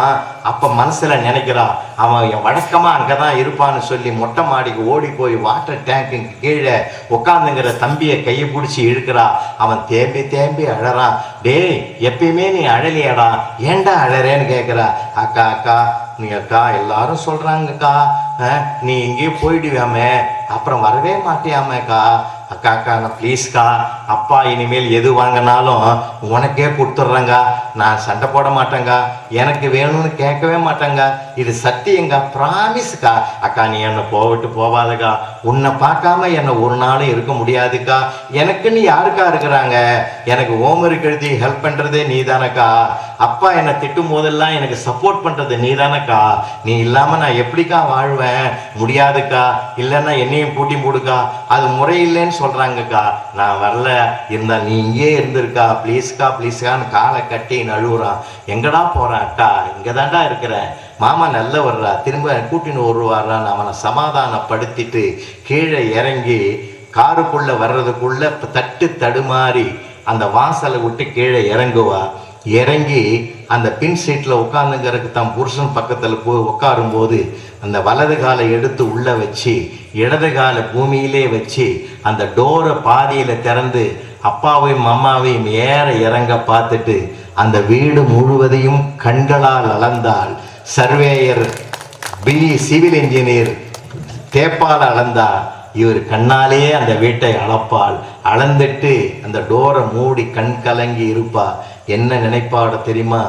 அப்ப மனசுல நினைக்கிறா, அவன் வழக்கமா அங்கதான் இருப்பான்னு சொல்லி மொட்டை மாடிக்கு ஓடி போய் வாட்டர் டேங்க்கு கீழே உட்காந்துங்கிற தம்பியை கையை பிடிச்சி இழுக்கிறா. அவன் தேம்பி அழறான். டேய், எப்பயுமே நீ அழலியாடா, ஏண்டா அழறேன்னு கேட்கிறா. அக்கா நீ அக்கா எல்லாரும் சொல்றாங்கக்கா, நீ இங்கேயே போயிடுவாமே, அப்புறம் வரவே மாட்டியாமேக்கா. அக்கா நான் ப்ளீஸ்க்கா, அப்பா இனிமேல் எது வாங்கினாலும் உனக்கே கொடுத்துட்றேங்க, நான் சண்டை போட மாட்டேங்க, எனக்கு வேணும்னு கேட்கவே மாட்டேங்க, இது சத்தியங்க, ப்ராமிஸ்க்கா. அக்கா நீ என்னை போவாதக்கா, உன்னை பார்க்காம என்னை ஒரு நாளும் இருக்க முடியாதுக்கா. எனக்குன்னு யாருக்கா இருக்கிறாங்க? எனக்கு ஹோம்ஒர்க் எழுதி ஹெல்ப் பண்ணுறதே நீ தானக்கா. அப்பா என்னை திட்டும் போதெல்லாம் எனக்கு சப்போர்ட் பண்ணுறது நீ தானக்கா. நீ இல்லாமல் நான் எப்படிக்கா வாழ்வேன்? முடியாதுக்கா, இல்லைன்னா என்னையும் கூட்டி போடுக்கா, அது முறையில்லைன்னு சொல்றாங்கக்கா. நான் வரல, இருந்தா நீ இங்கே இருந்திருக்கா, ப்ளீஸ்கான்னு காலை கட்டி நழுவுறான். எங்கடா போறான்? அக்கா இங்கதான்டா இருக்கிறேன், மாமா நல்ல வர்றா, திரும்ப கூட்டின்னு வருவாரான்னு அவனை சமாதானப்படுத்திட்டு கீழே இறங்கி காருக்குள்ள வர்றதுக்குள்ள தட்டு தடுமாறி அந்த வாசலை விட்டு கீழே இறங்குவா. இறங்கி அந்த பின் சீட்டில் உட்காந்துங்கிறதுக்கு தான் புருஷன் பக்கத்தில் போய் உட்காரும்போது அந்த வலது காலை எடுத்து உள்ளே வச்சு இடது காலை பூமியிலே வச்சு அந்த டோரை பாதியில் திறந்து அப்பாவையும் அம்மாவையும் ஏற இறங்க பார்த்துட்டு அந்த வீடு முழுவதையும் கண்களால் அளந்தாள். சர்வேயர் சிவில் இன்ஜினியர் தேப்பால் அளந்தா, இவர் கண்ணாலேயே அந்த வீட்டை அளப்பாள். அளந்துட்டு அந்த டோரை மூடி கண் கலங்கி இருப்பா. என்ன நினைப்பாட தெரியுமா?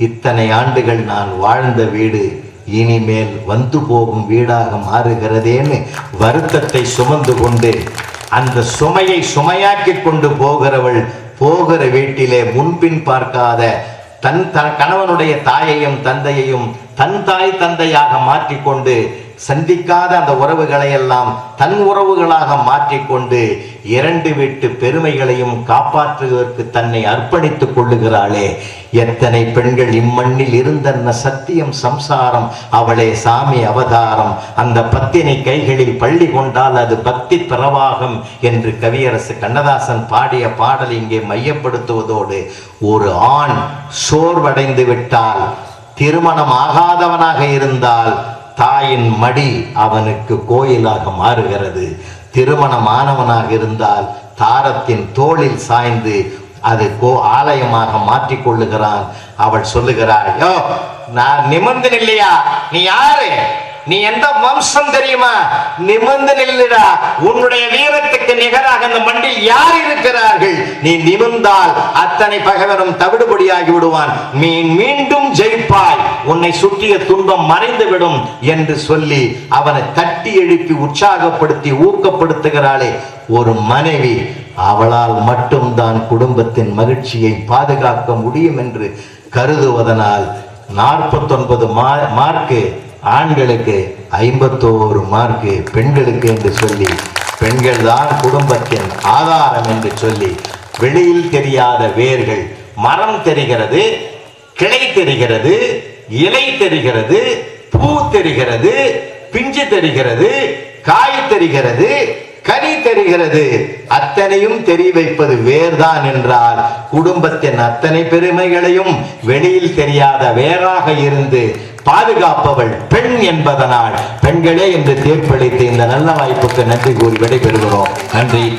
இத்தனை ஆண்டுகள் நான் வாழ்ந்த வீடு இனிமேல் வந்து போகும் வீடாக மாறுகிறதேன்னு வருத்தத்தை சுமந்து கொண்டு அந்த சுமையை சுமையாக்கி கொண்டு போகிறவள் போகிற வீட்டிலே முன்பின் பார்க்காத தன் கணவனுடைய தாயையும் தந்தையையும் தன் தாய் தந்தையாக மாற்றிக்கொண்டு சந்திக்காத அந்த உறவுகளை எல்லாம் தன் உறவுகளாக மாற்றிக்கொண்டு 2 வீட்டு பெருமைகளையும் காப்பாற்றுவதற்கு தன்னை அர்ப்பணித்துக் கொள்ளுகிறாளே. எத்தனை பெண்கள் இம்மண்ணில் இருந்தன்ன சத்தியம் சம்சாரம், அவளே சாமி அவதாரம், அந்த பத்தினை கைகளில் பள்ளி கொண்டால் அது பக்தி பிரவாகம் என்று கவியரசு கண்ணதாசன் பாடிய பாடல் இங்கே மையப்படுத்துவதோடு, ஒரு ஆண் சோர்வடைந்து விட்டால், திருமணம் ஆகாதவனாக இருந்தால் தாயின் மடி அவனுக்கு கோயிலாக மாறுகிறது. திருமணமானவனாக இருந்தால் தாரத்தின் தோளில் சாய்ந்து அது ஆலயமாக மாற்றிக்கொள்ளுகிறான். அவள் சொல்லுகிறாள், யோ நான் நிமிர்ந்து நில்லையா, நீ யாரு, நீ எந்த வம்சம் தெரியுமா, நிமிர்ந்து நில்லுடா, உன்னுடைய வீரத்துக்கு நிகராக அந்த மண்ணில் யார் இருக்கிறார்கள், நீ நிமிர்ந்தால் அத்தனை பகைவரும் தவிடுபடியாகி விடுவான், மீண்டும் ஜெயிப்பாய், உன்னை சுற்றிய துன்பம் மறைந்துவிடும் என்று சொல்லி அவனை தட்டி எழுப்பி உற்சாகப்படுத்தி ஊக்கப்படுத்துகிறாளே ஒரு மனைவி. அவளால் மட்டும்தான் குடும்பத்தின் மகிழ்ச்சியை பாதுகாக்க முடியும் என்று கருதுவதனால் 49 மார்க்கு ஆண்களுக்கு 51 மார்க்கு பெண்களுக்கு என்று சொல்லி, பெண்கள் தான் குடும்பத்தின் ஆதாரம் என்று சொல்லி, வெளியில் தெரியாத வேர்கள், மரம் தெரிகிறது, கிளை தெரிகிறது, இலை தெரிகிறது, பூ தெரிகிறது, பிஞ்சு தெரிகிறது, காய் தெரிகிறது, கனி தெரிகிறது. அத்தனையும் தெரி வைப்பது வேர்தான் என்றால், குடும்பத்தின் அத்தனை பெருமைகளையும் வெளியில் தெரியாத வேறாக இருந்து பாதுகாப்பவள் பெண் என்பதனால் பெண்களே என்று தீர்ப்பளித்து இந்த நல்ல வாய்ப்புக்கு நன்றி கூறி விடைபெறுகிறோம். நன்றி.